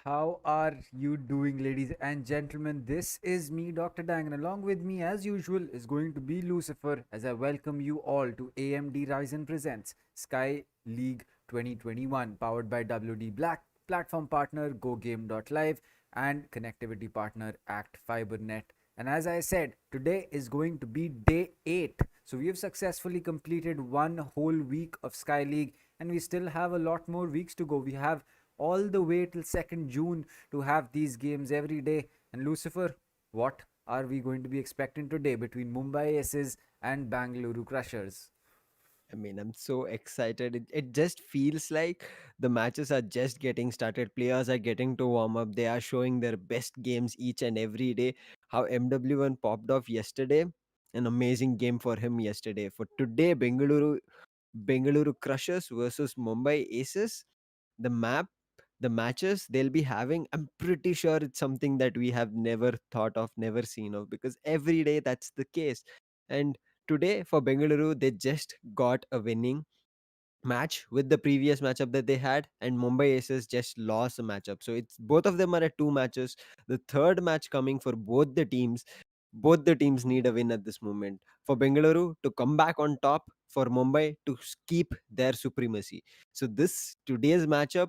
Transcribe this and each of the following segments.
How are you doing, ladies and gentlemen? This is me, Dr. Dang, and along with me, as usual, is going to be Lucifer as I welcome you all to AMD Ryzen Presents Sky League 2021, powered by WD Black, platform partner GoGame.Live, and connectivity partner Act FiberNet. And as I said, today is going to be day 8. So we have successfully completed one whole week of Sky League, and we still have a lot more weeks to go. We have all the way till 2nd June to have these games every day. And Lucifer, what are we going to be expecting today between Mumbai Aces and Bengaluru Crushers? I mean, I'm so excited. It just feels like the matches are just getting started. Players are getting to warm up. They are showing their best games each and every day. How MW1 popped off yesterday. An amazing game for him yesterday. For today, Bengaluru Crushers versus Mumbai Aces. The map, the matches they'll be having, I'm pretty sure it's something that we have never thought of, never seen of, because every day that's the case. And today for Bengaluru, they just got a winning match with the previous matchup that they had, and Mumbai Aces just lost a matchup. So it's both of them are at two matches. The third match coming for both the teams. Both the teams need a win at this moment. For Bengaluru to come back on top, for Mumbai to keep their supremacy. So this today's matchup,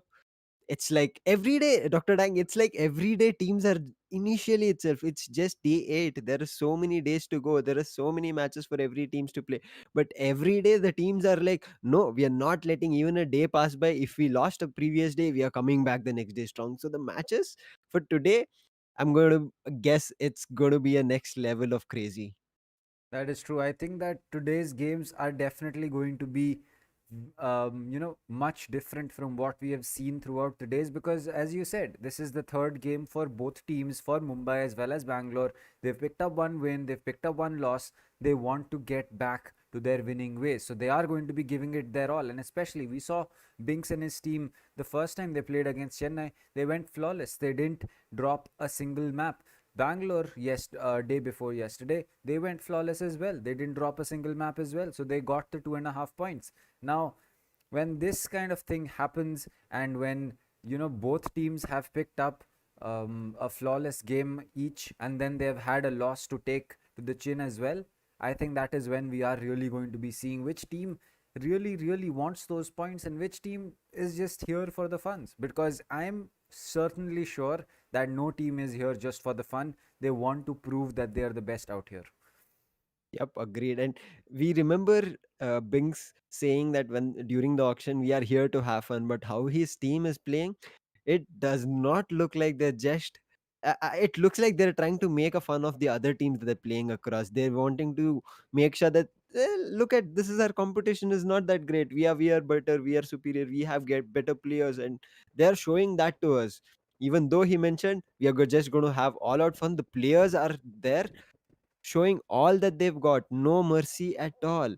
it's like every day, Dr. Dang, it's like every day teams are initially itself. It's just day 8. There are so many days to go. There are so many matches for every teams to play. But every day the teams are like, no, we are not letting even a day pass by. If we lost a previous day, we are coming back the next day strong. So the matches for today, I'm going to guess it's going to be a next level of crazy. That is true. I think that today's games are definitely going to be, much different from what we have seen throughout the days because, as you said, this is the third game for both teams, for Mumbai as well as Bangalore. They've picked up one win, they've picked up one loss. They want to get back to their winning ways. So they are going to be giving it their all. And especially, we saw Binks and his team the first time they played against Chennai, they went flawless. They didn't drop a single map. Bangalore, yes, day before yesterday, they went flawless as well. They didn't drop a single map as well, so they got the 2.5 points. Now, when this kind of thing happens, and when both teams have picked up a flawless game each, and then they've had a loss to take to the chin as well, I think that is when we are really going to be seeing which team really wants those points and which team is just here for the funs. Because I'm certainly sure that no team is here just for the fun. They want to prove that they are the best out here. Yep, agreed. And we remember Binks saying that when during the auction we are here to have fun, but how his team is playing, it does not look like they're just. It looks like they're trying to make a fun of the other teams that they're playing across. They're wanting to make sure that look at this is our competition is not that great. We are better. We are superior. We have get better players, and they're showing that to us. Even though he mentioned we are just going to have all out fun, the players are there showing all that they've got, no mercy at all.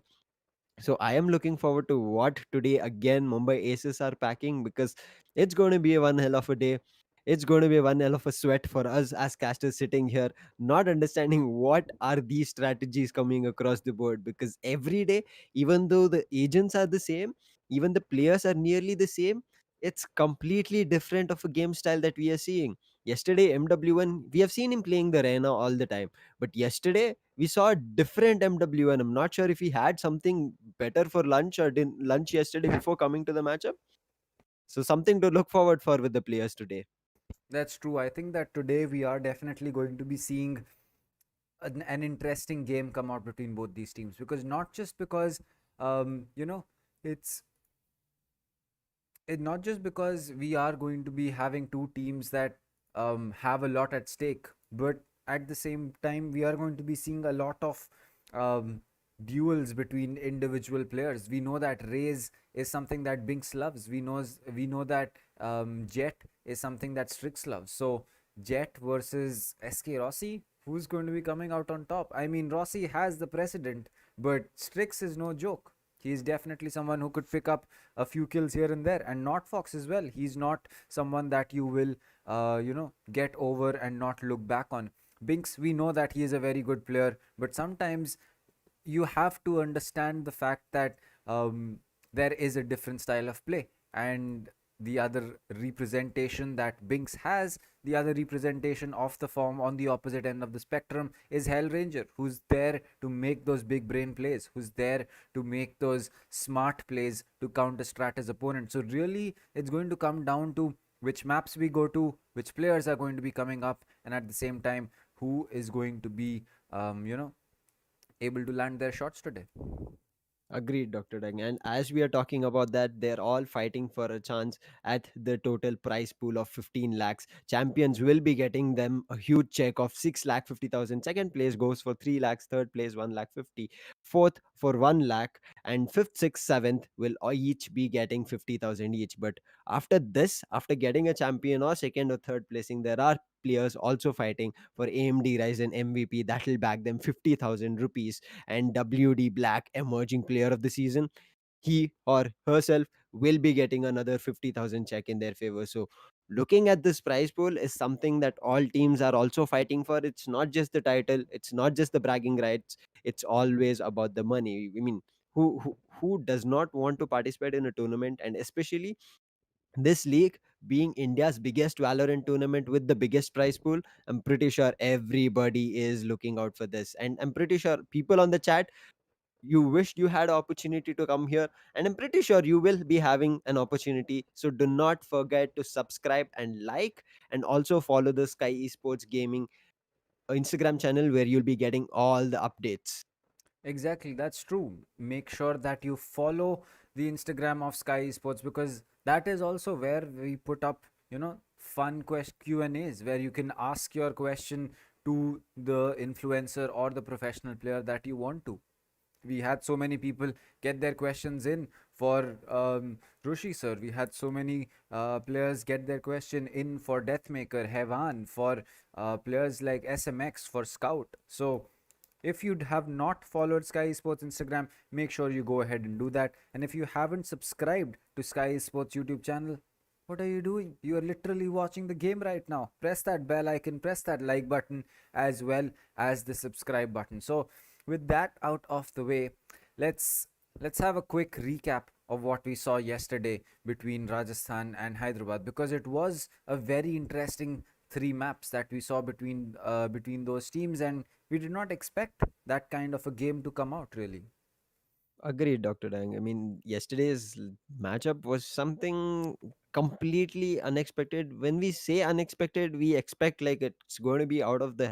So I am looking forward to what today again Mumbai Aces are packing, because it's going to be a one hell of a day. It's going to be one hell of a sweat for us as casters sitting here, not understanding what are these strategies coming across the board. Because every day, even though the agents are the same, even the players are nearly the same, it's completely different of a game style that we are seeing. Yesterday, MW1, we have seen him playing the arena all the time, but yesterday we saw a different MW, and I'm not sure if he had something better for lunch or did lunch yesterday before coming to the matchup. So something to look forward for with the players today. That's true. I think that today we are definitely going to be seeing an interesting game come out between both these teams, because not just because um, you know it's not just because we are going to be having two teams that have a lot at stake, but at the same time, we are going to be seeing a lot of um, duels between individual players. We know that Raze is something that Binks loves. We know that Jet is something that Strix loves. So Jet versus SK Rossi, who's going to be coming out on top? I mean, Rossi has the precedent, but Strix is no joke. He is definitely someone who could pick up a few kills here and there, and not Fox as well. He's not someone that you will get over and not look back on. Binks, we know that he is a very good player, but sometimes you have to understand the fact that there is a different style of play, and the other representation that Binks has, the other representation of the form on the opposite end of the spectrum is Hellranger, who's there to make those big brain plays, who's there to make those smart plays to counter strat his opponent. So really, it's going to come down to which maps we go to, which players are going to be coming up, and at the same time, who is going to be, able to land their shots today. Agreed, Dr. Dang. And as we are talking about that, they're all fighting for a chance at the total prize pool of 15 lakhs. Champions will be getting them a huge check of 6 lakh 50,000. Second place goes for 3 lakhs. Third place 1 lakh 50. Fourth for 1 lakh. And fifth, sixth, seventh will each be getting 50,000 each. But after this, after getting a champion or second or third placing, there are players also fighting for AMD Ryzen MVP that will back them 50,000 rupees, and WD Black Emerging Player of the Season, he or herself will be getting another 50,000 check in their favor. So looking at this prize pool is something that all teams are also fighting for. It's not just the title, it's not just the bragging rights, it's always about the money. I mean, who does not want to participate in a tournament, and especially this league being India's biggest Valorant tournament with the biggest prize pool? I'm pretty sure everybody is looking out for this, and I'm pretty sure people on the chat, you wished you had opportunity to come here, and I'm pretty sure you will be having an opportunity. So do not forget to subscribe and like, and also follow the Sky Esports Gaming Instagram channel, where you'll be getting all the updates. Exactly, that's true. Make sure that you follow the Instagram of Sky Esports, because that is also where we put up, fun Q and A's where you can ask your question to the influencer or the professional player that you want to. We had so many people get their questions in for Rushi sir. We had so many players get their question in for Deathmaker, Hevan, for players like SMX, for Scout. So if you have not followed Sky Sports Instagram, make sure you go ahead and do that. And if you haven't subscribed to Sky Sports YouTube channel, what are you doing? You are literally watching the game right now. Press that bell icon, press that like button, as well as the subscribe button. So, with that out of the way, let's let's have a quick recap of what we saw yesterday between Rajasthan and Hyderabad, because it was a very interesting three maps that we saw between those teams, and we did not expect that kind of a game to come out really. Agreed, Dr. Dang. I mean, yesterday's matchup was something completely unexpected. When we say unexpected, we expect like it's going to be out of the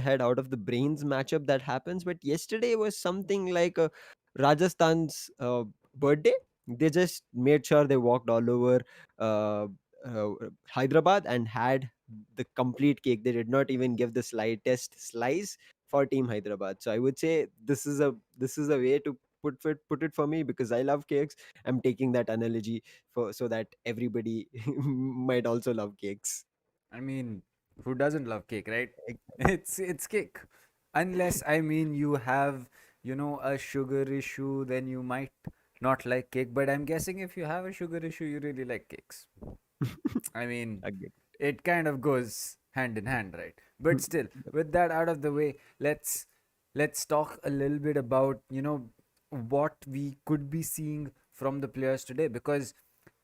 head, out of the brains matchup that happens. But yesterday was something like a Rajasthan's birthday. They just made sure they walked all over uh, uh, Hyderabad and had the complete cake. They did not even give the slightest slice for Team Hyderabad. So I would say this is a way to put it for me, because I love cakes. I'm taking that analogy for so that everybody might also love cakes. I mean, who doesn't love cake, right? Ex- It's cake. Unless, I mean, you have, a sugar issue, then you might not like cake. But I'm guessing if you have a sugar issue, you really like cakes. I mean, Agreed. it kind of goes hand in hand, right? But still, with that out of the way, let's talk a little bit about, what we could be seeing from the players today, because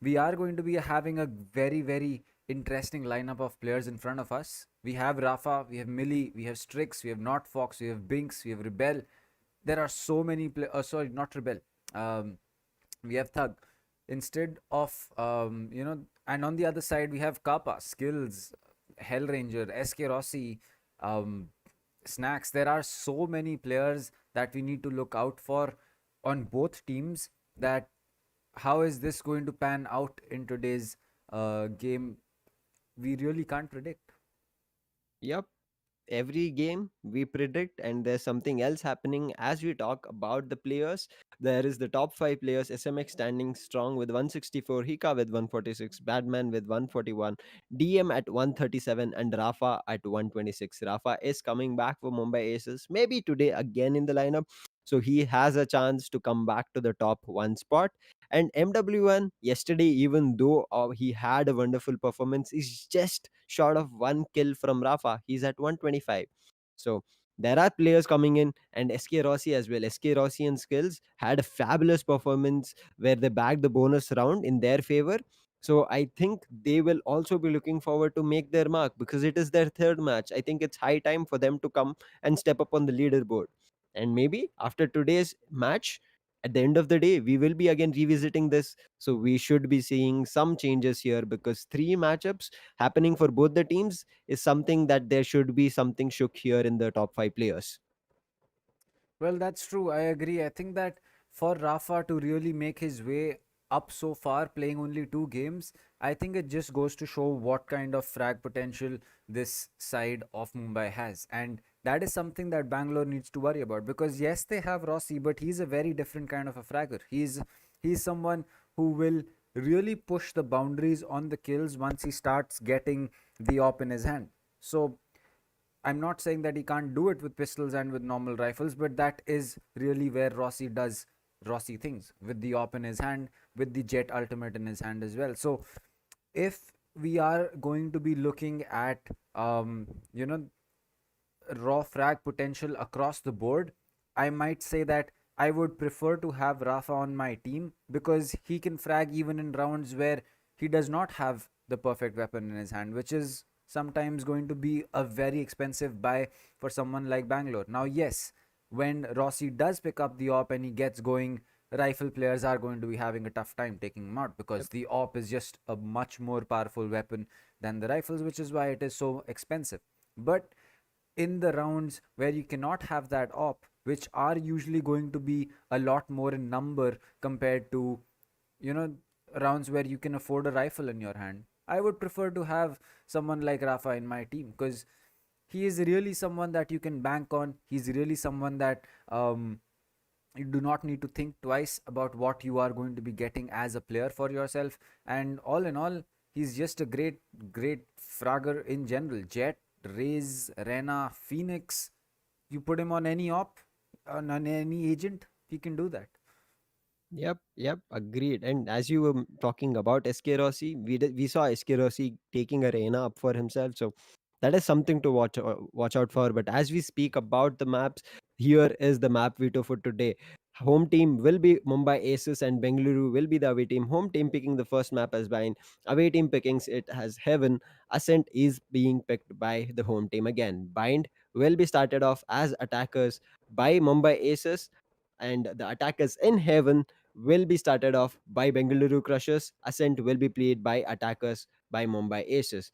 we are going to be having a very, very interesting lineup of players in front of us. We have Rafa, we have Millie, we have Strix, we have Not Fox, we have Binks, we have Rebel. There are so many sorry, not Rebel. Um, we have Thug. Instead of, and on the other side we have Kappa, Skills, Hellranger, SK Rossi, um, Snacks. There are so many players that we need to look out for on both teams. That how is this going to pan out in today's game? We really can't predict. Yep. Every game we predict, and there's something else happening as we talk about the players. There is the top 5 players: SMX standing strong with 164, Hika with 146, Badman with 141, DM at 137, and Rafa at 126. Rafa is coming back for Mumbai Aces, maybe today again in the lineup, so he has a chance to come back to the top 1 spot. And MW1 yesterday, even though he had a wonderful performance, is just short of one kill from Rafa. He's at 125. So there are players coming in, and SK Rossi as well. SK Rossi and Skills had a fabulous performance where they bagged the bonus round in their favor. So I think they will also be looking forward to make their mark because it is their third match. I think it's high time for them to come and step up on the leaderboard. And maybe after today's match, at the end of the day, we will be again revisiting this. So we should be seeing some changes here because three matchups happening for both the teams is something that there should be something shook here in the top five players. Well, that's true. I agree. I think that for Rafa to really make his way up so far, playing only two games, I think it just goes to show what kind of frag potential this side of Mumbai has. And that is something that Bangalore needs to worry about because yes, they have Rossi, but he's a very different kind of a fragger. He's someone who will really push the boundaries on the kills once he starts getting the op in his hand. So I'm not saying that he can't do it with pistols and with normal rifles, but that is really where Rossi does Rossi things with the op in his hand, with the jet ultimate in his hand as well. So if we are going to be looking at you know raw frag potential across the board, I might say that I would prefer to have Rafa on my team because he can frag even in rounds where he does not have the perfect weapon in his hand, which is sometimes going to be a very expensive buy for someone like Bangalore. Now, yes, when Rossi does pick up the op and he gets going, rifle players are going to be having a tough time taking him out because the op is just a much more powerful weapon than the rifles, which is why it is so expensive. But in the rounds where you cannot have that op, which are usually going to be a lot more in number compared to, you know, rounds where you can afford a rifle in your hand, I would prefer to have someone like Rafa in my team because he is really someone that you can bank on. He's really someone that you do not need to think twice about what you are going to be getting as a player for yourself. And all in all, he's just a great fragger in general. Jet, Raze, Rena, Phoenix, you put him on any op, on any agent, he can do that. Yep, agreed. And as you were talking about SK Rossi, we saw SK Rossi taking a Reina up for himself. So that is something to watch out for. But as we speak about the maps, here is the map veto for today. Home team will be Mumbai Aces and Bengaluru will be the away team. Home team picking the first map as Bind. Away team picking it as Heaven. Ascent is being picked by the home team again. Bind will be started off as attackers by Mumbai Aces, and the attackers in Heaven will be started off by Bengaluru Crushers. Ascent will be played by attackers by Mumbai Aces.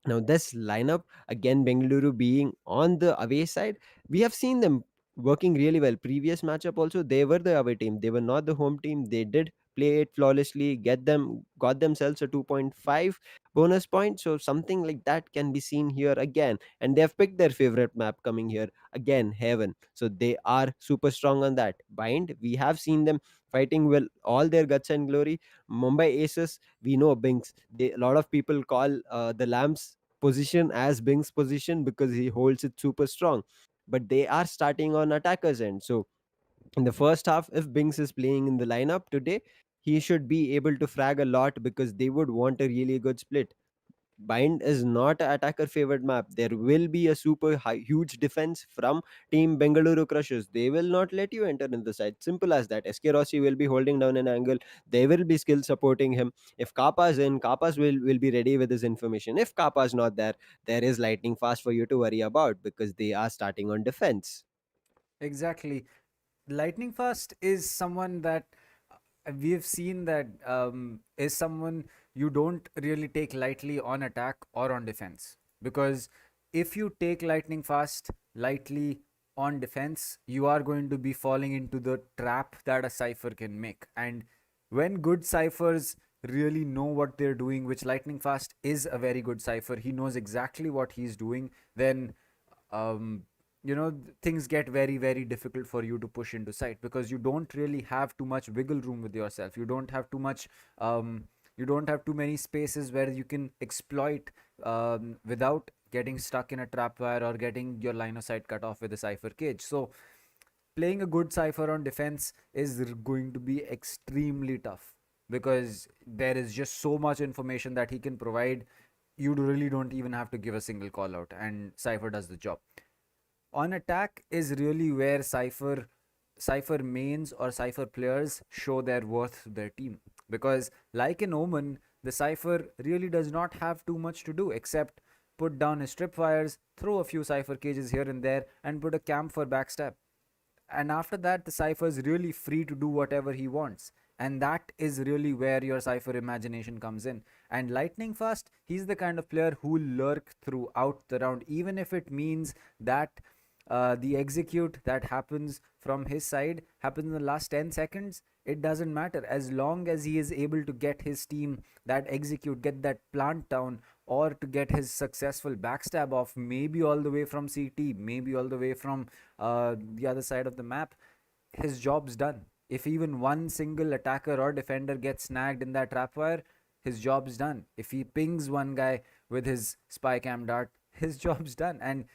Now, this lineup, again, Bengaluru being on the away side, we have seen them working really well. Previous matchup also, they were the away team. They were not the home team. They did play it flawlessly, got themselves a 2.5 bonus point. So something like that can be seen here again. And they have picked their favorite map coming here again, Heaven. So they are super strong on that. Bind, we have seen them fighting well all their guts and glory. Mumbai Aces, we know Binks. A lot of people call the Lamb's position as Bing's position because he holds it super strong. But they are starting on attackers end. So in the first half, if Binks is playing in the lineup today, he should be able to frag a lot because they would want a really good split. Bind is not an attacker favored map. There will be a super huge defense from Team Bengaluru Crushers. They will not let you enter in the side. Simple as that. SK Rossi will be holding down an angle. There will be skill supporting him. If Kappa's in, Kappa's will be ready with his information. If Kappa's not there, there is lightning fast for you to worry about because they are starting on defense. Exactly. Lightning Fast is someone that we have seen that is someone you don't really take lightly on attack or on defense because if you take Lightning Fast lightly on defense, you are going to be falling into the trap that a cipher can make. And when good ciphers really know what they're doing, which Lightning Fast is a very good cipher, he knows exactly what he's doing, then um, things get very difficult for you to push into sight because you don't really have too much wiggle room with yourself. You don't have too much you don't have too many spaces where you can exploit without getting stuck in a trap wire or getting your line of sight cut off with a cipher cage. So playing a good cipher on defense is going to be extremely tough because there is just so much information that he can provide. You really don't even have to give a single call out, and cipher does the job. On attack is really where cipher mains or cipher players show their worth to their team because like an Omen, the Cypher really does not have too much to do except put down his tripwires, throw a few Cypher cages here and there, and put a camp for backstab. And after that, the Cypher is really free to do whatever he wants. And that is really where your Cypher imagination comes in. And lightning fast, he's the kind of player who will lurk throughout the round, even if it means that the execute that happens from his side happens in the last 10 seconds. It doesn't matter as long as he is able to get his team that execute, get that plant down, or to get his successful backstab off, maybe all the way from CT, maybe all the way from the other side of the map. His job's done. If even one single attacker or defender gets snagged in that trapwire, his job's done. If he pings one guy with his spy cam dart, his job's done. And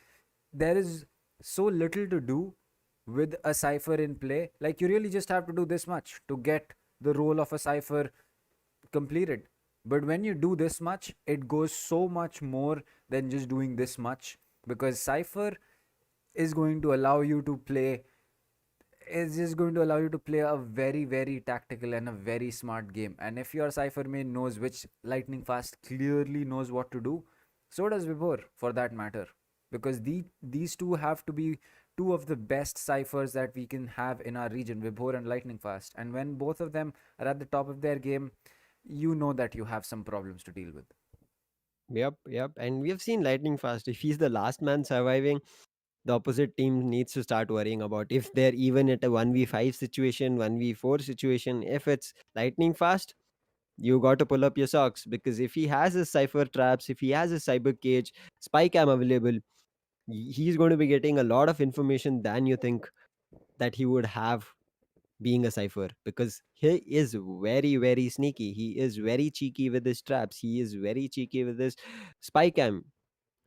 there is so little to do with a Cypher in play. Like, you really just have to do this much to get the role of a Cypher completed. But when you do this much, it goes so much more than just doing this much, because Cypher is going to allow you to play is just going to allow you to play a very, very tactical and a very smart game. And if your Cypher main knows, which Lightning Fast clearly knows what to do, so does Vibhor for that matter. Because these two have to be two of the best ciphers that we can have in our region, Vibhor and Lightning Fast. And when both of them are at the top of their game, you know that you have some problems to deal with. Yep, yep. And we have seen lightning fast. If he's the last man surviving, the opposite team needs to start worrying about if they're even at a 1v5 situation, 1v4 situation. If it's lightning fast, you got to pull up your socks, because if he has his cipher traps, if he has his cyber cage, spy cam available, he's going to be getting a lot of information than you think that he would have being a cipher, because he is very, very sneaky. He is very cheeky with his traps. He is very cheeky with his spy cam.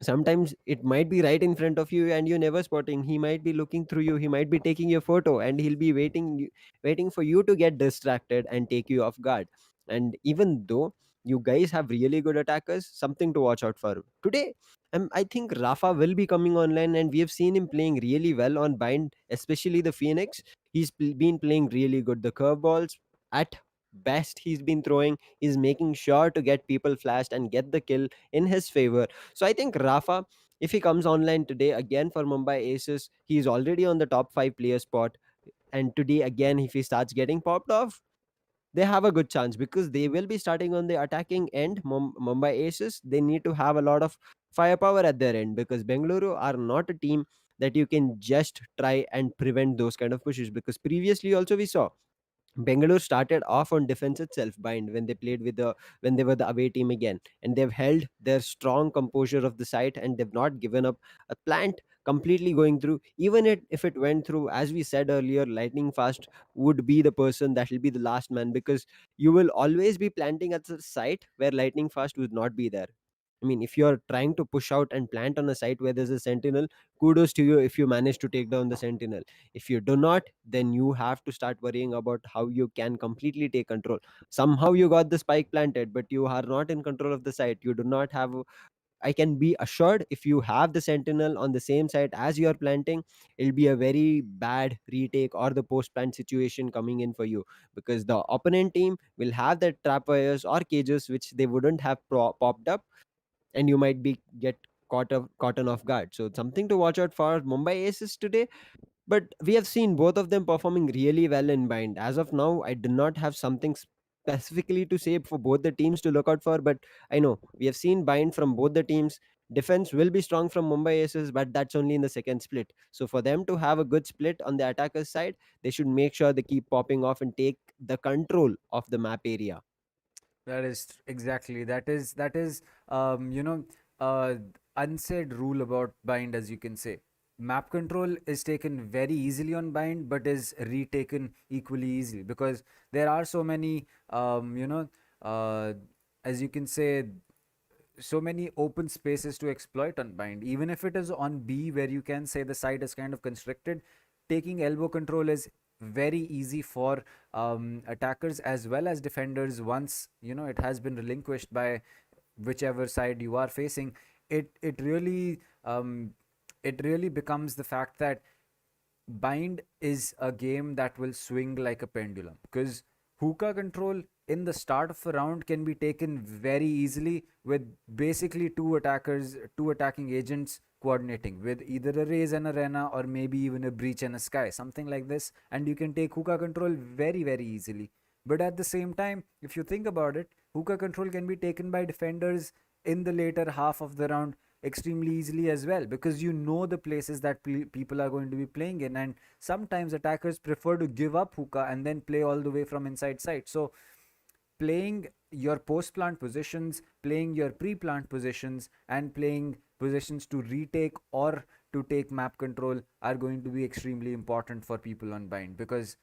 Sometimes it might be right in front of you and you never spotting. He might be looking through you, he might be taking your photo, and he'll be waiting for you to get distracted and take you off guard. And even though you guys have really good attackers, something to watch out for today. I think Rafa will be coming online, and we have seen him playing really well on bind, especially the Phoenix. He's been playing really good. The curveballs at best he's been throwing, he's making sure to get people flashed and get the kill in his favor. So I think Rafa, if he comes online today again for Mumbai Aces, he's already on the top 5 player spot. And today again, if he starts getting popped off, they have a good chance, because they will be starting on the attacking end. Mumbai Aces, they need to have a lot of firepower at their end, because Bengaluru are not a team that you can just try and prevent those kind of pushes. Because previously also we saw Bengaluru started off on defense itself, bind, when they played with the when they were the away team again, and they've held their strong composure of the site, and they've not given up a plant completely going through. Even if it went through, as we said earlier, lightning fast would be the person that will be the last man, because you will always be planting at the site where lightning fast would not be there. I mean, if you're trying to push out and plant on a site where there's a sentinel, kudos to you if you manage to take down the sentinel. If you do not, then you have to start worrying about how you can completely take control. Somehow you got the spike planted, but you are not in control of the site. You do not have. I can be assured, if you have the sentinel on the same site as you are planting, it'll be a very bad retake or the post plant situation coming in for you, because the opponent team will have the trap wires or cages which they wouldn't have popped up, and you might be get caught off guard. So something to watch out for Mumbai Aces today. But we have seen both of them performing really well in bind. As of now, I do not have something specifically to say for both the teams to look out for, but I know we have seen bind from both the teams. Defense will be strong from Mumbai Aces, but that's only in the second split. So for them to have a good split on the attackers side, they should make sure they keep popping off and take the control of the map area. That is exactly, that is you know uh unsaid rule about bind, as you can say. Map control is taken very easily on bind, but is retaken equally easily, because there are so many uh as you can say, so many open spaces to exploit on bind. Even if it is on B, where you can say the site is kind of constricted, taking elbow control is very easy for attackers as well as defenders. Once it has been relinquished by whichever side you are facing, it really becomes the fact that bind is a game that will swing like a pendulum, because hookah control in the start of a round can be taken very easily with basically two attacking agents coordinating with either a raise and a rena, or maybe even a breach and a sky, something like this, and you can take hookah control very, very easily. But at the same time, if you think about it, hookah control can be taken by defenders in the later half of the round extremely easily as well, because you know the places that people are going to be playing in, and sometimes attackers prefer to give up hookah and then play all the way from inside side. So playing your post plant positions, playing your pre plant positions, and playing positions to retake or to take map control are going to be extremely important for people on bind, because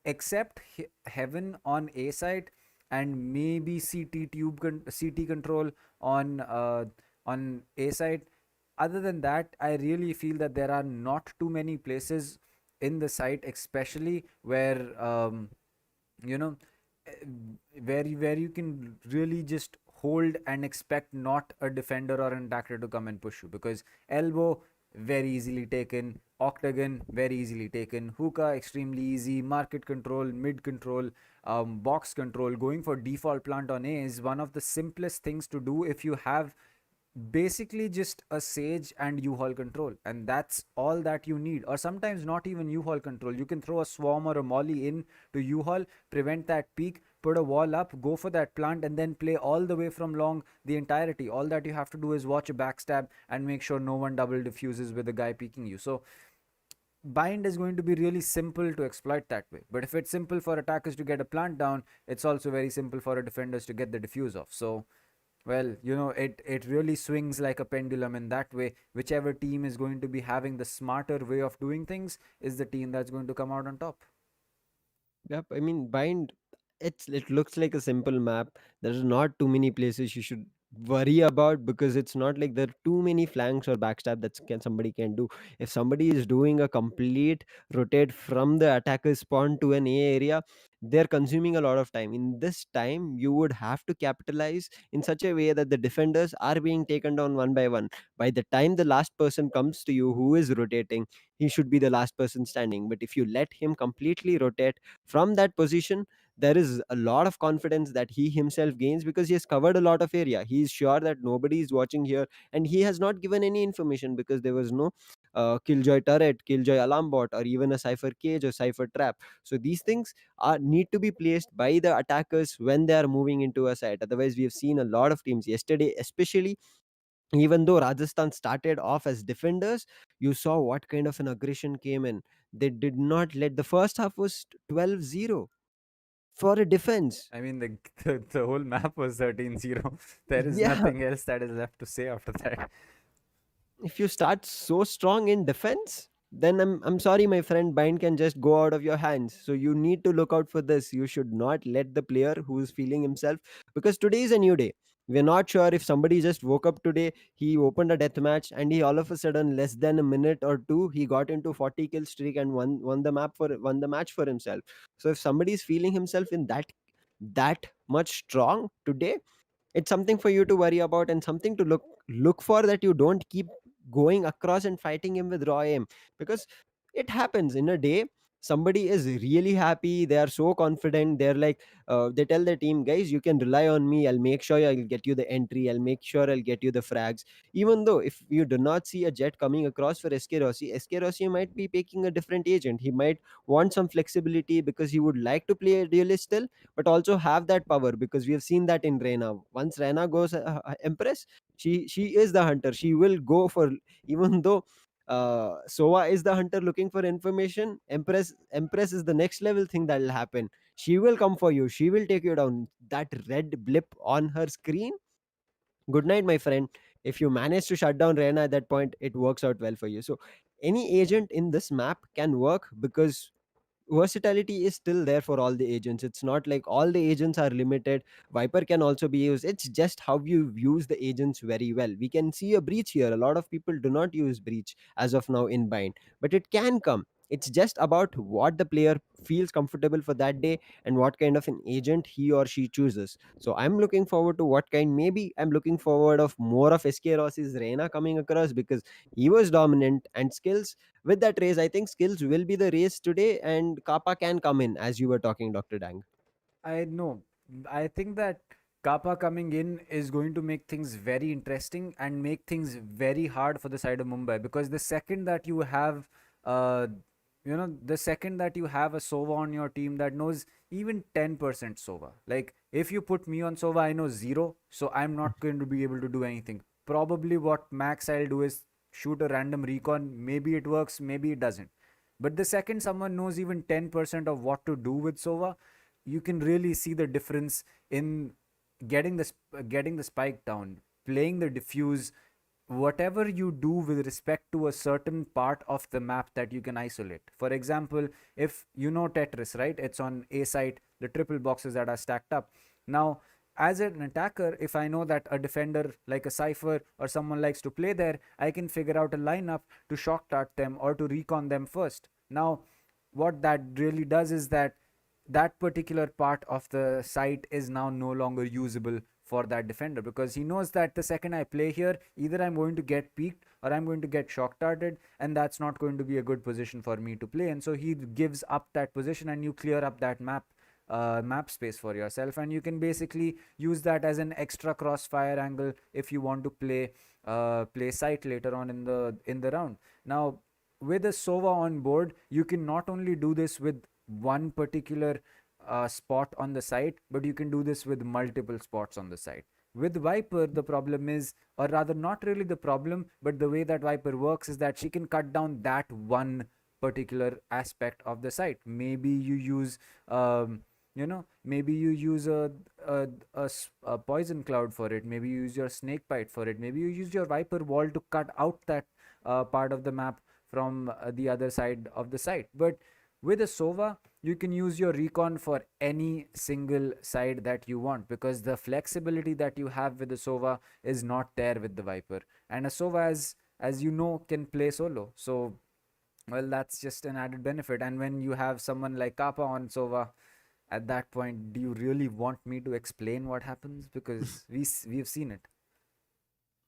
except heaven on A side and maybe CT control on A side. Other than that, I really feel that there are not too many places in the site, especially where you know eh, where you can really just hold and expect not a defender or an attacker to come and push you, because elbow very easily taken, octagon very easily taken, hookah extremely easy, market control, mid control, box control. Going for default plant on A is one of the simplest things to do if you have basically just a sage and u-haul control, and that's all that you need. Or sometimes not even u-haul control, you can throw a swarm or a molly in to u-haul, prevent that peak, put a wall up, go for that plant, and then play all the way from long the entirety. All that you have to do is watch a backstab and make sure no one double diffuses with the guy peeking you. So bind is going to be really simple to exploit that way. But if it's simple for attackers to get a plant down, it's also very simple for a defenders to get the diffuse off. So well, it really swings like a pendulum in that way. Whichever team is going to be having the smarter way of doing things is the team that's going to come out on top. Yep, I mean, bind. It looks like a simple map. There's not too many places you should worry about, because it's not like there are too many flanks or backstab that somebody can do. If somebody is doing a complete rotate from the attacker spawn to an A area, they're consuming a lot of time. In this time, you would have to capitalize in such a way that the defenders are being taken down one by one. By the time the last person comes to you who is rotating, he should be the last person standing. But if you let him completely rotate from that position, there is a lot of confidence that he himself gains, because he has covered a lot of area. He is sure that nobody is watching here, and he has not given any information, because there was no killjoy turret, killjoy alarm bot, or even a cipher cage or cipher trap. So these things are need to be placed by the attackers when they are moving into a site. Otherwise, we have seen a lot of teams yesterday, especially, even though Rajasthan started off as defenders, you saw what kind of an aggression came in. They did not let, the first half was 12-0 for a defense. I mean, the whole map was 13-0. There is Yeah, nothing else that is left to say after that. if you start so strong in defense, then I'm sorry, my friend, bind can just go out of your hands. So you need to look out for this. You should not let the player who is feeling himself, because today is a new day. We're not sure if somebody just woke up today, he opened a death match, and he all of a sudden, less than a minute or two, he got into 40 kill streak and won the match for himself. So if somebody is feeling himself in that much strong today, it's something for you to worry about, and something to look for, that you don't keep going across and fighting him with raw aim. Because it happens in a day, somebody is really happy, they are so confident, they're like, they tell their team, guys, you can rely on me, I'll make sure I'll get you the entry, I'll make sure I'll get you the frags. Even though if you do not see a jet coming across for SK Rossi might be picking a different agent. He might want some flexibility, because he would like to play realist still, but also have that power, because we have seen that in Reina. Once Reina goes Empress, she is the hunter. She will go for, even though Sova is the hunter looking for information, Empress is the next level thing that will happen. She will come for you. She will take you down. That red blip on her screen. Good night, my friend. If you manage to shut down Reina at that point, it works out well for you. So any agent in this map can work, because versatility is still there for all the agents. It's not like all the agents are limited. Viper can also be used. It's just how you use the agents very well. We can see a breach here. A lot of people do not use breach as of now in bind, but it can come. It's just about what the player feels comfortable for that day, and what kind of an agent he or she chooses. So I'm looking forward to what kind. Maybe I'm looking forward of more of SK Ross's Reina coming across, because he was dominant, and skills with that race, I think skills will be the race today, and Kappa can come in, as you were talking, Dr. Dang. I know. I think that Kappa coming in is going to make things very interesting and make things very hard for the side of Mumbai, because the second that you have, uh, the second that you have a Sova on your team that knows even 10% Sova, like if you put me on Sova, I know zero, so I'm not going to be able to do anything. Probably what max I'll do is shoot a random recon. Maybe it works, maybe it doesn't. But the second someone knows even 10% of what to do with Sova, you can really see the difference in getting the spike down, playing the diffuse, whatever you do with respect to a certain part of the map that you can isolate. For example, if you know Tetris, right? It's on A site, the triple boxes that are stacked up. Now, as an attacker, if I know that a defender like a Cypher or someone likes to play there, I can figure out a lineup to shock dart them or to recon them first. Now, what that really does is that that particular part of the site is now no longer usable for that defender, because he knows that the second I play here, either I'm going to get peaked or I'm going to get shock darted, and that's not going to be a good position for me to play. And so he gives up that position, and you clear up that map space for yourself, and you can basically use that as an extra crossfire angle if you want to play site later on in the round. Now, with a Sova on board, you can not only do this with one particular spot on the site, but you can do this with multiple spots on the site. With Viper, the problem is, or rather, not really the problem, but the way that Viper works is that she can cut down that one particular aspect of the site. Maybe you use, maybe you use a poison cloud for it. Maybe you use your snake bite for it. Maybe you use your Viper wall to cut out that part of the map from the other side of the site. But with a Sova, you can use your recon for any single side that you want, because the flexibility that you have with the Sova is not there with the Viper. And a Sova, as you know, can play solo. So, well, that's just an added benefit. And when you have someone like Kappa on Sova, at that point, do you really want me to explain what happens? Because we've seen it.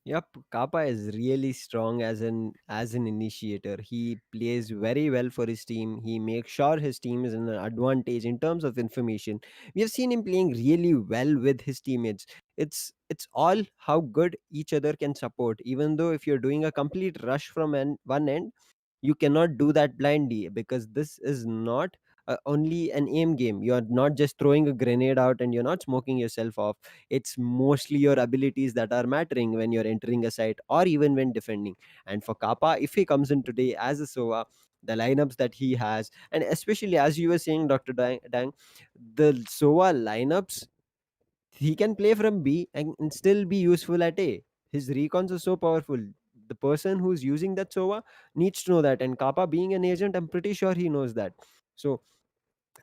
Yep, Kappa is really strong as an initiator. He plays very well for his team. He makes sure his team is in an advantage in terms of information. We have seen him playing really well with his teammates. It's all how good each other can support. Even though if you're doing a complete rush from one end, you cannot do that blindly, because this is not only an aim game. You're not just throwing a grenade out and you're not smoking yourself off. It's mostly your abilities that are mattering when you're entering a site or even when defending. And for Kappa, if he comes in today as a Sova, the lineups that he has, and especially as you were saying, Dr. Dang, the Sova lineups, he can play from B and still be useful at A. His recons are so powerful. The person who's using that Sova needs to know that. And Kappa being an agent, I'm pretty sure he knows that. So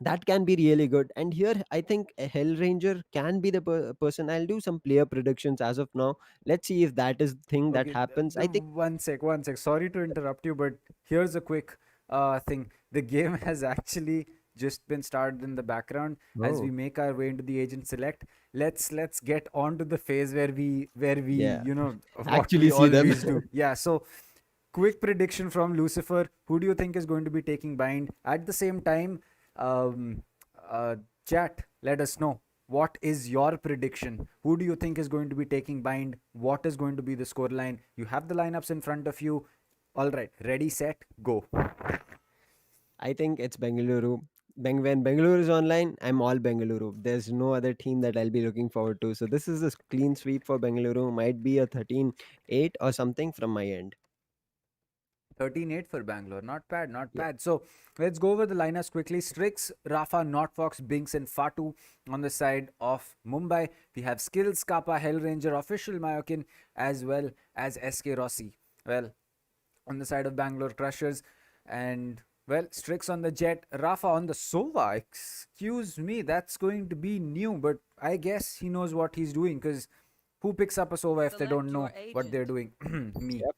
that can be really good. And here I think a hell ranger can be the person. I'll do some player predictions as of now. Let's see if that is the thing that Okay, happens. I think. one sec. Sorry to interrupt you, but here's a quick thing. The game has actually just been started in the background as we Oh, make our way into the agent select. Let's get on to the phase where we yeah. what we Actually see them. always do. Yeah. So, quick prediction from Lucifer. Who do you think is going to be taking bind? At the same time, um, uh, chat, let us know. What is your prediction? Who do you think is going to be taking bind? What is going to be the scoreline? You have the lineups in front of you. All right, ready, set, go. I think it's Bengaluru. When Bengaluru is online, I'm all Bengaluru. There's no other team that I'll be looking forward to. So this is a clean sweep for Bengaluru. Might be a 13-8 or something from my end. 13-8 for Bangalore. Not bad, not Yep. bad. So let's go over the lineups quickly. Strix, Rafa, Notfox, Binks, and Fatu on the side of Mumbai. We have Skills, Kappa, Hellranger, Official Mayokin, as well as SK Rossi. Well, on the side of Bangalore Crushers, and well, Strix on the Jet, Rafa on the Sova. Excuse me, that's going to be new, but I guess he knows what he's doing, because who picks up a Sova if they don't Select know your what they're agent. doing? Me. Yep.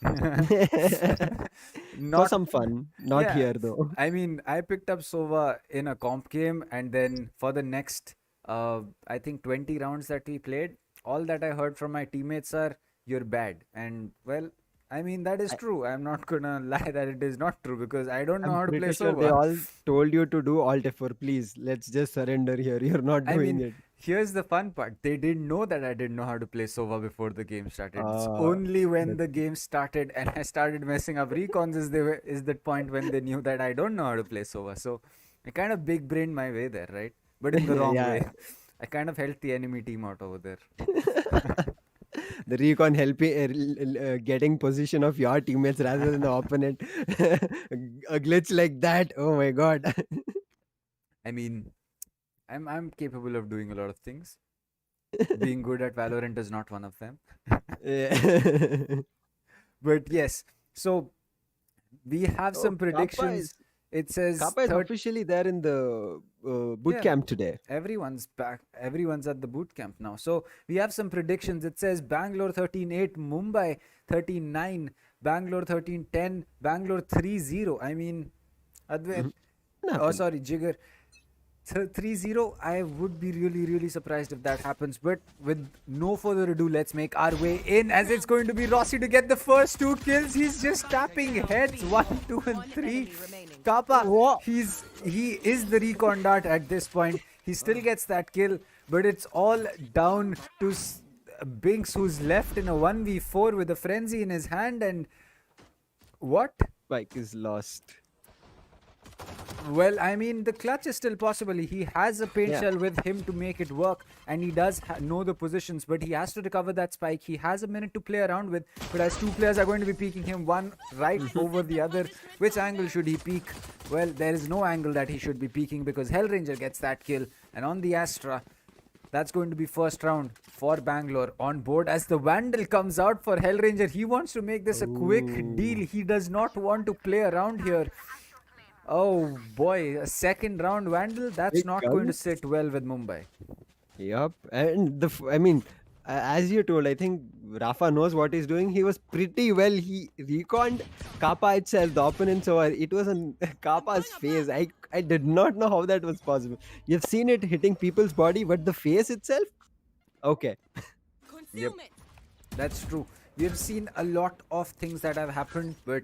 For Not, some fun. Not yeah. here though. I mean, I picked up Sova in a comp game, and then for the next, I think 20 rounds that we played, all that I heard from my teammates are, "You're bad." And well, I mean, that is I, true. I'm not gonna lie that it is not true because I don't know I'm how to play pretty sure they Sova. all told you to do Alt F4. Please, let's just surrender here. You're not I doing mean, it. here's the fun part. They didn't know that I didn't know how to play Sova before the game started. It's Uh, only when that, the game started and I started messing up recons is the point when they knew that I don't know how to play Sova. So I kind of big brained my way there, right? But in the wrong yeah. way. I kind of helped the enemy team out over there. The recon helping getting position of your teammates rather than the opponent. A glitch like that. Oh my god. I mean, I'm capable of doing a lot of things. Being good at Valorant is not one of them. Yeah. But yes, so we have Oh, some predictions. It says Kappa is third. officially there in the boot Yeah, camp today. everyone's back. Everyone's at the boot camp now. So we have some predictions. It says Bangalore 13-8, Mumbai 13-9, Bangalore 13-10, Bangalore 3-0. I mean, Advait, Mhm. Can oh happen. sorry, Jigger. 3-0, I would be really, really surprised if that happens. But with no further ado, let's make our way in as it's going to be Rossi to get the first two kills. He's just tapping heads 1, 2, and 3. Kappa, What? he is the recon dart at this point. He still gets that kill, but it's all down to Binks, who's left in a 1v4 with a frenzy in his hand. And what? Bike is lost. Well, I mean, the clutch is still possible. He has a paint Yeah. shell with him to make it work, and he does know the positions, but he has to recover that spike. He has a minute to play around with, but as two players are going to be peeking him, one right over the other, which angle should he peek? Well, there is no angle that he should be peeking because Hellranger gets that kill, and on the Astra, that's going to be first round for Bangalore on board as the Vandal comes out for Hellranger. He wants to make this a quick deal. Ooh. He does not want to play around here. Oh boy, a second round Vandal? That's Big not going to guns. sit well with Mumbai. Yup. And I mean, as you told, I think Rafa knows what he's doing. He was pretty well. He reconned Kappa itself, the opponent. So it was on Kappa's face. I did not know how that was possible. You've seen it hitting people's body, but the face itself? Okay. Yep, that's true. We have seen a lot of things that have happened, but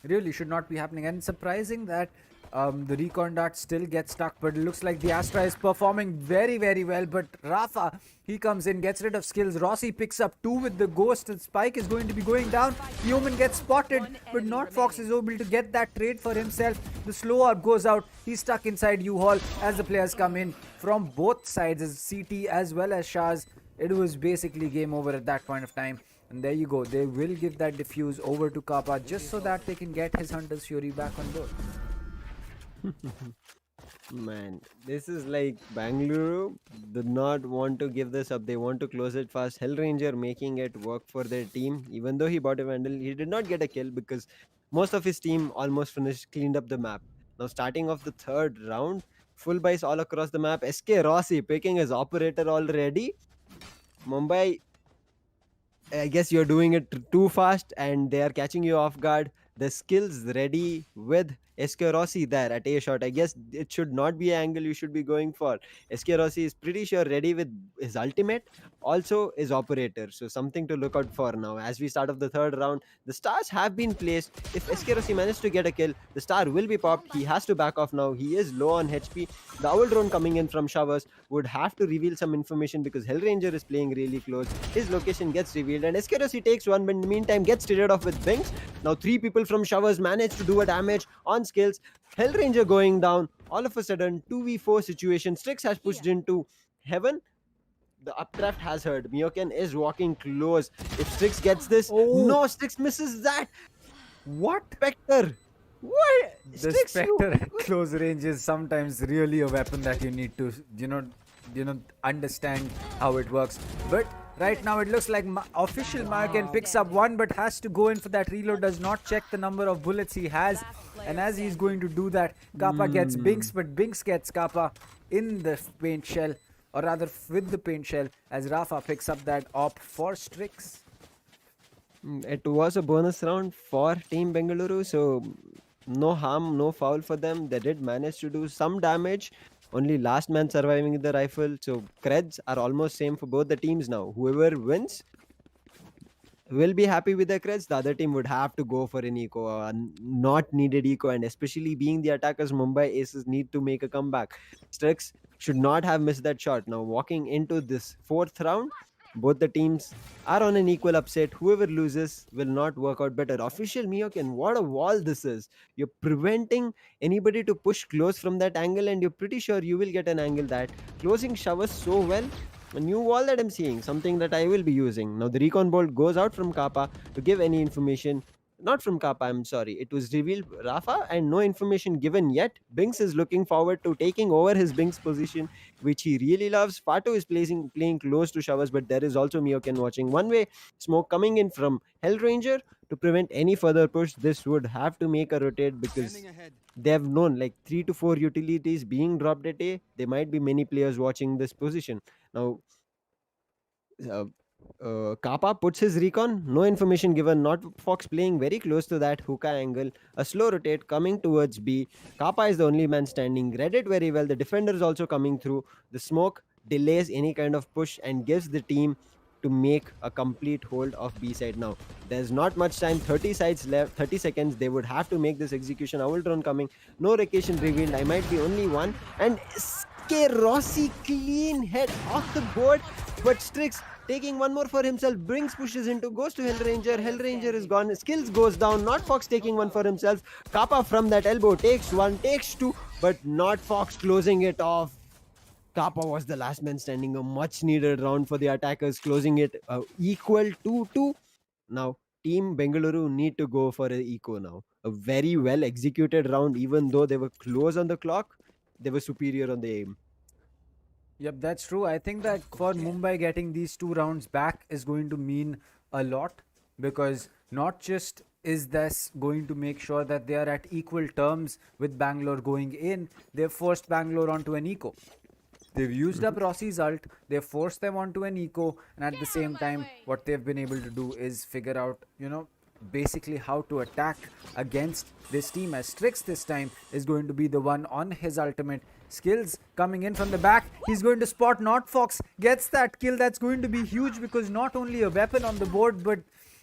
really should not be happening. And surprising that the recon dart still gets stuck, but it looks like the Astra is performing very, very well. But Rafa, he comes in, gets rid of skills. Rossi picks up two with the ghost, and Spike is going to be going down. Human gets spotted, but not Fox is able to get that trade for himself. The slow up goes out. He's stuck inside U-Haul as the players come in from both sides, as CT as well as Shaz. It was basically game over at that point of time. And there you go. They will give that diffuse over to Kappa just so that they can get his Hunter's Fury back on board. Man, this is like Bangalore did not want to give this up. They want to close it fast. Hellranger making it work for their team. Even though he bought a Vandal, he did not get a kill because most of his team almost finished, cleaned up the map. Now, starting off the third round, full buys all across the map. SK Rossi picking his operator already. Mumbai, I guess you're doing it too fast and they are catching you off guard. The skills ready with SK Rossi there at A shot. I guess it should not be an angle you should be going for. SK Rossi is pretty sure ready with his ultimate, also his operator. So something to look out for now. As we start off the third round, the stars have been placed. If SK Rossi manages to get a kill, the star will be popped. He has to back off now. He is low on HP. The owl drone coming in from showers would have to reveal some information because Hellranger is playing really close. His location gets revealed and SK Rossi takes one, but in the meantime gets traded off with Binks. Now three people from showers manage to do a damage on skills. Hellranger going down. All of a sudden, 2v4 situation. Strix has pushed into heaven. The updraft has heard. Mioken is walking close. If Strix gets this, Oh, no, Strix misses that. what? Spectre. What? The Strix, you. Spectre at close range is sometimes really a weapon that you need to, understand how it works. But right now it looks like official Marken picks up one, but has to go in for that reload. Does not check the number of bullets he has, and as he's going to do that, Kappa gets Binks, but Binks gets Kappa in the paint shell, or rather with the paint shell, as Rafa picks up that op for Strix. It was a bonus round for Team Bengaluru, so no harm, no foul for them. They did manage to do some damage. Only last man surviving with the rifle. So creds are almost same for both the teams now. Whoever wins will be happy with their creds. The other team would have to go for an eco, not needed eco, and especially being the attackers, Mumbai Aces need to make a comeback. Strix should not have missed that shot. Now walking into this fourth round, both the teams are on an equal upset. Whoever loses will not work out better. Official Miyoken, what a wall this is. You're preventing anybody to push close from that angle, and you're pretty sure you will get an angle that closing showers so well. A new wall that I'm seeing, something that I will be using. Now the recon bolt goes out from Kappa to give any information. Not from Kappa, I'm sorry. It was revealed Rafa and no information given yet. Binks is looking forward to taking over his Binks position, which he really loves. Fato is playing close to Showers, but there is also Miyoken watching. One way smoke coming in from Hell Ranger to prevent any further push. This would have to make a rotate because they have known like 3 to 4 utilities being dropped at A. There might be many players watching this position. Now uh, Kappa puts his recon, no information given, not Fox playing very close to that hookah angle, a slow rotate coming towards B. Kappa is the only man standing, read it very well. The defender is also coming through. The smoke delays any kind of push and gives the team to make a complete hold of B side. Now, there's not much time, 30 sides left, 30 seconds. They would have to make this execution. Owl drone coming, no location revealed. I might be only one. And Rossi clean head off the board, but Strix taking one more for himself, brings pushes into, goes to Hellranger. Hellranger is gone, skills goes down, not Fox taking one for himself. Kappa from that elbow takes one, takes two, but not Fox closing it off. Kappa was the last man standing, a much needed round for the attackers, closing it equal to 2. Now team Bengaluru need to go for a eco now. A very well executed round, even though they were close on the clock, they were superior on the aim. Yep, that's true. I think that for Mumbai, getting these 2 rounds back is going to mean a lot, because not just is this going to make sure that they are at equal terms with Bangalore going in, they've forced Bangalore onto an eco. They've used up Rossi's ult, they've forced them onto an eco, and at the same time, what they've been able to do is figure out, basically how to attack against this team, as Strix this time is going to be the one on his ultimate. Skills coming in from the back, he's going to spot Not Fox, gets that kill. That's going to be huge, because not only a weapon on the board, but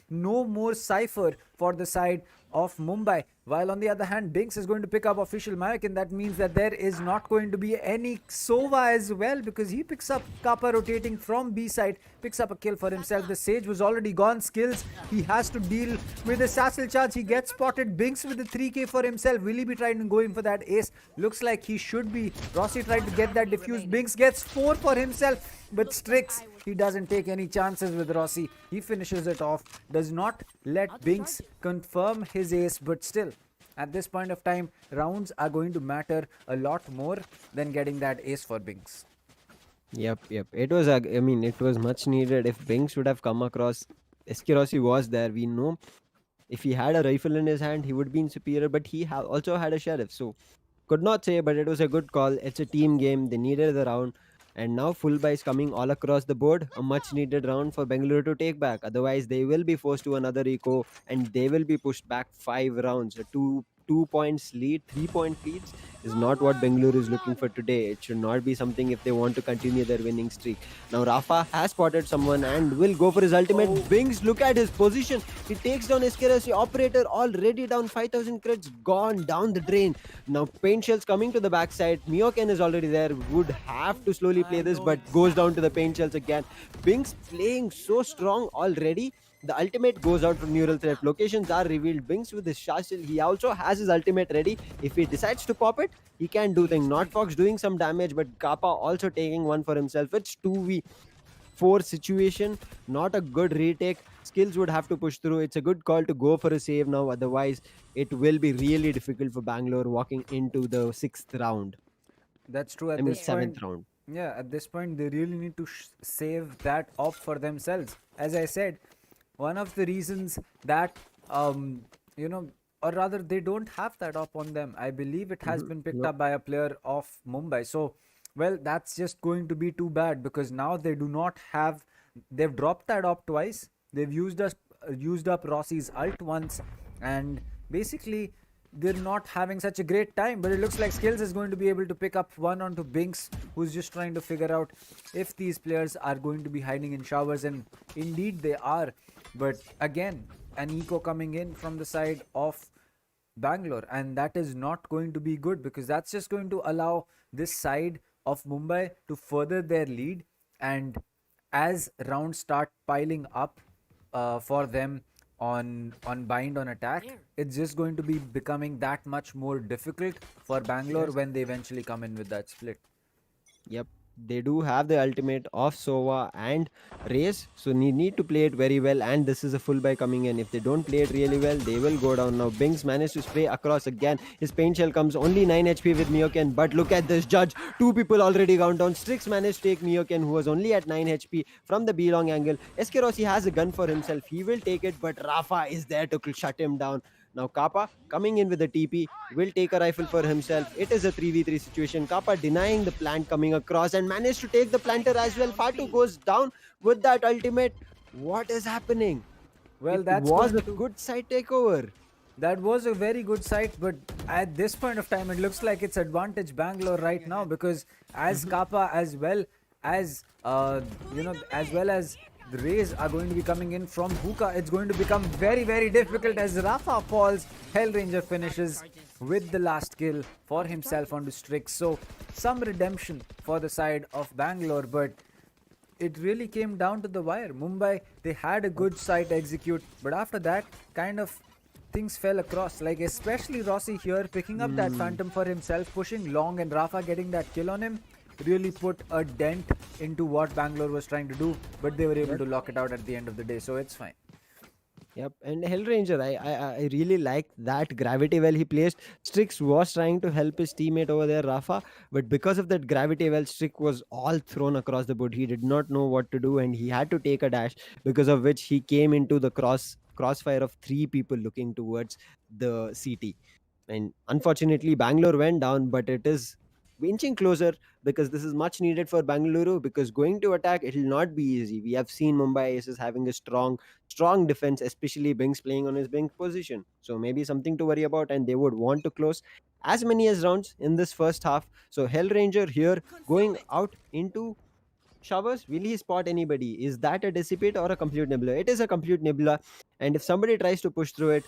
no more Cypher for the side of Mumbai. While on the other hand, Binks is going to pick up official Mayak, and that means that there is not going to be any Sova as well, because he picks up Kappa rotating from B side, picks up a kill for himself. The Sage was already gone. Skills, he has to deal with a Sassel charge. He gets spotted. Binks with the 3k for himself. Will he be trying to go in for that ace? Looks like he should be. Rossi tried to get that diffuse. Binks gets 4 for himself, but Strix, he doesn't take any chances with Rossi. He finishes it off, does not let Binks confirm his ace, but still, at this point of time, rounds are going to matter a lot more than getting that ace for Binks. Yep. It was, it was much needed. If Binks would have come across, Rossi was there. We know if he had a rifle in his hand, he would be superior, but he also had a sheriff. So, could not say, but it was a good call. It's a team game. They needed the round. And now full buys coming all across the board. A much needed round for Bengaluru to take back. Otherwise, they will be forced to another eco and they will be pushed back 5 rounds. A 2 points lead, 3 point leads is not what Bengaluru is looking for today. It should not be something if they want to continue their winning streak. Now Rafa has spotted someone and will go for his ultimate. Binks, look at his position. He takes down Eskerasi operator, already down 5,000 crits, gone down the drain. Now paint shells coming to the backside. Miyoken is already there. Would have to slowly play this, but goes down to the paint shells again. Binks playing so strong already. The ultimate goes out from neural threat. Locations are revealed. Binks with his Shashil. He also has his ultimate ready. If he decides to pop it, he can do things. Not Fox doing some damage, but Kappa also taking one for himself. It's 2v4 situation. Not a good retake. Skills would have to push through. It's a good call to go for a save now. Otherwise, it will be really difficult for Bangalore walking into the 6th round. That's true. At this 7th point, round. yeah, at this point, they really need to save that up for themselves. As I said, one of the reasons that or rather they don't have that op on them, I believe it has been picked up by a player of Mumbai. So well, that's just going to be too bad, because now they do not have, they've dropped that op twice. They've used up Rossi's ult once, and basically they're not having such a great time. But it looks like Skills is going to be able to pick up one onto Binks, who's just trying to figure out if these players are going to be hiding in showers, and indeed they are. But again, an eco coming in from the side of Bangalore, and that is not going to be good because that's just going to allow this side of Mumbai to further their lead. And as rounds start piling up for them on bind on attack, it's just going to be becoming that much more difficult for Bangalore Yes. when they eventually come in with that split. Yep, they do have the ultimate of Sova and Race, so need to play it very well. And this is a full buy coming in. If they don't play it really well, they will go down. Now, Bings managed to spray across again. His paint shell comes only 9 HP with Mioken, but look at this judge. Two people already gone down. Strix managed to take Mioken, who was only at 9 HP from the B long angle. Eskerosi has a gun for himself. He will take it, but Rafa is there to shut him down. Now Kappa coming in with a TP will take a rifle for himself. It is a 3v3 situation. Kappa denying the plant coming across and managed to take the planter as well. Fatu goes down with that ultimate. What is happening? Well, It that's was going a to. good side takeover. That was a very good sight, but at this point of time, it looks like it's advantage Bangalore right now because as Kappa as well as as well as the Rays are going to be coming in from Hookah, it's going to become very difficult as Rafa falls. Hellranger finishes with the last kill for himself onto Strix. So some redemption for the side of Bangalore, but it really came down to the wire. Mumbai, they had a good side to execute, but after that, kind of things fell across. Like especially Rossi here picking up that phantom for himself, pushing long, and Rafa getting that kill on him really put a dent into what Bangalore was trying to do. But they were able to lock it out at the end of the day, so it's fine. Yep, and Hellranger, I really liked that gravity well he placed. Strix was trying to help his teammate over there, Rafa, but because of that gravity well, Strix was all thrown across the board. He did not know what to do, and he had to take a dash, because of which he came into the crossfire of three people looking towards the CT. And unfortunately, Bangalore went down, but it is inching closer because this is much needed for Bangalore, because going to attack, it will not be easy. We have seen Mumbai Aces having a strong defense, especially Bings playing on his Bing position. So maybe something to worry about, and they would want to close as many as rounds in this first half. So Hellranger here going out into showers. Will he spot anybody? Is that a dissipate or a complete nebula? It is a complete nebula, and if somebody tries to push through it,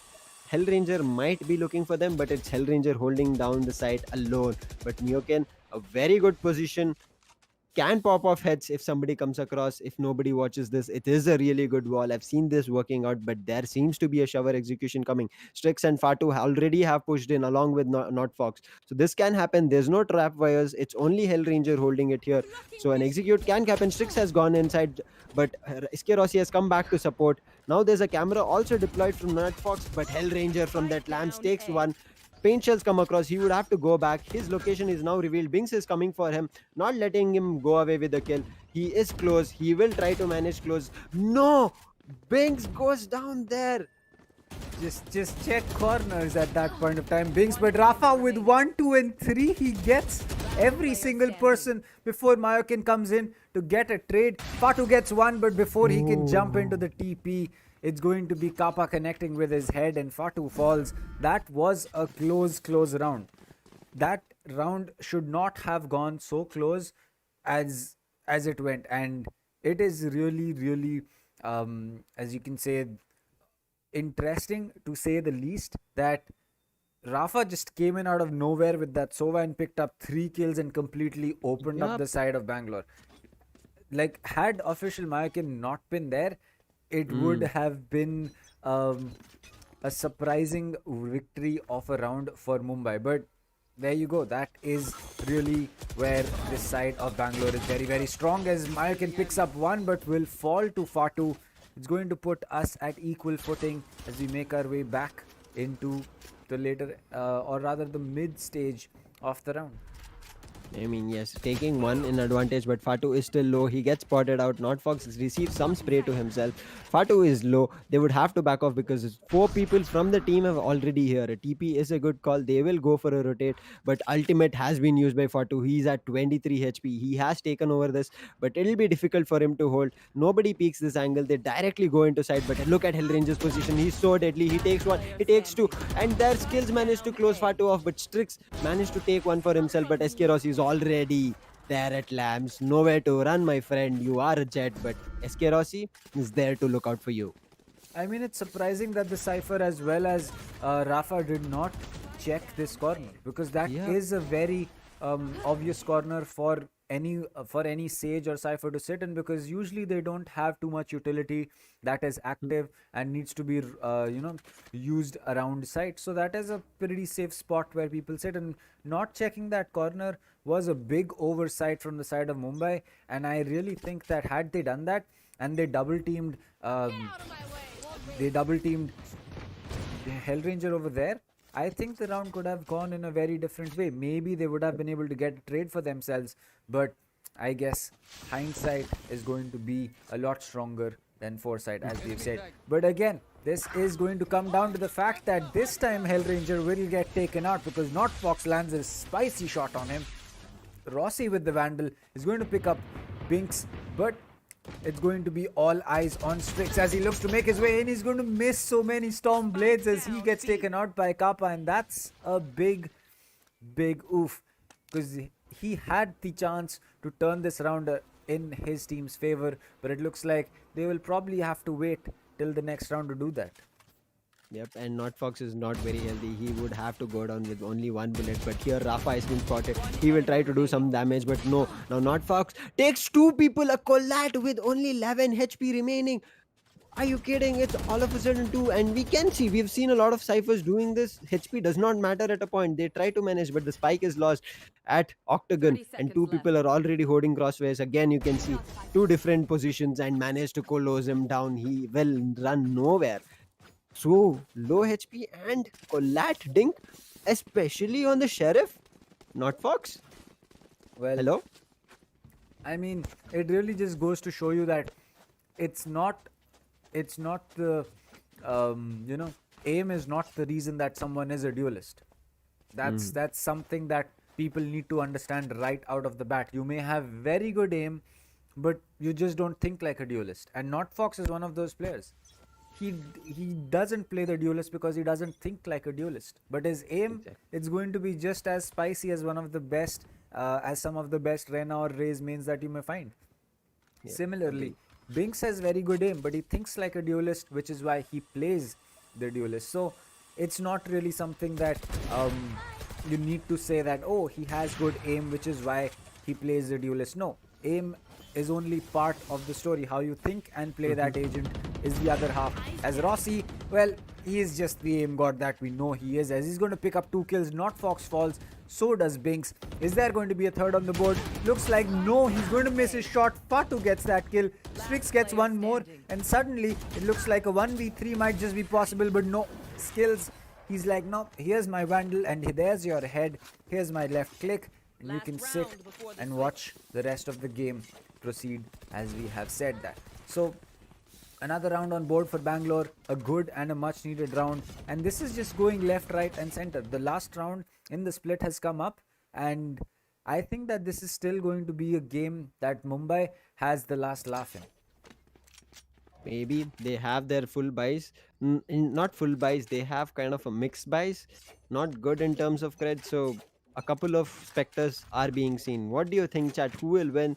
Hellranger might be looking for them, but it's Hellranger holding down the site alone. But Mioken, a very good position, can pop off heads if somebody comes across. If nobody watches this, it is a really good wall. I've seen this working out, but there seems to be a shower execution coming. Strix and Fatu already have pushed in along with Not Fox, so this can happen. There's no trap wires, it's only Hellranger holding it here, so an execute can happen. Strix has gone inside, but Iskerossi has come back to support. Now there's a camera also deployed from Not Fox, but Hellranger from that lamps takes one. Paint shells come across, he would have to go back. His location is now revealed. Bings is coming for him, not letting him go away with the kill. He is close. He will try to manage close. No! Bings goes down there. Just check corners at that point of time. Bings, but Rafa with 1, 2, and 3, he gets every single person before Mayokin comes in to get a trade. Fatu gets one, but before he can jump into the TP, it's going to be Kappa connecting with his head, and Fatu falls. That was a close round. That round should not have gone so close as it went, and it is really as you can say, interesting to say the least, that Rafa just came in out of nowhere with that Sova and picked up 3 kills and completely opened up Yup. the side of Bangalore. Like, had official Mayakin not been there, it would have been a surprising victory of a round for Mumbai. But there you go. That is really where this side of Bangalore is very strong, as Mayakin picks up one but will fall to Fatu. It's going to put us at equal footing as we make our way back into the later, or rather the mid stage of the round. I mean, yes, taking one in advantage, but Fatu is still low. He gets spotted out. Not Fox receives some spray to himself. Fatu is low. They would have to back off because four people from the team have already here. A TP is a good call. They will go for a rotate, but ultimate has been used by Fatu. He's at 23 HP. He has taken over this, but it'll be difficult for him to hold. Nobody peeks this angle. They directly go into side, but look at Hellranger's position. He's so deadly. He takes one, he takes two, and their skills managed to close Fatu off, but Strix managed to take one for himself, but Eskeros is already there at Lambs. Nowhere to run, my friend. You are a jet, but Eskerosi is there to look out for you. I mean, it's surprising that the Cypher as well as Rafa did not check this corner, because that Yeah. is a very obvious corner for any Sage or Cypher to sit in, because usually they don't have too much utility that is active and needs to be used around site. So that is a pretty safe spot where people sit, and not checking that corner was a big oversight from the side of Mumbai. And I really think that had they done that and they double teamed the Hellranger over there, I think the round could have gone in a very different way. Maybe they would have been able to get a trade for themselves, but I guess hindsight is going to be a lot stronger than foresight, as we've said. But again, this is going to come down to the fact that this time Hellranger will get taken out, because NotFox lands a spicy shot on him. Rossi with the Vandal is going to pick up Binks, but it's going to be all eyes on Strix as he looks to make his way in. He's going to miss so many Storm Blades as he gets taken out by Kappa, and that's a big oof, because he had the chance to turn this round in his team's favor, but it looks like they will probably have to wait till the next round to do that. Yep, and NotFox is not very healthy. He would have to go down with only one bullet. But here Rafa has been spotted. He will try to do some damage, but no. Now NotFox takes two people, a collat with only 11 HP remaining. Are you kidding? It's all of a sudden two, and we've seen a lot of ciphers doing this. HP does not matter at a point. They try to manage, but the spike is lost at Octagon, and two people are already holding crossways. Again, you can see two different positions and manage to close him down. He will run nowhere. So low HP and collat dink, especially on the Sheriff, NotFox. Well, Hello? I mean, it really just goes to show you that it's not the aim is not the reason that someone is a duelist. That's something that people need to understand right out of the bat. You may have very good aim, but you just don't think like a duelist. And NotFox is one of those players. He doesn't play the duelist because he doesn't think like a duelist. But his aim, Exactly. it's going to be just as spicy as one of the best, as some of the best Rena or Raze mains that you may find. Yeah, Similarly, Binks has very good aim, but he thinks like a duelist, which is why he plays the duelist. So it's not really something that you need to say that, oh, he has good aim, which is why he plays the duelist. No, aim is only part of the story. How you think and play that agent is the other half. As Rossi, well, he is just the aim god that we know he is, as he's going to pick up 2 kills. NotFox falls, so does Binks. Is there going to be a third on the board? Looks like no, he's going to miss his shot. Fatu gets that kill. Strix gets one more, and suddenly it looks like a 1v3 might just be possible, but no. Skills, he's like, no, here's my Vandal, and there's your head. Here's my left click, and you can sit and watch the rest of the game proceed, as we have said that. So another round on board for Bangalore, a good and a much needed round, and this is just going left, right and center. The last round in the split has come up, and I think that this is still going to be a game that Mumbai has the last laugh in. Maybe they have their full buys. Not full buys, they have kind of a mixed buys. Not good in terms of cred. So a couple of specters are being seen. What do you think, chat? Who will win?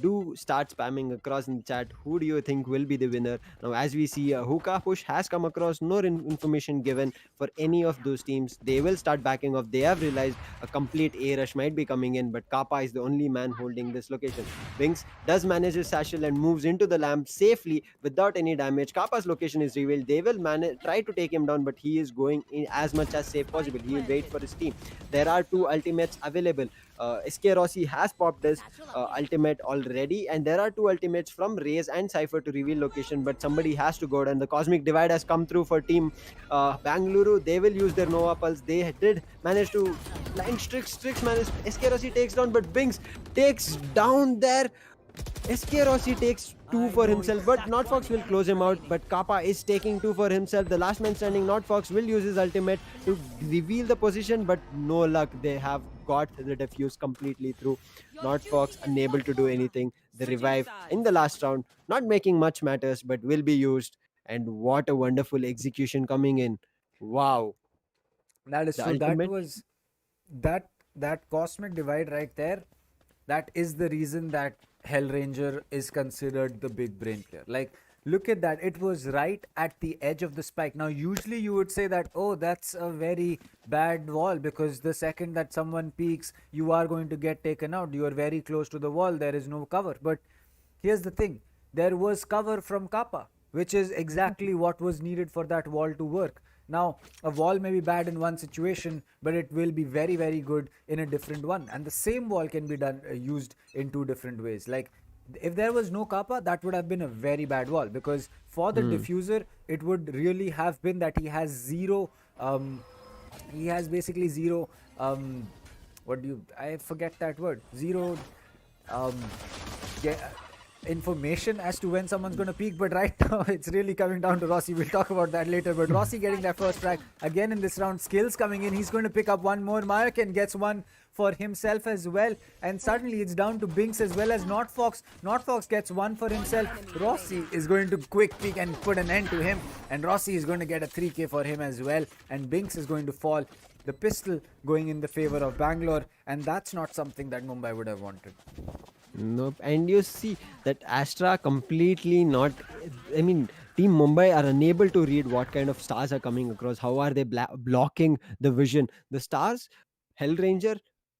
Do start spamming across in the chat. Who do you think will be the winner? Now, as we see, a hookah push has come across. No information given for any of those teams. They will start backing off. They have realized a complete A rush might be coming in, but Kappa is the only man holding this location. Binks does manage his satchel and moves into the lamp safely without any damage. Kappa's location is revealed. They will try to take him down, but he is going in as much as safe possible. He will wait for his team. There are two ultimates available. SK Rossi has popped his ultimate already, and there are two ultimates from Raze and Cypher to reveal location, but somebody has to go down. The Cosmic Divide has come through for team Bengaluru. They will use their Nova Pulse. They did manage to blind Strix managed. SK Rossi takes down, but Binks takes down there. SK Rossi takes 2 for himself, but NotFox will close him out. But Kappa is taking 2 for himself. The last man standing, NotFox, will use his ultimate to reveal the position, but no luck. They have got the defuse completely through. NotFox unable to do anything. The revive in the last round, not making much matters, but will be used. And what a wonderful execution coming in. Wow. That is The true. That ultimate. was that cosmic divide right there. That is the reason that Hellranger is considered the big brain player. Like, Look at that. It was right at the edge of the spike. Now, usually you would say that, oh, that's a very bad wall because the second that someone peeks, you are going to get taken out. You are very close to the wall. There is no cover. But here's the thing, there was cover from Kappa, which is exactly what was needed for that wall to work. Now, a wall may be bad in one situation, but it will be very, very good in a different one. And the same wall can be done used in two different ways. Like if there was no kappa, that would have been a very bad wall because for the Hmm. diffuser, it would really have been that he has zero. He has basically zero. What do you? I forget that word. Zero. Um, ge- information as to when someone's going to peak, but right now it's really coming down to Rossi. We'll talk about that later. But Rossi getting that first frag again in this round. Skills coming in. He's going to pick up one more mark and gets one for himself as well. And suddenly it's down to Binks as well as Not Fox. Not Fox gets one for himself. Rossi is going to quick peek and put an end to him. And Rossi is going to get a 3k for him as well. And Binks is going to fall. The pistol going in the favor of Bangalore. And that's not something that Mumbai would have wanted. Nope. And you see that Astra completely not. I mean, Team Mumbai are unable to read what kind of stars are coming across. How are they blocking the vision? The stars, Hellranger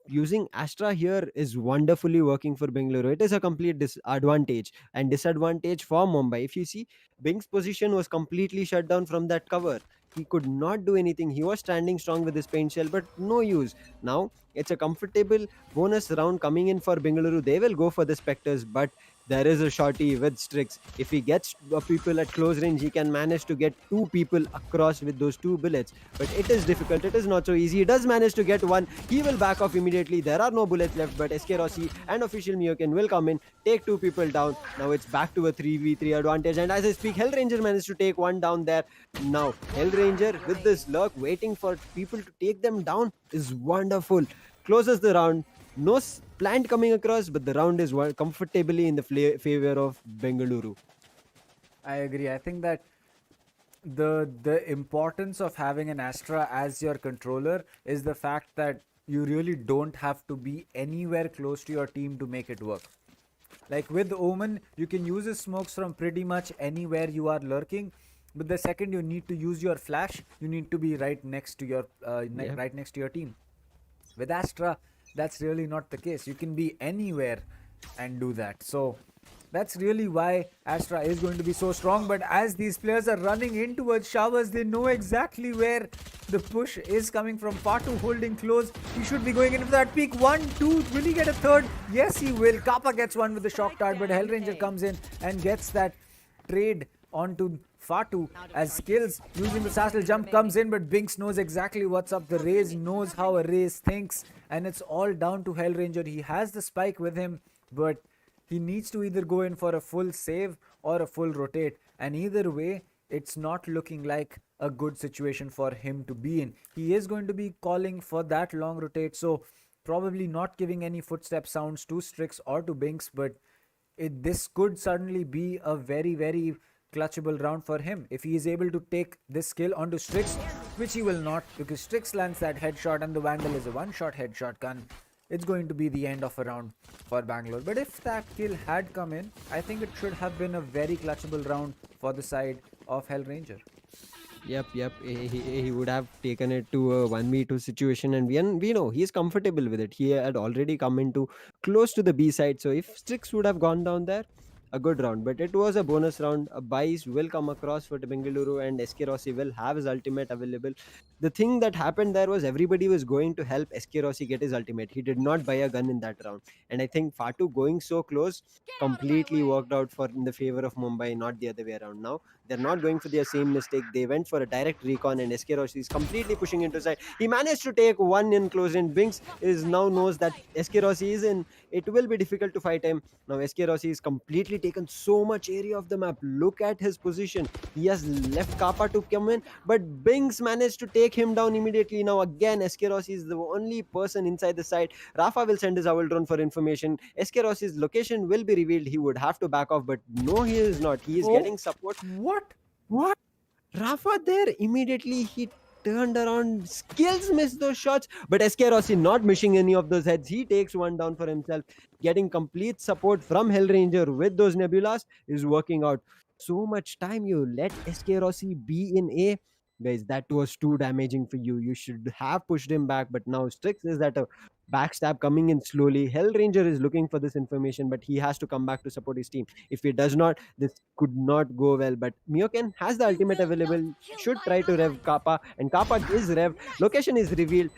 using Astra here is wonderfully working for Bengaluru. It is a complete disadvantage and disadvantage for Mumbai. If you see, Bing's position was completely shut down from that cover. He could not do anything. He was standing strong with his paint shell, but no use. Now it's a comfortable bonus round coming in for Bengaluru. They will go for the Spectres, but there is a shorty with Strix. If he gets people at close range, he can manage to get two people across with those two bullets. But it is difficult. It is not so easy. He does manage to get one. He will back off immediately. There are no bullets left, but SK Rossi and official Mioken will come in, take two people down. Now it's back to a 3v3 advantage. And as I speak, Hellranger managed to take one down there. Now, Hellranger with this lurk, waiting for people to take them down, is wonderful. Closes the round. No plant coming across, but the round is comfortably in the favor of Bengaluru. I agree. I think that the importance of having an Astra as your controller is the fact that you really don't have to be anywhere close to your team to make it work. Like with Omen, you can use his smokes from pretty much anywhere you are lurking. But the second you need to use your flash, you need to be right next to your Yep. right next to your team. With Astra, that's really not the case. You can be anywhere and do that. So that's really why Astra is going to be so strong. But as these players are running in towards showers, they know exactly where the push is coming from. Fatu holding close. He should be going in for that peak. 1, 2. Will he get a third? Yes, he will. Kappa gets one with the shock dart, but Hellranger comes in and gets that trade onto Fatu as Skills using the saddle jump comes in, but Binks knows exactly what's up. The Raze knows how a Raze thinks, and it's all down to Hellranger. He has the spike with him, but he needs to either go in for a full save or a full rotate, and either way, it's not looking like a good situation for him to be in. He is going to be calling for that long rotate, so probably not giving any footstep sounds to Strix or to Binks, but this could suddenly be a very, very clutchable round for him if he is able to take this skill onto Strix, which he will not because Strix lands that headshot and the Vandal is a one-shot headshot gun. It's going to be the end of a round for Bangalore. But if that kill had come in, I think it should have been a very clutchable round for the side of Hellranger. Yep. He would have taken it to a 1v2 situation, and we know he's comfortable with it. He had already come into close to the B side, so if Strix would have gone down there, a good round. But it was a bonus round. A buys will come across for the Bengaluru, and SK Rossi will have his ultimate available. The thing that happened there was everybody was going to help SK Rossi get his ultimate. He did not buy a gun in that round, and I think Fatu going so close completely worked out for in the favor of Mumbai, not the other way around. Now they're not going for their same mistake. They went for a direct recon, and SK Roshi is completely pushing into side. He managed to take one in close, and Binks is now knows that SK Rossi is in. It will be difficult to fight him. Now SK Rossi is completely taken so much area of the map. Look at his position. He has left Kappa to come in, but Binks managed to take him down immediately. Now again, SK Rossi is the only person inside the side. Rafa will send his owl drone for information. SK Rossi's location will be revealed. He would have to back off, but no, he is not. He is Oh, getting support. what? What? Rafa there immediately he turned around. Skills missed those shots, but SK Rossi not missing any of those heads. He takes one down for himself, getting complete support from Hellranger with those nebulas is working out. so much time. You let SK Rossi be in A. Guys, that was too damaging for you. You should have pushed him back, but now Strix is at a backstab coming in slowly. Hellranger is looking for this information, but he has to come back to support his team. If he does not, this could not go well. But Mioken has the ultimate available, should try to rev Kappa, and Kappa is rev. Location is revealed.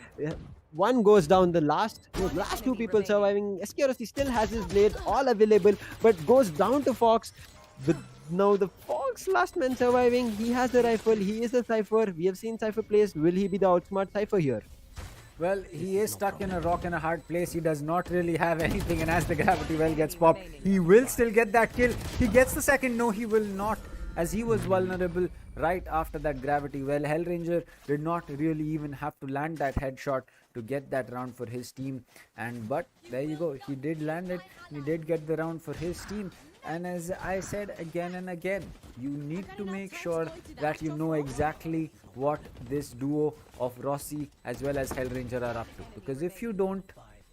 One goes down. The last, no, last two people surviving. SKRC still has his blade all available, but goes down to Fox. With now the Fox last man surviving. He has the rifle. He is a Cypher. We have seen Cypher plays. Will he be the outsmart Cypher here? Well, he is stuck in a rock and a hard place. He does not really have anything, and as the gravity well gets popped, he will still get that kill. He gets the second. No, he will not, as he was vulnerable right after that gravity well. Hellranger did not really even have to land that headshot to get that round for his team, and but there you go, he did land it. He did get the round for his team. And as I said again and again, you need to make sure that you know exactly what this duo of Rossi as well as Hellranger are up to, because if you don't,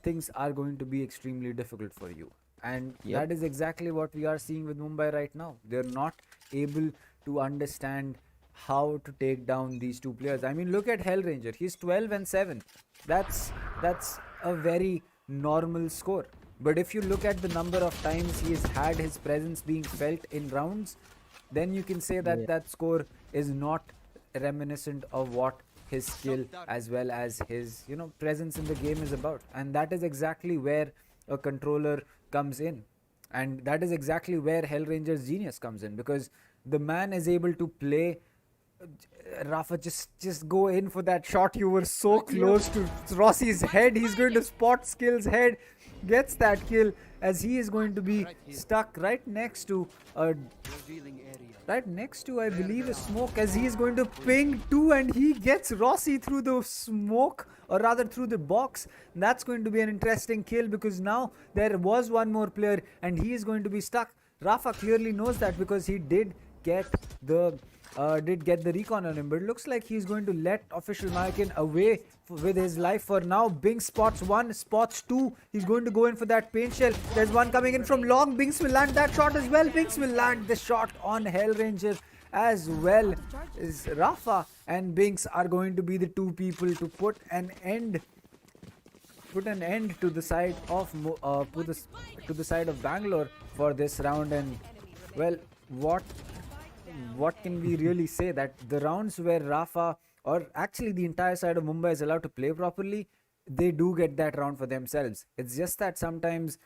things are going to be extremely difficult for you. And Yep. that is exactly what we are seeing with Mumbai right now. They're not able to understand how to take down these two players. I mean, look at Hellranger. He's 12 and 7. That's a very normal score. But if you look at the number of times he has had his presence being felt in rounds, then you can say that Yeah. that score is not reminiscent of what his skill as well as his presence in the game is about. And that is exactly where a controller comes in, and that is exactly where Hellranger's genius comes in, because the man is able to play. Rafa, just go in for that shot. You were so close to Rossi's head. He's going to spot Skill's head, gets that kill, as he is going to be stuck right next to I believe a smoke, as he is going to ping too, and he gets Rossi through the smoke, or rather through the box. That's going to be an interesting kill, because now there was one more player and he is going to be stuck. Rafa clearly knows that, because he did get the recon on him, but it looks like he's going to let official Markin away with his life for now. Bing spots one, spots two. He's going to go in for that paint shell. There's one coming in from long. Binks will land that shot as well. Binks will land the shot on Hellranger as well. Is Rafa and Binks are going to be the two people to put an end to the side of to the side of Bangalore for this round. And well, what can we really say? That the rounds where Rafa, or actually the entire side of Mumbai, is allowed to play properly, they do get that round for themselves. It's just that sometimes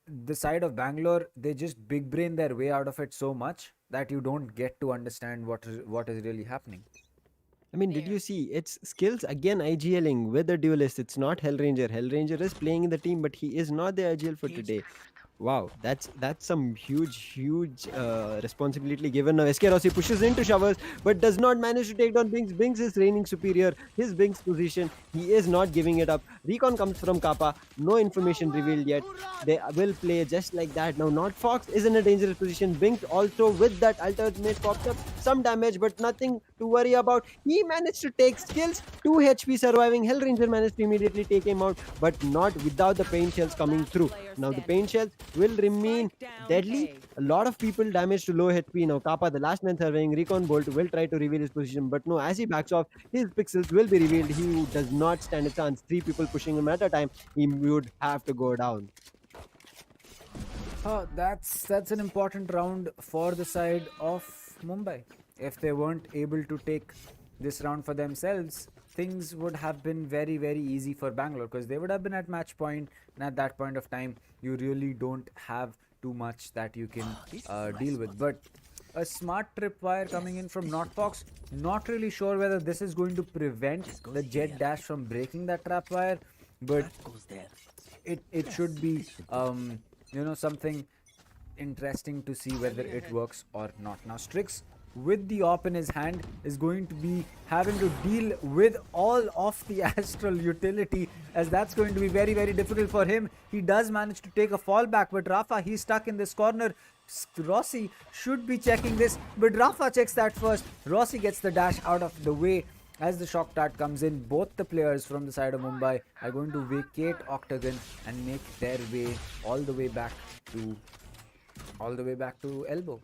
the side of Bangalore, they just big brain their way out of it so much that you don't get to understand what is really happening. I mean, did you see? It's skills again IGLing with the duelist. It's not Hellranger. Hellranger is playing in the team, but he is not the IGL for today. Wow, that's some huge responsibility given. Now SK Rossi pushes into showers, but does not manage to take down Binks. Binks is reigning superior. His Binks position, he is not giving it up. Recon comes from Kappa. No information revealed yet. They will play just like that. Now Not Fox is in a dangerous position. Binks also with that ultimate pops up. Some damage, but nothing to worry about. He managed to take skills. 2 HP surviving. Hellranger managed to immediately take him out, but not without the paint shells coming through. Now the paint shells will remain deadly. A lot of people damaged to low HP. Now Kappa, the last man surviving, Recon Bolt will try to reveal his position, but no, as he backs off, his pixels will be revealed. He does not stand a chance. 3 people pushing him at a time, he would have to go down. That's an important round for the side of Mumbai. If they weren't able to take this round for themselves, things would have been very easy for Bangalore, because they would have been at match point, and at that point of time you really don't have too much that you can deal with. But a smart tripwire coming in from Notfox. Not really sure whether this is going to prevent the jet dash from breaking that trapwire, but it should be something interesting to see whether it works or not. Now Strix, with the op in his hand, is going to be having to deal with all of the astral utility, as that's going to be very difficult for him. He does manage to take a fallback, but Rafa, he's stuck in this corner. Rossi should be checking this, but Rafa checks that first. Rossi gets the dash out of the way. As the shock dart comes in, both the players from the side of Mumbai are going to vacate Octagon and make their way all the way back to elbow.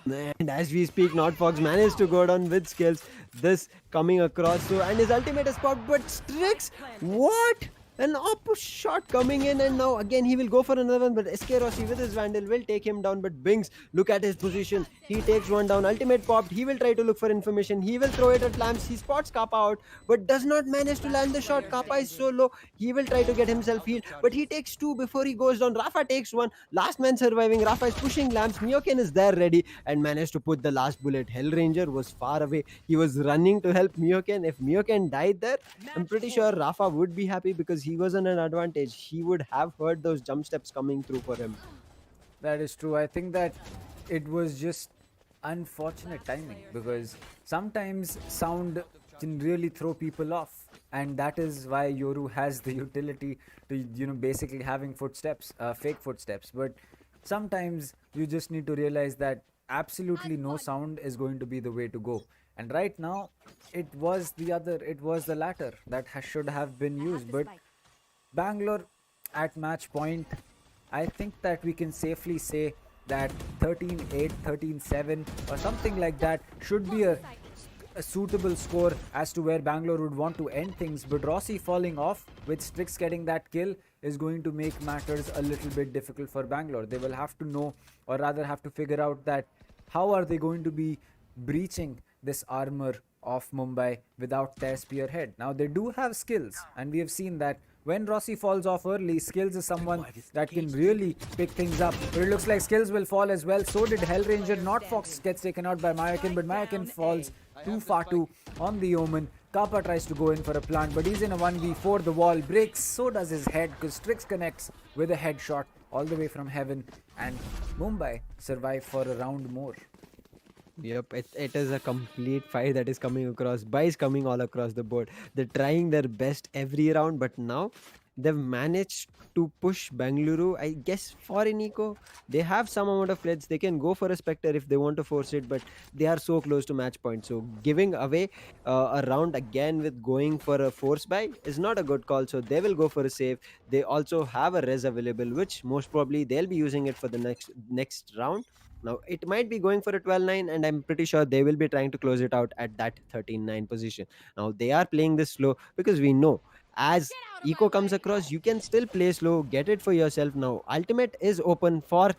And as we speak, Notfox managed to go down with skills. This coming across, so and his ultimate is popped, but Strix, what? An opposite shot coming in, and now again he will go for another one. But SK Rossi with his Vandal will take him down. But Bings, look at his position. He takes one down. Ultimate popped. He will try to look for information. He will throw it at Lamps. He spots Kappa out, but does not manage to land the shot. Kappa is so low. He will try to get himself healed, but he takes two before he goes down. Rafa takes one. Last man surviving. Rafa is pushing Lamps. Mioken is there ready and managed to put the last bullet. Hellranger was far away. He was running to help Mioken. If Mioken died there, I'm pretty sure Rafa would be happy because he was on an advantage. He would have heard those jump steps coming through for him. That is true. I think that it was just unfortunate timing because sometimes sound can really throw people off, and that is why Yoru has the utility to basically having footsteps, fake footsteps. But sometimes you just need to realize that absolutely no sound is going to be the way to go. And right now, it was the latter that should have been used. But Bangalore at match point, I think that we can safely say that 13-8, 13-7 or something like that should be a suitable score as to where Bangalore would want to end things. But Rossi falling off with Strix getting that kill is going to make matters a little bit difficult for Bangalore. They will have to know, or rather have to figure out that how are they going to be breaching this armor of Mumbai without their spearhead. Now they do have skills, and we have seen that when Rossi falls off early, Skills is someone that can really pick things up. But it looks like Skills will fall as well. So did Hellranger. Not Fox gets taken out by Mayakin, but Mayakin falls too far too on the Omen. Kappa tries to go in for a plant, but he's in a 1v4. The wall breaks. So does his head, because Strix connects with a headshot all the way from heaven. And Mumbai survive for a round more. Yep, it is a complete fight that is coming across. Buys coming all across the board. They're trying their best every round, but now they've managed to push Bengaluru. I guess for an eco, they have some amount of leads. They can go for a Spectre if they want to force it, but they are so close to match point. So giving away a round again with going for a force buy is not a good call. So they will go for a save. They also have a res available, which most probably they'll be using it for the next round. Now, it might be going for a 12-9, and I'm pretty sure they will be trying to close it out at that 13-9 position. Now, they are playing this slow because we know as Eco comes across, you can still play slow, get it for yourself. Now, Ultimate is open for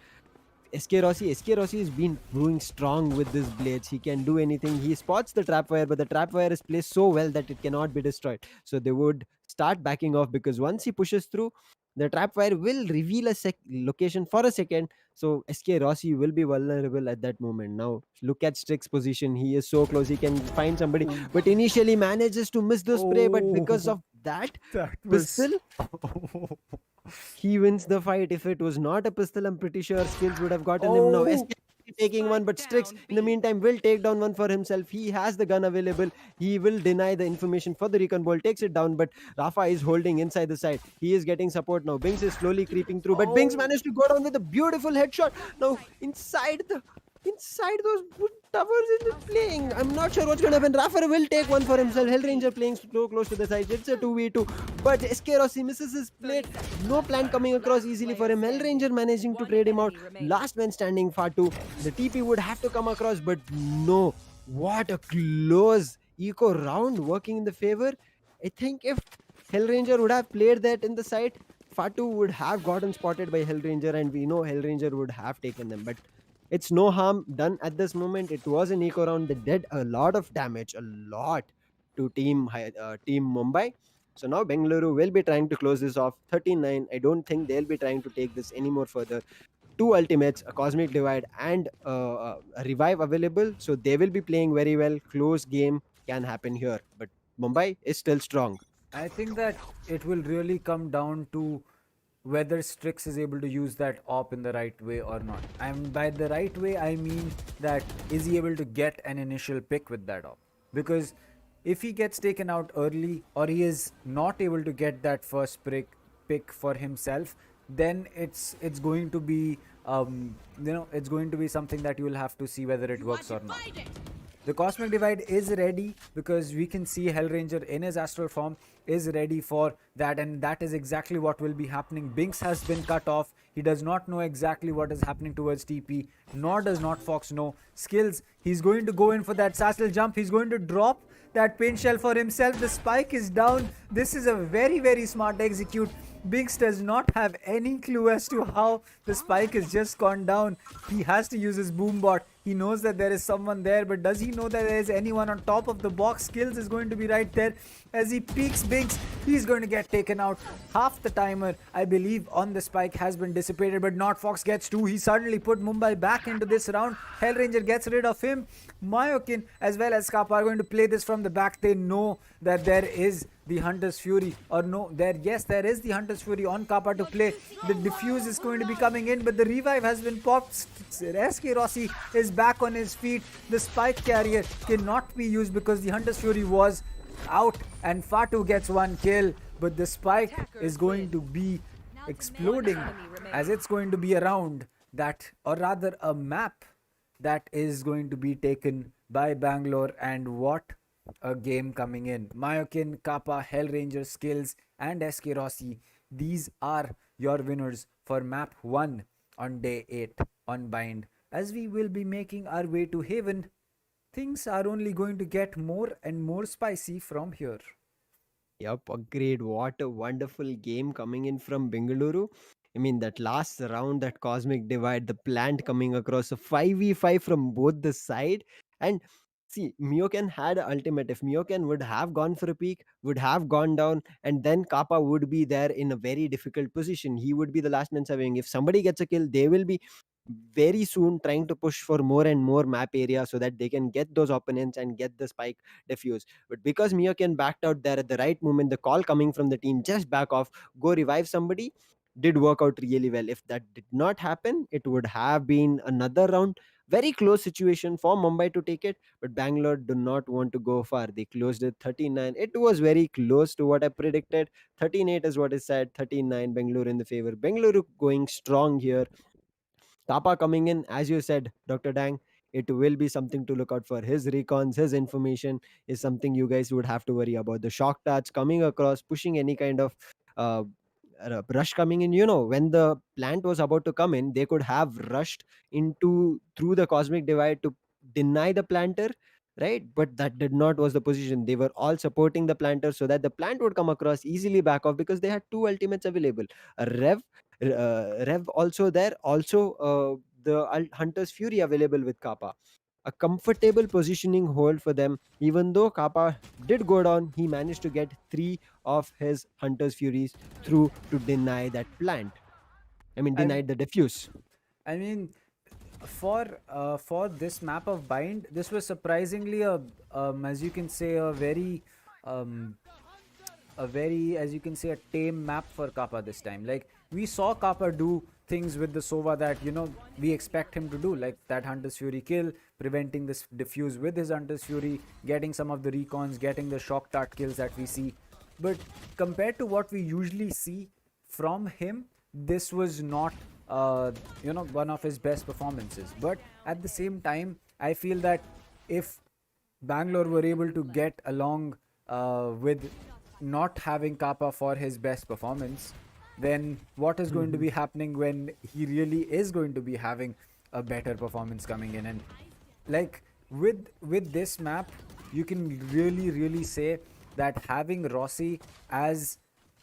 SK Rossi. SK Rossi has been brewing strong with this blades. He can do anything. He spots the trap wire, but the trap wire is placed so well that it cannot be destroyed. So they would start backing off because once he pushes through, the trap wire will reveal a location for a second. So SK Rossi will be vulnerable at that moment. Now look at Strix's position. He is so close. He can find somebody, but initially manages to miss the spray. But because of that That was. pistol, he wins the fight. If it was not a pistol, I'm pretty sure Skills would have gotten him. Now Oh, SK taking one, but Strix in the meantime will take down one for himself. He has the gun available. He will deny the information for the recon ball, takes it down, but Rafa is holding inside the side. He is getting support now. Bings is slowly creeping through, but Bings oh. managed to go down with a beautiful headshot. Now inside those wood towers is playing. I'm not sure what's going to happen. Rafa will take one for himself. Hellranger playing slow close to the side. It's a 2v2. But SK Rossi misses his plate. No plan coming across easily for him. Hellranger managing to trade him out. Last man standing far too. The TP would have to come across, but no. What a close eco round working in the favor. I think if Hellranger would have played that in the side, Fatu would have gotten spotted by Hellranger, and we know Hellranger would have taken them. But it's no harm done at this moment. It was an eco round. They did a lot of damage, a lot to team Mumbai. So now Bengaluru will be trying to close this off 13-9. I don't think they'll be trying to take this any more further. Two ultimates, a cosmic divide, and a revive available. So they will be playing very well. Close game can happen here, but Mumbai is still strong. I think that it will really come down to whether Strix is able to use that op in the right way or not. And by the right way, I mean that is he able to get an initial pick with that op? Because if he gets taken out early or he is not able to get that first pick for himself, then it's going to be it's going to be something that you will have to see whether it works or not. The Cosmic Divide is ready because we can see Hellranger in his astral form is ready for that, and that is exactly what will be happening. Binks has been cut off. He does not know exactly what is happening towards TP, nor does not Fox know. Skills, he's going to go in for that sassel jump. He's going to drop that paint shell for himself. The spike is down. This is a very, very smart execute. Binks does not have any clue as to how the spike has just gone down. He has to use his boom bot. He knows that there is someone there, but does he know that there is anyone on top of the box? Skills is going to be right there. As he peeks Binks, he's going to get taken out. Half the timer, I believe, on the spike has been dissipated, but not Fox gets two. He suddenly put Mumbai back into this round. Hellranger gets rid of him. Mayokin as well as Kappa are going to play this from the back. They know that there is the Hunter's Fury, or no, there is the Hunter's Fury on Kappa to play. The diffuse is going to be coming in, but the revive has been popped. SK Rossi is back on his feet. The spike carrier cannot be used because the Hunter's Fury was out, and Fatu gets one kill, but the spike is going to be exploding as it's going to be around that, or rather a map that is going to be taken by Bangalore. And what a game coming in. Mayokin, Kappa, Hellranger, Skills and SK Rossi, these are your winners for map 1 on day 8 on Bind. As we will be making our way to Haven, things are only going to get more and more spicy from here. Yep, agreed. What a wonderful game coming in from Bengaluru. I mean, that last round, that Cosmic Divide, the plant coming across a 5v5 from both the side. And see, Myoken had an ultimate. If Myoken would have gone for a peak, would have gone down, and then Kappa would be there in a very difficult position. He would be the last man surviving. If somebody gets a kill, they will be very soon trying to push for more and more map area so that they can get those opponents and get the spike defuse. But because Mioken backed out there at the right moment, the call coming from the team, just back off, go revive somebody, did work out really well. If that did not happen, it would have been another round. Very close situation for Mumbai to take it, but Bangalore do not want to go far. They closed it 39. It was very close to what I predicted. 13-8 is what is said. 39, Bangalore in the favor. Bangalore going strong here. Tapa coming in, as you said, Dr. Dang, it will be something to look out for. His recons, his information is something you guys would have to worry about. The shock touch coming across, pushing any kind of uh, rush coming in. When the plant was about to come in, they could have rushed into through the Cosmic Divide to deny the planter, right? But that did not was the position. They were all supporting the planter so that the plant would come across easily back off because they had two ultimates available. A Rev also there, also the Hunter's Fury available with Kappa. A comfortable positioning hold for them. Even though Kappa did go down, he managed to get three of his Hunter's Furies through to deny that plant. I mean, I, denied the defuse. I mean, for this map of Bind, this was surprisingly a as you can say um, a very, as you can say, a tame map for Kappa this time. Like, we saw Kappa do things with the Sova that we expect him to do, like that Hunter's Fury kill, preventing this diffuse with his Hunter's Fury, getting some of the recons, getting the shock dart kills that we see. But compared to what we usually see from him, this was not one of his best performances. But at the same time, I feel that if Bangalore were able to get along with not having Kappa for his best performance, then what is going to be happening when he really is going to be having a better performance coming in? And like, with this map, you can really say that having Rossi as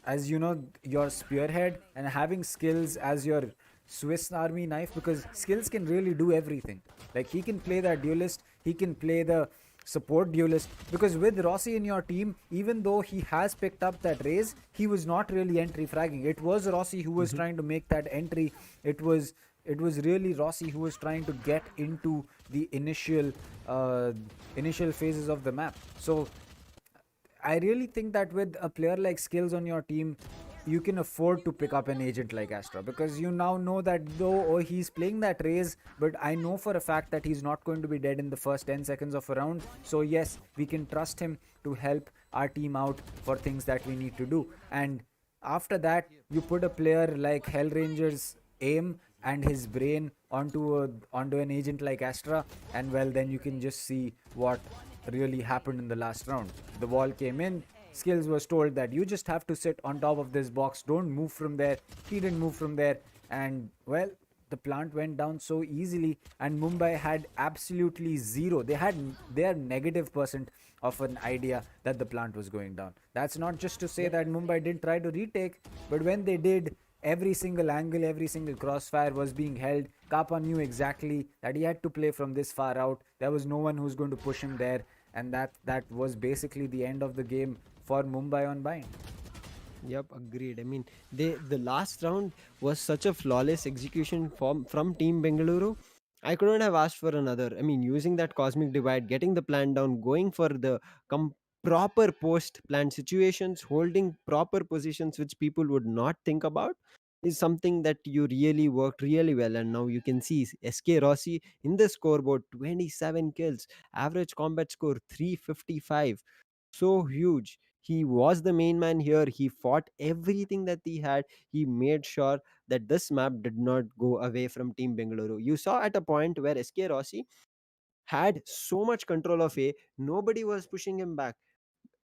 your spearhead, and having Skills as your Swiss Army knife, because Skills can really do everything. Like, he can play that duelist, he can play the support duelist, because with Rossi in your team, even though he has picked up that raise, he was not really entry fragging. It was Rossi who was trying to make that entry. It was really Rossi who was trying to get into the initial phases of the map. So I really think that with a player like Skills on your team, you can afford to pick up an agent like Astra, because you now know that though he's playing that raise, but I know for a fact that he's not going to be dead in the first 10 seconds of a round. So yes, we can trust him to help our team out for things that we need to do. And after that, you put a player like Hellranger's aim and his brain onto an agent like Astra, and well, then you can just see what really happened in the last round. The wall came in. Skills was told that you just have to sit on top of this box. Don't move from there. He didn't move from there, and well, the plant went down so easily, and Mumbai had absolutely zero. They had their -% of an idea that the plant was going down. That's not just to say Yep. that Mumbai didn't try to retake, but when they did, every single angle, every single crossfire was being held. Kappa knew exactly that he had to play from this far out. There was no one who's going to push him there, and that was basically the end of the game for Mumbai on bind. Yep, agreed. I mean, the last round was such a flawless execution from Team Bengaluru. I couldn't have asked for another. I mean, using that cosmic divide, getting the plan down, going for the proper post plan situations, holding proper positions which people would not think about, is something that you really worked really well. And now you can see SK Rossi in the scoreboard, 27 kills, average combat score 355, so huge. He was the main man here. He fought everything that he had. He made sure that this map did not go away from Team Bengaluru. You saw at a point where SK Rossi had so much control of A, nobody was pushing him back.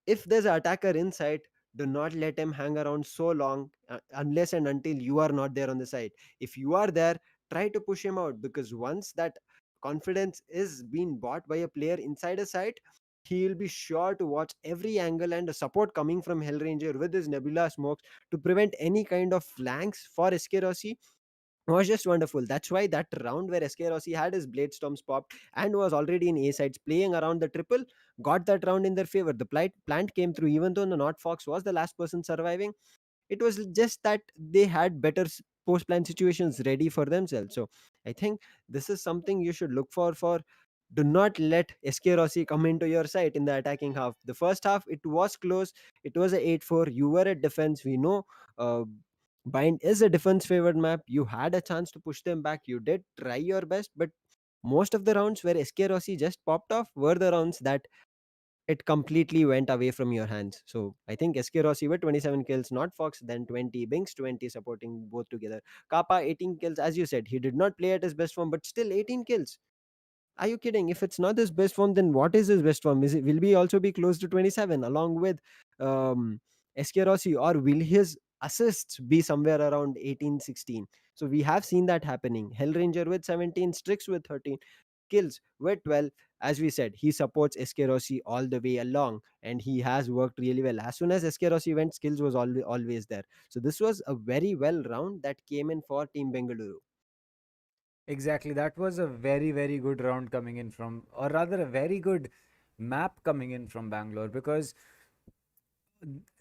If there's an attacker inside, do not let him hang around so long, unless and until you are not there on the side. If you are there, try to push him out, because once that confidence is being bought by a player inside a site, he will be sure to watch every angle, and the support coming from Hellranger with his Nebula smokes to prevent any kind of flanks for SK Rossi was just wonderful. That's why that round where SK Rossi had his Blade Storms popped and was already in A sides playing around the triple, got that round in their favor. The plant came through, even though the Not Fox was the last person surviving. It was just that they had better post plan situations ready for themselves. So I think this is something you should look for. Do not let SK Rossi come into your side in the attacking half. The first half, it was close. It was a 8-4. You were at defense. We know uh, Bind is a defense favored map. You had a chance to push them back. You did try your best, but most of the rounds where SK Rossi just popped off were the rounds that it completely went away from your hands. So I think SK Rossi with 27 kills, not Fox, then 20, Binks 20, supporting both together. Kappa 18 kills, as you said, he did not play at his best form, but still 18 kills. Are you kidding? If it's not his best form, then what is his best form? Is it will be also be close to 27 along with um, SK Rossi, or will his assists be somewhere around 18, 16? So we have seen that happening. Hellranger with 17, Strix with 13, kills with 12. As we said, he supports SK Rossi all the way along, and he has worked really well. As soon as SK Rossi went, skills was always there. So this was a very well round that came in for Team Bengaluru. Exactly. That was a very, very good round coming in from, or rather, a very good map coming in from Bangalore, because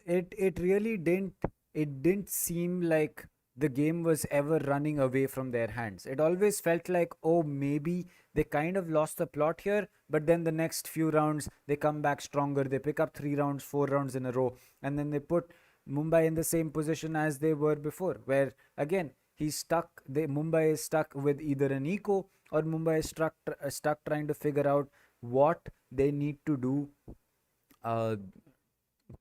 it really didn't seem like the game was ever running away from their hands. It always felt like, oh, maybe they kind of lost the plot here, but then the next few rounds they come back stronger. They pick up 3 rounds, 4 rounds in a row, and then they put Mumbai in the same position as they were before, where again he's stuck. Mumbai is stuck with either an eco, or Mumbai is stuck trying to figure out what they need to do uh,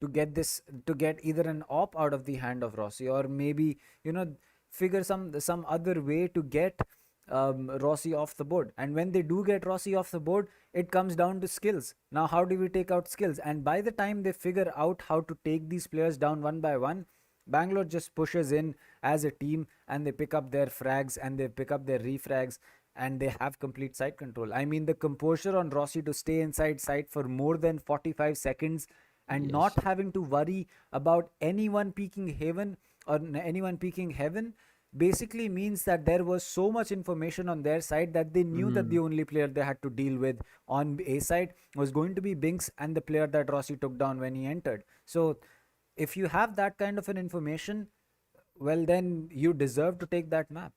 to get either an op out of the hand of Rossi, or maybe figure some other way to get Rossi off the board. And when they do get Rossi off the board, it comes down to skills. Now, how do we take out skills? And by the time they figure out how to take these players down one by one, Bangalore just pushes in as a team, and they pick up their frags and they pick up their refrags, and they have complete site control. I mean, the composure on Rossi to stay inside site for more than 45 seconds and not Yes. having to worry about anyone peeking heaven or anyone peeking heaven basically means that there was so much information on their side that they knew that the Mhm. only player they had to deal with on A side was going to be Binks and the player that Rossi took down when he entered. So if you have that kind of an information, well, then you deserve to take that map.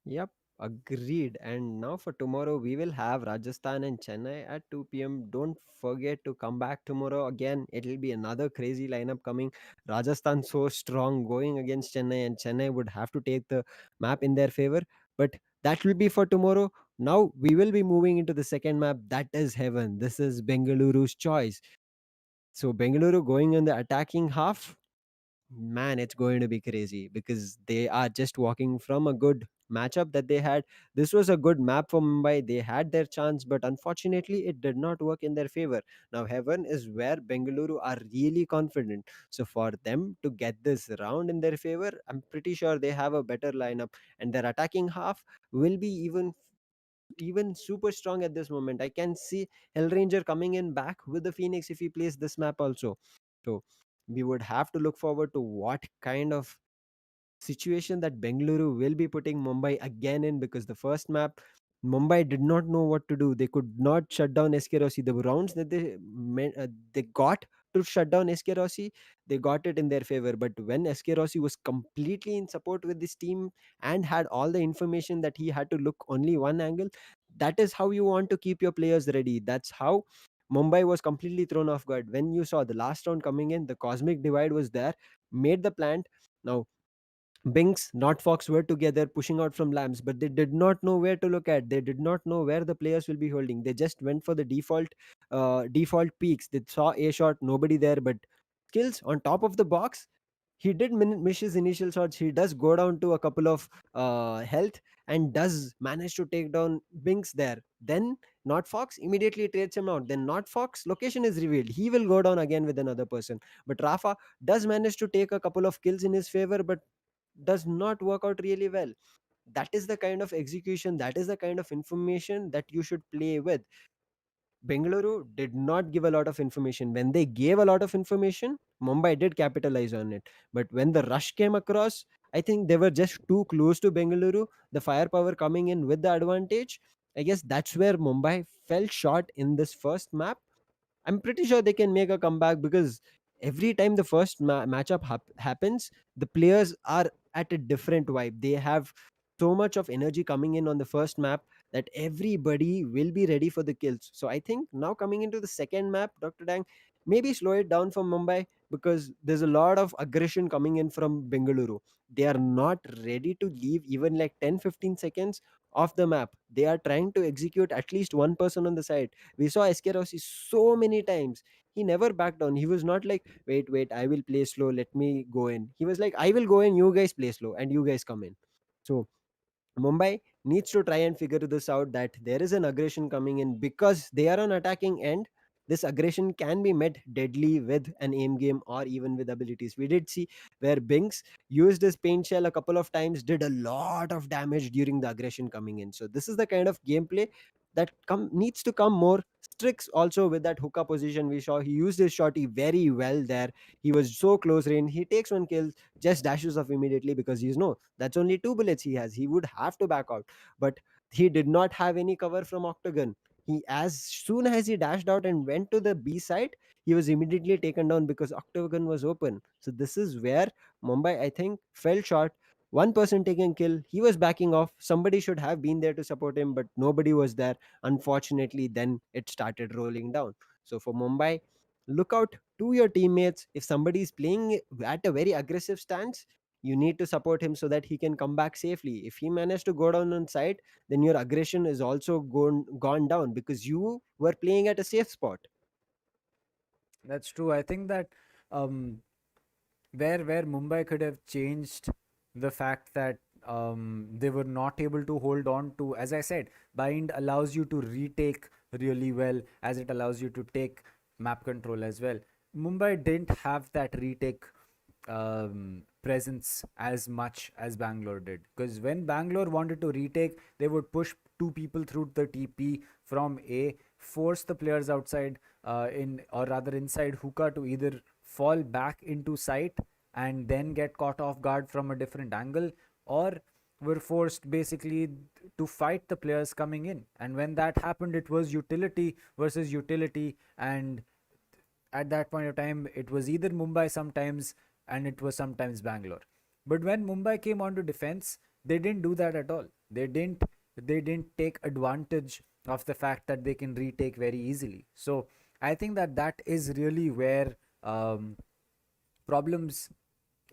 Yep, agreed. And now for tomorrow, we will have Rajasthan and Chennai at 2 p.m. Don't forget to come back tomorrow. Again, it'll be another crazy lineup coming. Rajasthan so strong going against Chennai, and Chennai would have to take the map in their favor. But that will be for tomorrow. Now we will be moving into the second map. That is heaven. This is Bengaluru's choice. So Bengaluru going in the attacking half. Man, it's going to be crazy because they are just walking from a good matchup that they had. This was a good map for Mumbai. They had their chance, but unfortunately, it did not work in their favor. Now, heaven is where Bengaluru are really confident. So, for them to get this round in their favor, I'm pretty sure they have a better lineup, and their attacking half will be even super strong at this moment. I can see Hellranger coming in back with the Phoenix if he plays this map also. So we would have to look forward to what kind of situation that Bengaluru will be putting Mumbai again in, because the first map, Mumbai did not know what to do. They could not shut down SK Rossi. The rounds that they got to shut down SK Rossi, they got it in their favor. But when SK Rossi was completely in support with this team and had all the information that he had to look only one angle, that is how you want to keep your players ready. That's how Mumbai was completely thrown off guard. When you saw the last round coming in, the cosmic divide was there, made the plant. Now Binks, not Fox were together pushing out from lamps, but they did not know where to look at. They did not know where the players will be holding. They just went for the default peaks. They saw a shot, nobody there, but skills on top of the box. He did miss his initial shots. He does go down to a couple of health and does manage to take down Binks there. Then Not Fox immediately trades him out. Then Not Fox location is revealed. He will go down again with another person. But Rafa does manage to take a couple of kills in his favor, but does not work out really well. That is the kind of execution, that is the kind of information that you should play with. Bengaluru did not give a lot of information. When they gave a lot of information, Mumbai did capitalize on it. But when the rush came across, I think they were just too close to Bengaluru. The firepower coming in with the advantage, I guess that's where Mumbai fell short in this first map. I'm pretty sure they can make a comeback, because every time the first matchup happens, the players are at a different vibe. They have so much of energy coming in on the first map that everybody will be ready for the kills. So I think now coming into the second map, Dr. Dang, maybe slow it down for Mumbai, because there's a lot of aggression coming in from Bengaluru. They are not ready to leave even like 10-15 seconds off the map. They are trying to execute at least one person on the side. We saw SK Rossi so many times. He never backed down. He was not like, wait, I will play slow. Let me go in. He was like, I will go in. You guys play slow and you guys come in. So Mumbai needs to try and figure this out, that there is an aggression coming in because they are on attacking end. This aggression can be met deadly with an aim game or even with abilities. We did see where Binks used his paint shell a couple of times, did a lot of damage during the aggression coming in. So this is the kind of gameplay that needs to come more. Strix also with that hookah position, we saw he used his shotty very well there. He was so close range. He takes one kill, just dashes off immediately, because he's no, that's only two bullets he has. He would have to back out. But he did not have any cover from Octagon. He, as soon as he dashed out and went to the B side, he was immediately taken down because Octagon was open. So this is where Mumbai, I think, fell short. One person taking kill, he was backing off. Somebody should have been there to support him, but nobody was there. Unfortunately, then it started rolling down. So for Mumbai, look out to your teammates. If somebody is playing at a very aggressive stance, you need to support him so that he can come back safely. If he managed to go down on side, then your aggression is also gone down, because you were playing at a safe spot. That's true. I think that um, where Mumbai could have changed the fact that they were not able to hold on to, as I said, bind allows you to retake really well, as it allows you to take map control as well. Mumbai didn't have that retake presence as much as Bangalore did, because when Bangalore wanted to retake, they would push two people through the TP from A, force the players outside in or rather inside hookah to either fall back into sight and then get caught off guard from a different angle, or were forced basically to fight the players coming in. And when that happened, it was utility versus utility, and at that point of time, it was either Mumbai sometimes and it was sometimes Bangalore. But when Mumbai came onto defense, they didn't do that at all. They didn't take advantage of the fact that they can retake very easily. So I think that that is really where problems,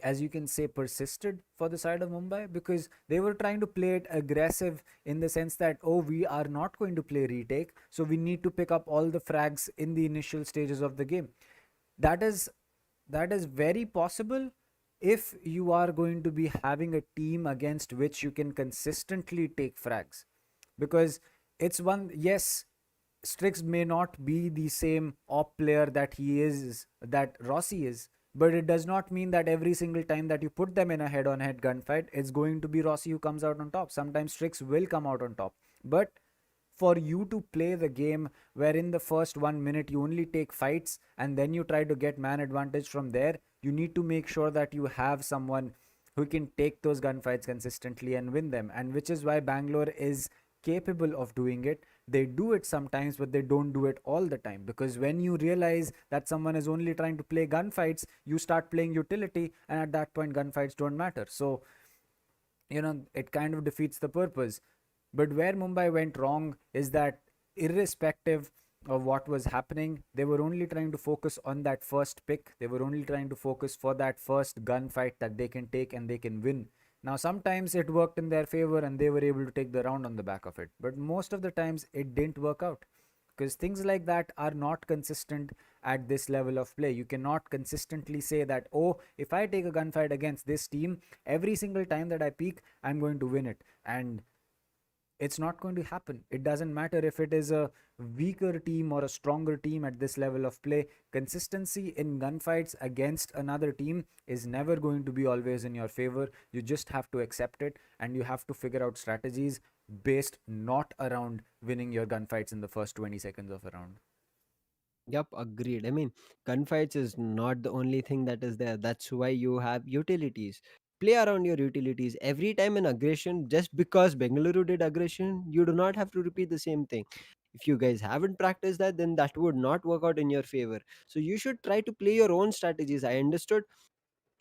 as you can say, persisted for the side of Mumbai, because they were trying to play it aggressive in the sense that, oh, we are not going to play retake, so we need to pick up all the frags in the initial stages of the game. That is that is very possible, if you are going to be having a team against which you can consistently take frags. Because it's one, yes, Strix may not be the same op player that he is, that Rossi is, but it does not mean that every single time that you put them in a head on head gunfight, it's going to be Rossi who comes out on top. Sometimes Strix will come out on top. But for you to play the game where in the first 1 minute you only take fights and then you try to get man advantage from there, you need to make sure that you have someone who can take those gunfights consistently and win them. And which is why Bangalore is capable of doing it. They do it sometimes, but they don't do it all the time. Because when you realize that someone is only trying to play gunfights, you start playing utility, and at that point, gunfights don't matter. So, it kind of defeats the purpose. But where Mumbai went wrong is that, irrespective of what was happening, they were only trying to focus on that first pick. They were only trying to focus for that first gunfight that they can take and they can win. Now, sometimes it worked in their favor and they were able to take the round on the back of it. But most of the times it didn't work out, because things like that are not consistent at this level of play. You cannot consistently say that, oh, if I take a gunfight against this team, every single time that I peak, I'm going to win it. And it's not going to happen. It doesn't matter if it is a weaker team or a stronger team at this level of play. Consistency in gunfights against another team is never going to be always in your favor. You just have to accept it, and you have to figure out strategies based not around winning your gunfights in the first 20 seconds of a round. Yep, agreed. I mean, gunfights is not the only thing that is there. That's why you have utilities. Play around your utilities. Every time an aggression, just because Bengaluru did aggression, you do not have to repeat the same thing. If you guys haven't practiced that, then that would not work out in your favor. So you should try to play your own strategies. I understood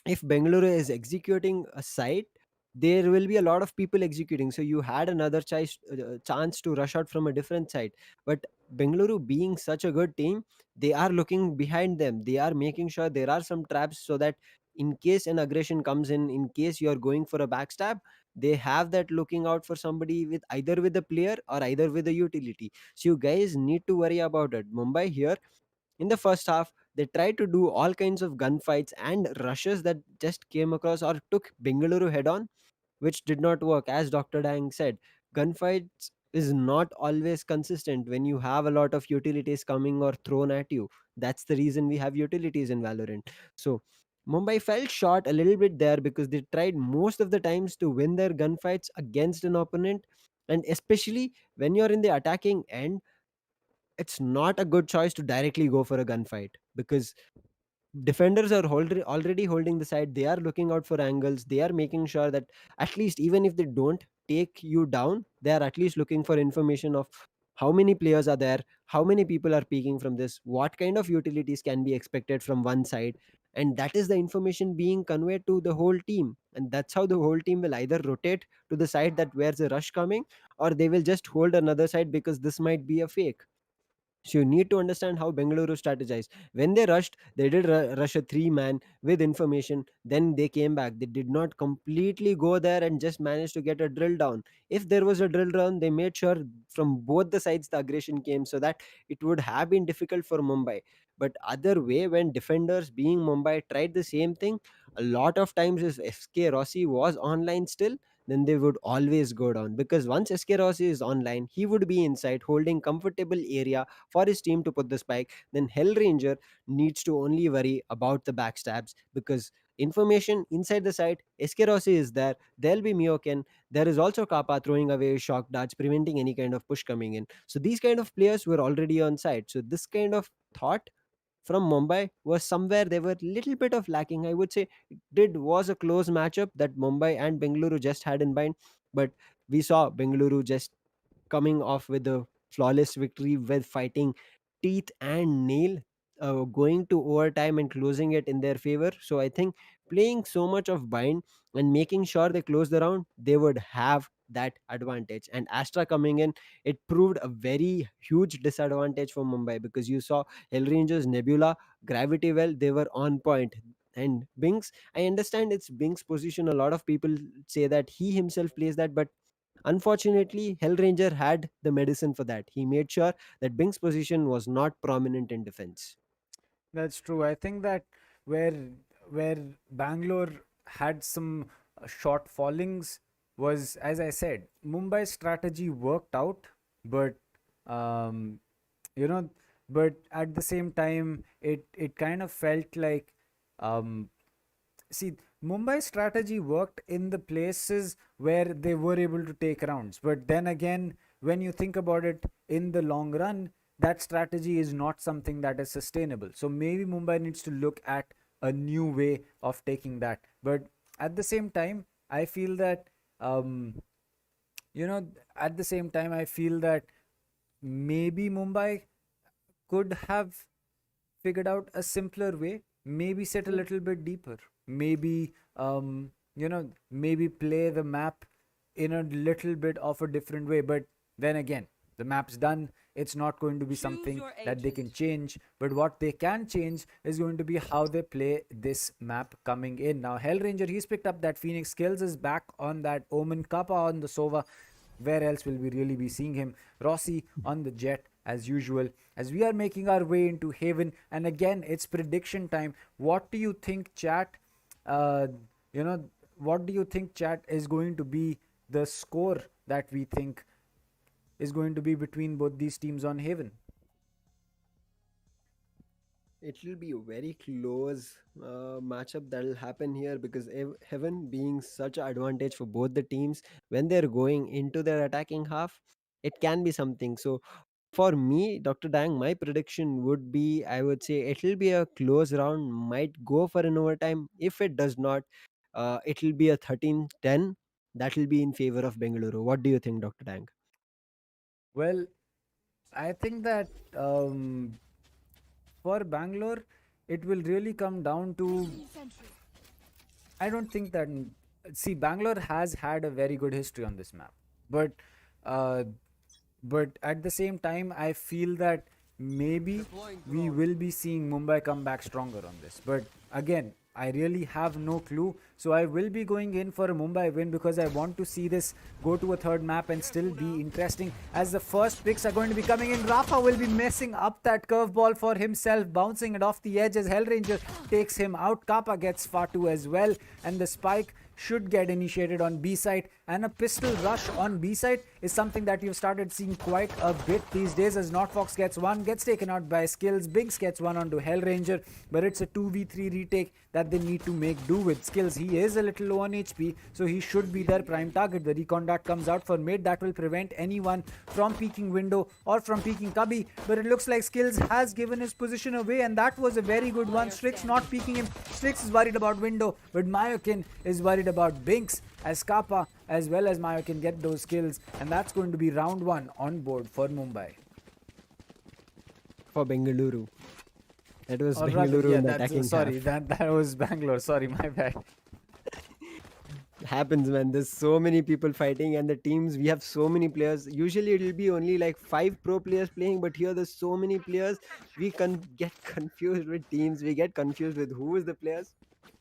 if Bengaluru is executing a site, there will be a lot of people executing. So you had another chance to rush out from a different site. But Bengaluru, being such a good team, they are looking behind them. They are making sure there are some traps so that in case an aggression comes in case you are going for a backstab, they have that looking out for somebody with either with the player or either with the utility. So you guys need to worry about it. Mumbai here in the first half, they tried to do all kinds of gunfights and rushes that just came across or took Bengaluru head on, which did not work. As Dr. Dang said, gunfights is not always consistent when you have a lot of utilities coming or thrown at you. That's the reason we have utilities in Valorant. So Mumbai fell short a little bit there because they tried most of the times to win their gunfights against an opponent. And especially when you're in the attacking end, it's not a good choice to directly go for a gunfight because defenders are already holding the side. They are looking out for angles. They are making sure that at least even if they don't take you down, they are at least looking for information of how many players are there, how many people are peeking from this, what kind of utilities can be expected from one side. And that is the information being conveyed to the whole team, and that's how the whole team will either rotate to the side that where's a rush coming, or they will just hold another side because this might be a fake. So you need to understand how Bengaluru strategized. When they rushed, they did rush a three-man with information. Then they came back. They did not completely go there and just managed to get a drill down. If there was a drill down, they made sure from both the sides the aggression came so that it would have been difficult for Mumbai. But other way, when defenders being Mumbai tried the same thing, a lot of times if SK Rossi was online still, then they would always go down because once SK Rossi is online, he would be inside holding comfortable area for his team to put the spike. Then Hellranger needs to only worry about the backstabs because information inside the site, Eskerosi is there, there'll be Mioken, there is also Kappa throwing away shock darts, preventing any kind of push coming in. So these kind of players were already on site. So this kind of thought from Mumbai was somewhere they were little bit of lacking. I would say it did was a close matchup that Mumbai and Bengaluru just had in mind, but we saw Bengaluru just coming off with a flawless victory with fighting teeth and nail, going to overtime and closing it in their favor. So I think playing so much of bind and making sure they close the round, they would have that advantage. And Astra coming in, it proved a very huge disadvantage for Mumbai because you saw Hellranger's Nebula, Gravity Well, they were on point. And Binks, I understand it's Binks' position. A lot of people say that he himself plays that, but unfortunately, Hellranger had the medicine for that. He made sure that Bing's position was not prominent in defense. That's true. I think that where where Bangalore had some short fallings was, as I said, Mumbai's strategy worked out, but um, you know, but at the same time, it kind of felt like, um, see, Mumbai's strategy worked in the places where they were able to take rounds, but then again, when you think about it in the long run, that strategy is not something that is sustainable. So maybe Mumbai needs to look at a new way of taking that. But at the same time, I feel that, um, you know, at the same time, I feel that maybe Mumbai could have figured out a simpler way, maybe set a little bit deeper, maybe, maybe play the map in a little bit of a different way. But then again, the map's done, it's not going to be something that they can change, but what they can change is going to be how they play this map coming in. Now Hellranger, he's picked up that Phoenix, Skills is back on that Omen, Kappa on the Sova. Where else will we really be seeing him? Rossi on the Jet as usual. As we are making our way into Haven, and again, it's prediction time. What do you think, chat? Uh, you know, what do you think, chat, is going to be the score that we think is going to be between both these teams on Haven? It will be a very close matchup that will happen here because Heaven being such an advantage for both the teams when they're going into their attacking half, it can be something. So for me, Dr. Dang, my prediction would be I would say it will be a close round, might go for an overtime. If it does not, it will be a 13-10. That will be in favor of Bengaluru. What do you think, Dr. Dang? Well, I think that, for Bangalore, it will really come down to. I don't think that. See, Bangalore has had a very good history on this map, but uh, at the same time, I feel that maybe we will be seeing Mumbai come back stronger on this. But again, I really have no clue. So I will be going in for a Mumbai win because I want to see this go to a third map and still be interesting. As the first picks are going to be coming in, Rafa will be messing up that curveball for himself, bouncing it off the edge as Hellranger takes him out. Kappa gets Fatu as well, and the spike should get initiated on B side, and a pistol rush on B side is something that you've started seeing quite a bit these days as Notfox gets one, gets taken out by Skills, Binks gets one onto Hellranger, but it's a 2v3 retake that they need to make do with. Skills, he is a little low on HP, so he should be their prime target. The recon dart comes out for mid, that will prevent anyone from peeking window or from peeking cubby, but it looks like Skills has given his position away, and that was a very good one. Strix not peeking him. Strix is worried about window, but Mayokin is worried about Binks as Kappa as well as Mayo can get those kills, and that's going to be round one on board for Mumbai. For Bengaluru. That was Or rather, Bengaluru yeah, in the that's attacking sorry, half. that was Bangalore. Sorry, my bad. Happens, man. There's so many people fighting, and the teams, we have so many players. Usually it'll be only like 5 pro players playing, but here there's so many players. We can get confused with teams, we get confused with who is the players.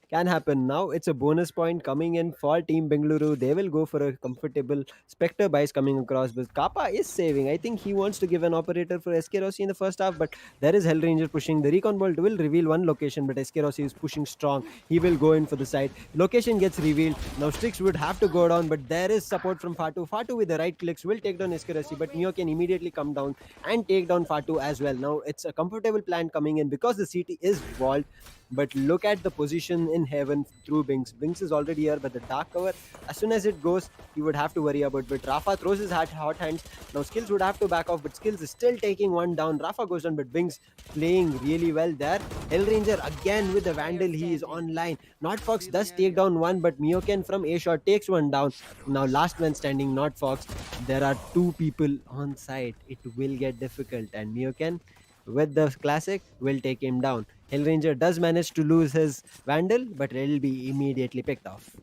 Can happen. Now it's a bonus point coming in for Team Bengaluru. They will go for a comfortable Spectre buys coming across, but Kappa is saving. I think he wants to give an operator for SK Rossi in the first half, but there is Hellranger pushing. The recon bolt will reveal one location, but SK Rossi is pushing strong. He will go in for the side. Location gets revealed. Now Strix would have to go down, but there is support from Fatu. Fatu with the right clicks will take down SK Rossi, but Neo can immediately come down and take down Fatu as well. Now it's a comfortable plan coming in because the CT is walled. But look at the position in Heaven through Binks. Binks is already here, but the dark cover, as soon as it goes, he would have to worry about. But Rafa throws his hot hands. Now Skills would have to back off, but Skills is still taking one down. Rafa goes down, but Binks playing really well there. Hellranger again with the Vandal. He is online. Not Fox does take down one, but Mioken from A shot takes one down. Now last man standing, not Fox. There are two people on site. It will get difficult, and Mioken with the classic will take him down. Hellranger does manage to lose his Vandal, but it'll be immediately picked off.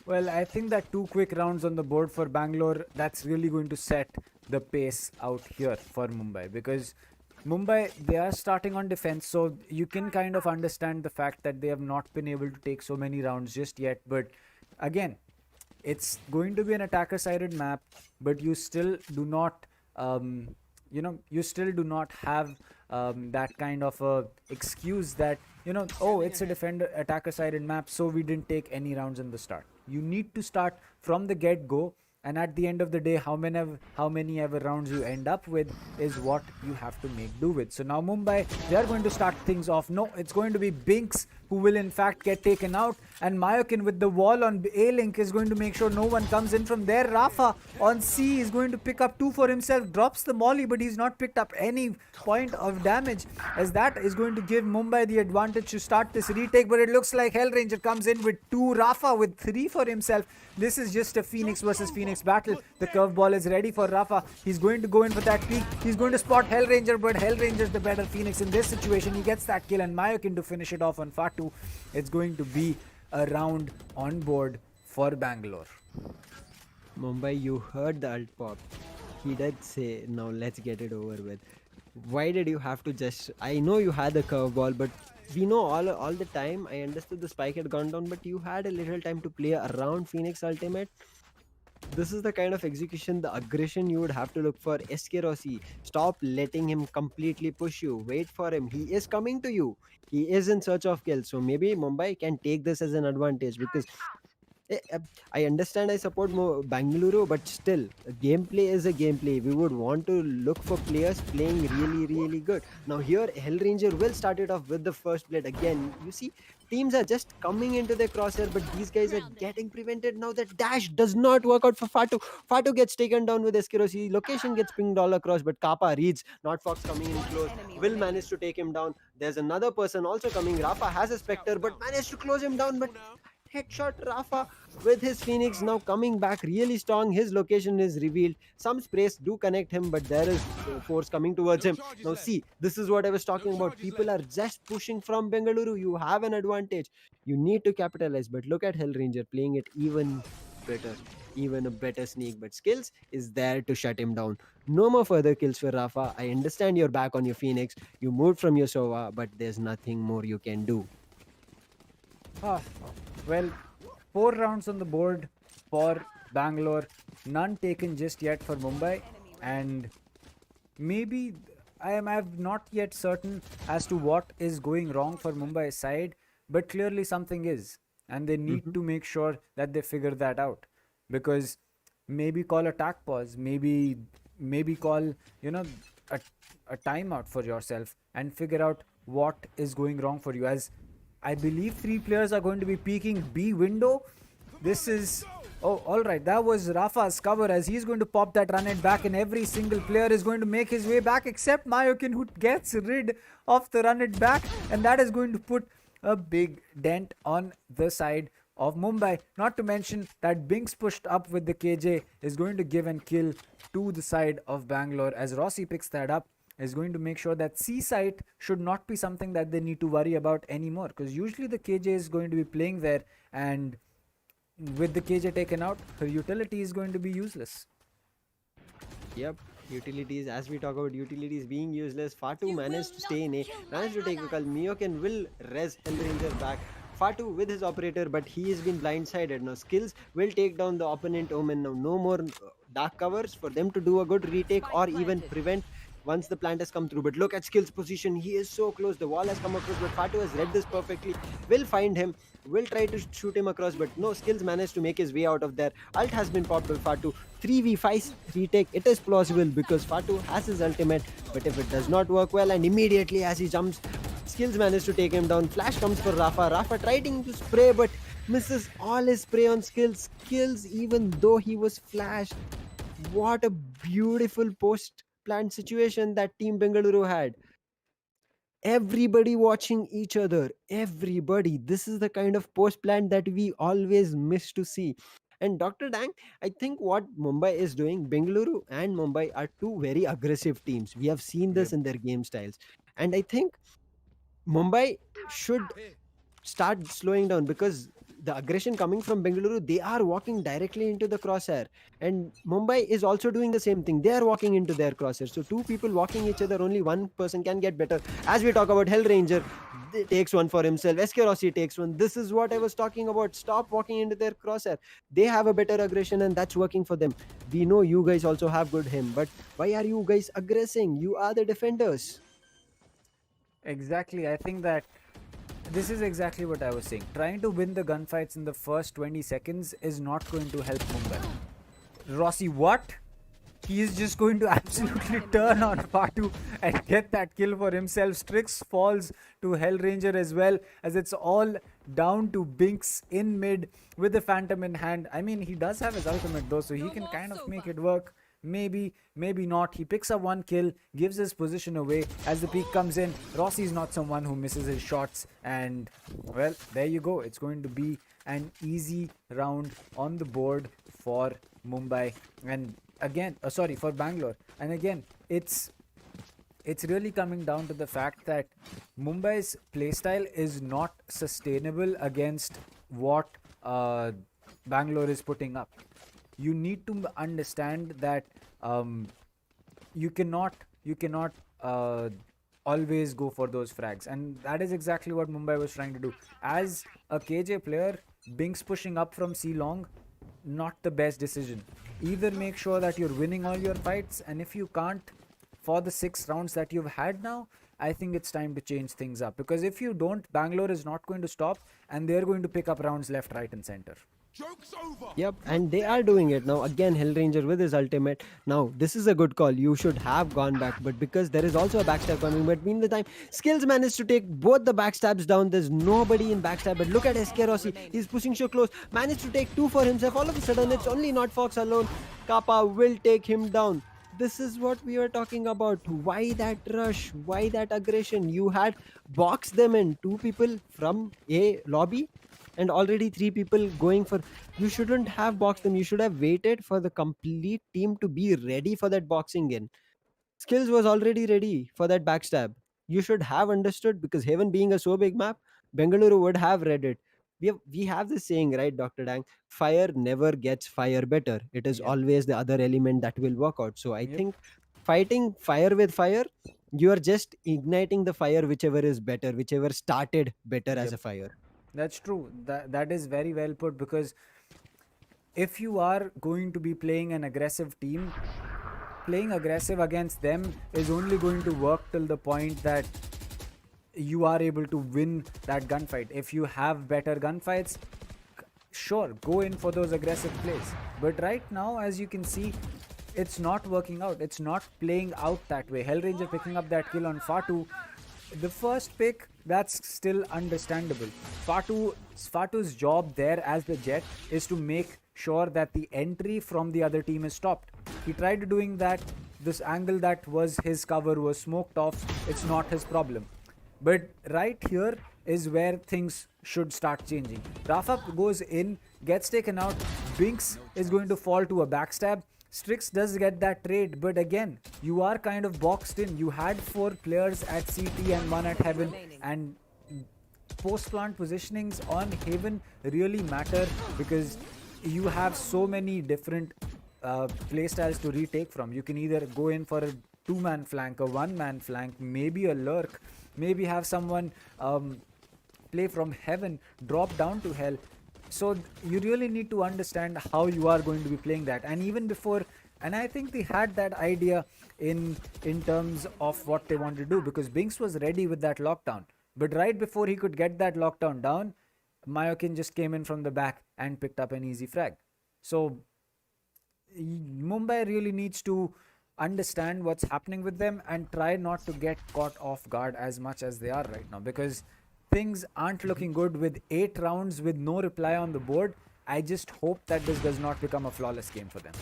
Well, I think that 2 quick rounds on the board for Bangalore, that's really going to set the pace out here for Mumbai, because Mumbai, they are starting on defense, so you can kind of understand the fact that they have not been able to take so many rounds just yet. But again, it's going to be an attacker sided map, but you still do not, you still do not have that kind of a excuse that oh, it's a defender attacker sided map, so we didn't take any rounds in the start. You need to start from the get go, and at the end of the day, how many ever rounds you end up with is what you have to make do with. So now Mumbai, they are going to start things off. No, it's going to be Binks who will in fact get taken out, and Mayokin with the wall on A link is going to make sure no one comes in from there. Rafa on C is going to pick up 2 for himself, drops the molly, but he's not picked up any point of damage, as that is going to give Mumbai the advantage to start this retake. But it looks like Hellranger comes in with 2, Rafa with 3 for himself. This is just a Phoenix versus Phoenix battle. The curveball is ready for Rafa. He's going to go in for that peak. He's going to spot Hellranger, but Hellranger's the better Phoenix in this situation. He gets that kill, and Mayokin to finish it off on Fatu. It's going to be a round on board for Bangalore. Mumbai, you heard the ult pop. He did say, now let's get it over with. Why did you have to just... I know you had the curveball, but we know all the time. I understood the spike had gone down, but you had a little time to play around Phoenix Ultimate. This is the kind of execution, the aggression you would have to look for. SK Rossi, stop letting him completely push you. Wait for him. He is coming to you. He is in search of kills. So maybe Mumbai can take this as an advantage, because I understand, I support Bengaluru, but still, gameplay is a gameplay. We would want to look for players playing really, really good. Now here, Hellranger will start it off with the first blade. Again, you see, teams are just coming into their crosshair, but these guys are getting prevented. Now the dash does not work out for Fatu. Fatu gets taken down with Eskirosi. Location gets pinged all across, but Kappa reads. Not Fox coming in close. Will manage to take him down. There's another person also coming. Rafa has a Spectre, but managed to close him down. But headshot Rafa with his Phoenix now coming back really strong. His location is revealed. Some sprays do connect him, but there is force coming towards him. Now see, this is what I was talking about. People are just pushing from Bengaluru. You have an advantage. You need to capitalize. But look at Hellranger playing it even better. Even a better sneak, but skills is there to shut him down. No more further kills for Rafa. I understand you're back on your Phoenix. You moved from your Sova, but there's nothing more you can do. Well, 4 rounds on the board for Bangalore, none taken just yet for Mumbai, and maybe I'm not yet certain as to what is going wrong for Mumbai's side, but clearly something is, and they need to make sure that they figure that out, because maybe call attack pause, maybe call a timeout for yourself and figure out what is going wrong for you, as I believe 3 players are going to be peeking B window. This is... Oh, alright. That was Rafa's cover, as he's going to pop that run it back, and every single player is going to make his way back except Mayokin, who gets rid of the run it back, and that is going to put a big dent on the side of Mumbai. Not to mention that Binks pushed up with the KJ is going to give and kill to the side of Bangalore, as Rossi picks that up. Is going to make sure that C site should not be something that they need to worry about anymore, because usually the KJ is going to be playing there, and with the KJ taken out, her utility is going to be useless. Yep, utilities. As we talk about utilities being useless, Fatu managed to stay in A, managed to take a call. Miyoken will res Hellranger back. Fatu with his operator, but he has been blindsided. Now skills will take down the opponent Omen. Now no more dark covers for them to do a good retake or even prevent once the plant has come through. But look at skills position. He is so close. The wall has come across, but Fatu has read this perfectly. Will find him. Will try to shoot him across, but no, skills managed to make his way out of there. Ult has been popped by Fatu. 3v5 retake. It is plausible because Fatu has his ultimate, but if it does not work well, and immediately as he jumps, skills managed to take him down. Flash comes for Rafa. Rafa trying to spray, but misses all his spray on skills. Skills, even though he was flashed. What a beautiful post plant situation that Team Bengaluru had. Everybody watching each other. Everybody. This is the kind of post plant that we always miss to see. And Dr. Dang, I think what Mumbai is doing, Bengaluru and Mumbai are 2 very aggressive teams. We have seen this in their game styles. And I think Mumbai should start slowing down, because the aggression coming from Bengaluru, they are walking directly into the crosshair, and Mumbai is also doing the same thing. They are walking into their crosshair. So 2 people walking each other, only one person can get better. As we talk about Hellranger, takes one for himself. SK Rossi takes one. This is what I was talking about. Stop walking into their crosshair. They have a better aggression, and that's working for them. We know you guys also have good him, but why are you guys aggressing? You are the defenders. Exactly. I think that this is exactly what I was saying. Trying to win the gunfights in the first 20 seconds is not going to help Mumbai. Rossi, what? He is just going to absolutely turn on Fatu and get that kill for himself. Strix falls to Hellranger as well, as it's all down to Binks in mid with the Phantom in hand. I mean, he does have his ultimate though, so he can kind of make it work. Maybe, maybe not. He picks up one kill, gives his position away as the peak comes in. Rossi is not someone who misses his shots, and well, there you go. It's going to be an easy round on the board for Mumbai, and again, sorry, for Bangalore. And again, it's really coming down to the fact that Mumbai's playstyle is not sustainable against what Bangalore is putting up. You need to understand that you cannot always go for those frags, and that is exactly what Mumbai was trying to do. As a KJ player, Binks pushing up from C long, not the best decision. Either make sure that you're winning all your fights, and if you can't for the 6 rounds that you've had now, I think it's time to change things up, because if you don't, Bangalore is not going to stop and they're going to pick up rounds left, right and center. Joke's over. Yep, and they are doing it now. Again, Hellranger with his ultimate. Now, this is a good call. You should have gone back, but because there is also a backstab coming between the time, Skills managed to take both the backstabs down. There's nobody in backstab, but look at SK Rossi. He's pushing so close. Managed to take 2 for himself. All of a sudden, it's only not Fox alone. Kappa will take him down. This is what we were talking about. Why that rush? Why that aggression? You had boxed them in. 2 people from a lobby and already 3 people going for. You shouldn't have boxed them. You should have waited for the complete team to be ready for that boxing in. Skills was already ready for that backstab. You should have understood, because Heaven being a so big map, Bengaluru would have read it. We have this saying, right, Dr. Dang? Fire never gets fire better. It is Yep. always the other element that will work out. So I Yep. think fighting fire with fire, you are just igniting the fire, whichever is better, whichever started better as Yep. a fire. That's true. That is very well put, because if you are going to be playing an aggressive team, playing aggressive against them is only going to work till the point that you are able to win that gunfight. If you have better gunfights, sure, go in for those aggressive plays. But right now, as you can see, it's not working out. It's not playing out that way. Hellranger picking up that kill on Fatu. The first pick, that's still understandable. Fatu's job there as the Jet is to make sure that the entry from the other team is stopped. He tried doing that. This angle that was his cover was smoked off. It's not his problem. But right here is where things should start changing. Rafa goes in, gets taken out. Binks is going to fall to a backstab. Strix does get that trade, but again, you are kind of boxed in. You had 4 players at CT and 1 at Heaven, and post-plant positionings on Haven really matter, because you have so many different playstyles to retake from. You can either go in for a 2-man flank, a 1-man flank, maybe a lurk, maybe have someone play from Heaven, drop down to Hell. So you really need to understand how you are going to be playing that. And even before, and I think they had that idea in terms of what they wanted to do, because Binks was ready with that lockdown. But right before he could get that lockdown down, Mayokin just came in from the back and picked up an easy frag. So Mumbai really needs to understand what's happening with them and try not to get caught off guard as much as they are right now, because things aren't looking good with 8 rounds with no reply on the board. I just hope that this does not become a flawless game for them.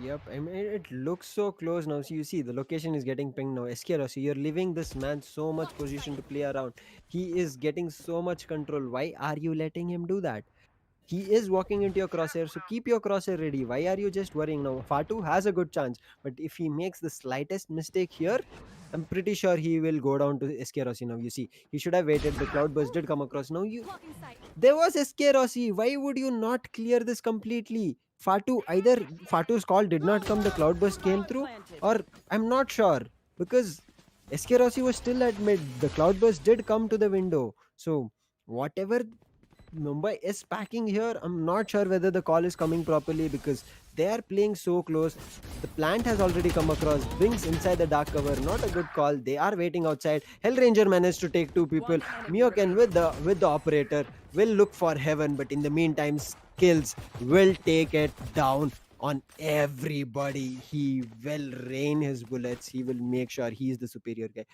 Yep, I mean, it looks so close now. So you see, the location is getting pinged now. Esquero, so you're leaving this man so much position to play around. He is getting so much control. Why are you letting him do that? He is walking into your crosshair, so keep your crosshair ready. Why are you just worrying now? Fatu has a good chance, but if he makes the slightest mistake here, I'm pretty sure he will go down to SK Rossi now. You see, he should have waited. The cloudburst did come across. Now there was SK Rossi. Why would you not clear this completely? Either Fatu's call did not come, the cloudburst came through, or I'm not sure, because SK Rossi was still at mid. The cloudburst did come to the window. So whatever Mumbai is packing here. I'm not sure whether the call is coming properly because they are playing so close. The plant has already come across. Binks inside the dark cover. Not a good call. They are waiting outside. Hellranger managed to take two people. Mioken with the operator will look for heaven, but in the meantime, Skills will take it down on everybody. He will rain his bullets. He will make sure he is the superior guy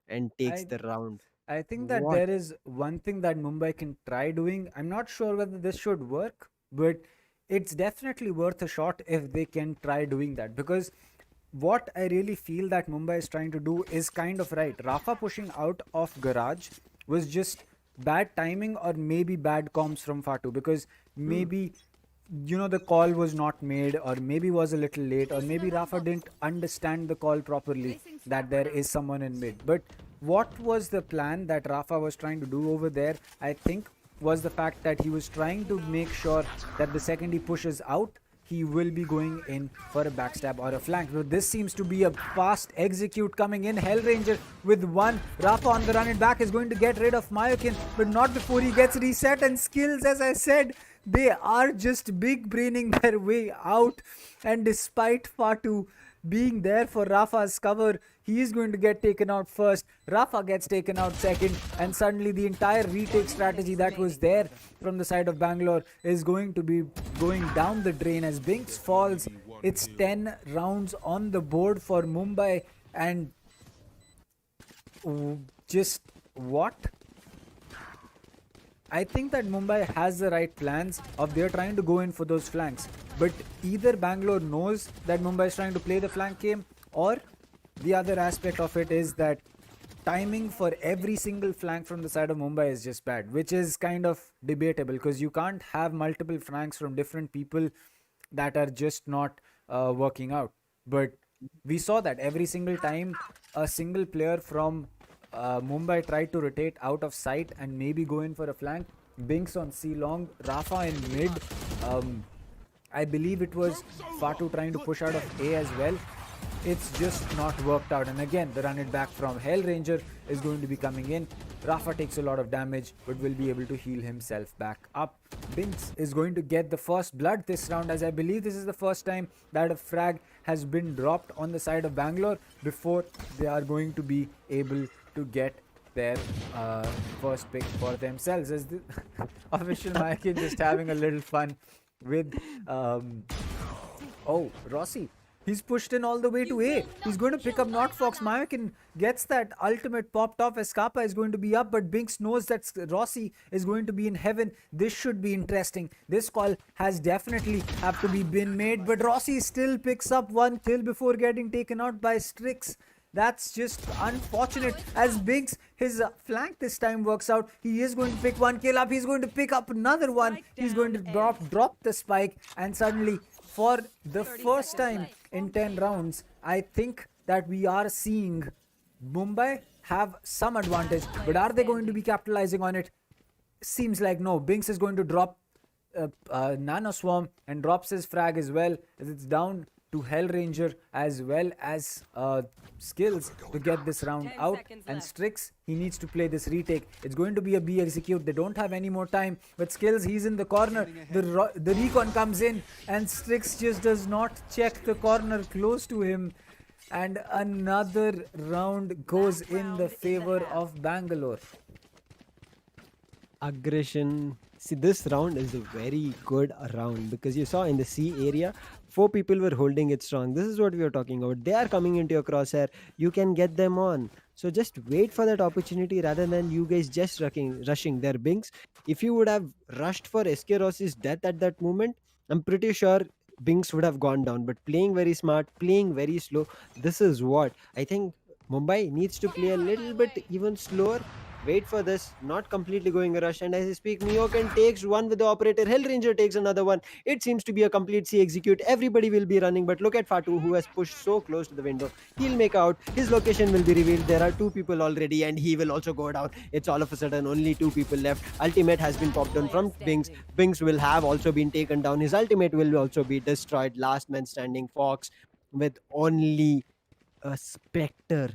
and takes I the round. I think that What? there is one thing that Mumbai can try doing. I'm not sure whether this should work, but it's definitely worth a shot if they can try doing that. Because what I really feel that Mumbai is trying to do is kind of right. Rafa pushing out of Garage was just bad timing or maybe bad comms from Fatu, because Hmm. maybe the call was not made, or maybe was a little late, or maybe Rafa didn't understand the call properly that there is someone in mid. But what was the plan that Rafa was trying to do over there? I think was the fact that he was trying to make sure that the second he pushes out, he will be going in for a backstab or a flank. So this seems to be a fast execute coming in. Hellranger with one. Rafa on the run it back is going to get rid of Mayokin, but not before he gets reset. And Skills, as I said, they are just big braining their way out. And despite Fatu being there for Rafa's cover, he is going to get taken out first. Rafa gets taken out second, and suddenly the entire retake strategy that was there from the side of Bangalore is going to be going down the drain as Binks falls. It's 10 rounds on the board for Mumbai, and just what? I think that Mumbai has the right plans of they're trying to go in for those flanks. But either Bangalore knows that Mumbai is trying to play the flank game, or the other aspect of it is that timing for every single flank from the side of Mumbai is just bad, which is kind of debatable because you can't have multiple flanks from different people that are just not working out. But we saw that every single time a single player from Mumbai tried to rotate out of sight and maybe go in for a flank. Binks on C long, Rafa in mid. Um, I believe it was Fatu trying to push out of A as well. It's just not worked out. And again, the run it back from Hellranger is going to be coming in. Rafa takes a lot of damage but will be able to heal himself back up. Binks is going to get the first blood this round, as I believe this is the first time that a frag has been dropped on the side of Bangalore before they are going to be able to get their first pick for themselves. As the official Mike just having a little fun with oh, Rossi. He's pushed in all the way to A. He's going to pick up Not Fox. Mayakin gets that ultimate popped off as Kappa is going to be up, but Binks knows that Rossi is going to be in heaven. This should be interesting. This call has definitely have to be been made, but Rossi still picks up one kill before getting taken out by Strix. That's just unfortunate as Binks, his flank this time works out. He is going to pick one kill up. He's going to pick up another one. He's going to drop the spike, and suddenly for the first time in 10 rounds, I think that we are seeing Mumbai have some advantage. But are they going to be capitalizing on it? Seems like no. Binks is going to drop Nano Swarm and drops his frag as well, as it's down to Hellranger as well as Skills to get this round out. And Strix, he needs to play this retake. It's going to be a B execute. They don't have any more time. But Skills, he's in the corner. The recon comes in, and Strix just does not check the corner close to him. And another round goes in the favor of Bangalore. Aggression. See, this round is a very good round because you saw in the C area, four people were holding it strong. This is what we are talking about. They are coming into your crosshair. You can get them on. So just wait for that opportunity rather than you guys just rushing their Binks. If you would have rushed for SK Ross's death at that moment, I'm pretty sure Binks would have gone down. But playing very smart, playing very slow, this is what I think Mumbai needs to play a little bit even slower. Wait for this, not completely going a rush. And as I speak, Mioken takes one with the operator. Hellranger takes another one. It seems to be a complete C execute. Everybody will be running, but look at Fatu, who has pushed so close to the window. He'll make out. His location will be revealed. There are two people already, and he will also go down. It's all of a sudden only two people left. Ultimate has been popped on from Binks. Binks will have also been taken down. His ultimate will also be destroyed. Last man standing, Fox, with only a Spectre.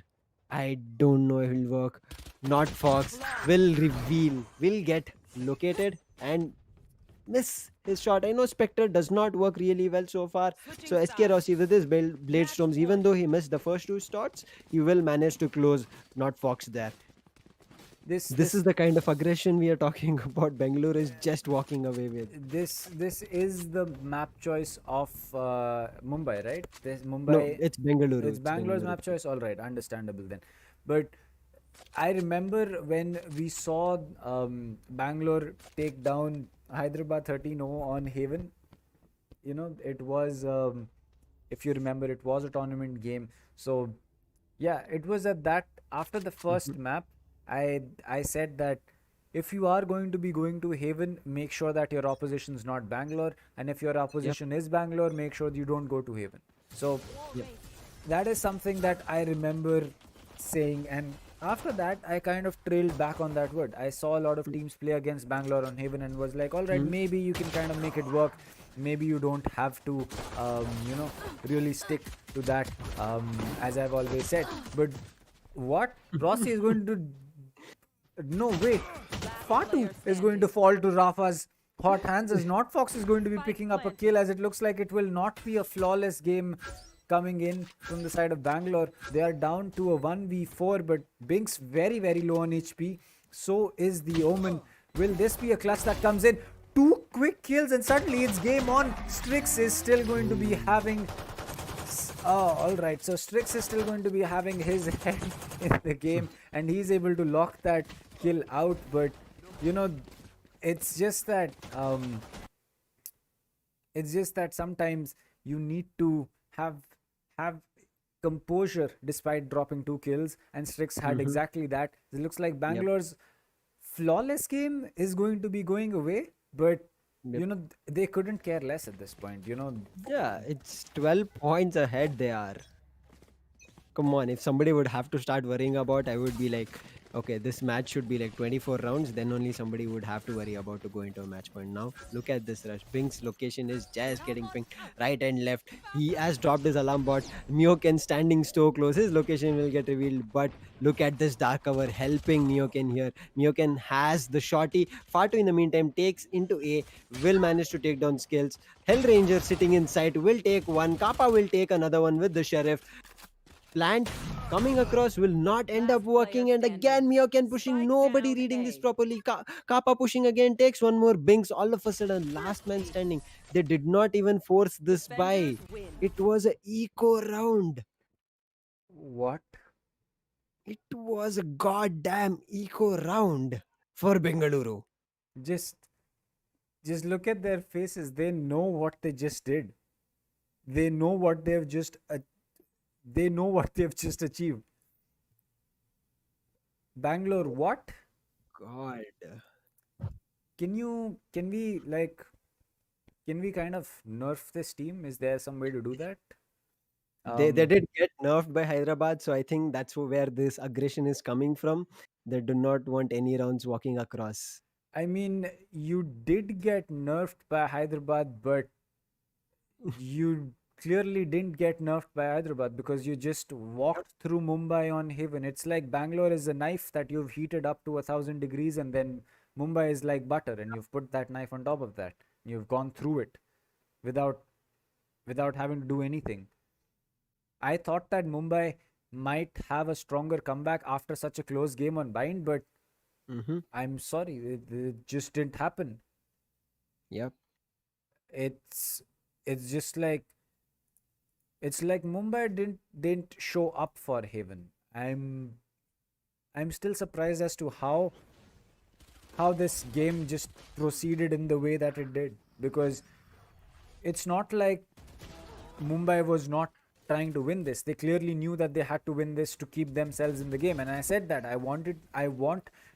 I don't know if it'll work. Not Fox. Will reveal. Will get located and miss his shot. I know Spectre does not work really well so far. Switching So SK sides. Rossi with his Blade Match Storms, even point. though he missed the first two shots, he will manage to close not Fox there. This This is this the kind of aggression we are talking about. Bangalore is just walking away with. this is the map choice of Mumbai, right? This No, Mumbai, it's Bengaluru. it's It's Bangalore's Bengaluru. map choice. All right, understandable then. But I remember when we saw Bangalore take down Hyderabad 13-0 on Haven. It was, if you remember, it was a tournament game. So yeah, it was at that, after the first Mhm. map, I said that if you are going to be going to Haven, make sure that your opposition is not Bangalore, and if your Yep. opposition is Bangalore, make sure you don't go to Haven. So Yep. that is something that I remember saying, and after that I kind of trailed back on that word. I saw a lot of teams play against Bangalore on Haven and was like, all right, Mhm. maybe you can kind of make it work. Maybe you don't have to, really stick to that, as I've always said. But what Rossi is going to, no, wait, Last Fatu player is going standing. to fall to Rafa's hot hands, as not Fox is going to be Spike picking up a planted. kill, as it looks like it will not be a flawless game coming in from the side of Bangalore. They are down to a 1v4, but Binks very, very low on HP. So is the Omen. Will this be a clutch that comes in? Two quick kills and suddenly it's game on. Strix is still going to be having, oh, all right. So Strix is still going to be having his head in the game, and he's able to lock that kill out. But you know, it's just that sometimes you need to have composure despite dropping two kills, and Strix had Mhm. exactly that. It looks like Yep. Bangalore's flawless game is going to be going away, but Yep. they couldn't care less at this point. Yeah, it's 12 points ahead they are. Come on, if somebody would have to start worrying about, I would be like, okay, this match should be like 24 rounds, then only somebody would have to worry about to go into a match point. Now look at this rush. Pink's location is just getting pinged right and left. He has dropped his alarm bot. Myoken standing so close, his location will get revealed. But look at this dark cover helping Myoken here. Myoken has the shotty. Fatu in the meantime takes into A, will manage to take down skills. Hellranger sitting inside will take one. Kappa will take another one with the sheriff. Plant coming across will not end up Last player working, and standing. again Myoken pushing, Spike nobody down reading this A. properly. Kappa pushing again, takes one more. Binks all of a sudden last man standing. They did not even force this Defenders by. win. It was a eco round. What? It was a goddamn eco round for Bengaluru. Just just look at their faces. They know what they just did. They know what they've just they know what they've just achieved. Bangalore, what? God. Can we kind of nerf this team? Is there some way to do that? They Um did get nerfed by Hyderabad, so I think that's where this aggression is coming from. They do not want any rounds walking across. I mean, you did get nerfed by Hyderabad, but you clearly didn't get nerfed by Hyderabad because you just walked through Mumbai on Haven. It's like Bangalore is a knife that you've heated up to 1,000 degrees, and then Mumbai is like butter, and you've put that knife on top of that. You've gone through it without having to do anything. I thought that Mumbai might have a stronger comeback after such a close game on Bind, but Mm-hmm. I'm sorry, it just didn't happen. Yep. It's it's just like it's like Mumbai didn't show up for Haven. I'm still surprised as to how this game just proceeded in the way that it did, because it's not like Mumbai was not trying to win this. They clearly knew that they had to win this to keep themselves in the game. And I said that I want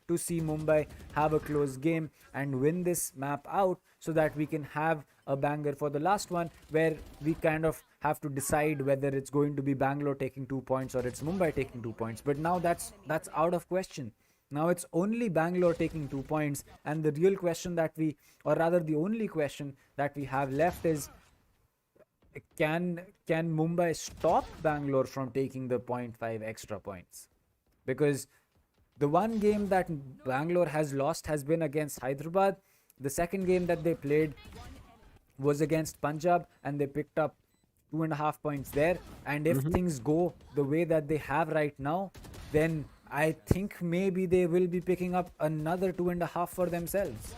to see Mumbai have a close game and win this map out so that we can have a banger for the last one, where we kind of have to decide whether it's going to be Bangalore taking 2 points or it's Mumbai taking 2 points. But now that's out of question. Now it's only Bangalore taking 2 points, and the real question that we, or rather the only question that we have left is, can Mumbai stop Bangalore from taking the point 0.5 extra points? Because The one game that Bangalore has lost has been against Hyderabad. The second game that they played was against Punjab, and they picked up 2.5 points there. And if Mhm. things go the way that they have right now, then I think maybe they will be picking up another 2.5 for themselves.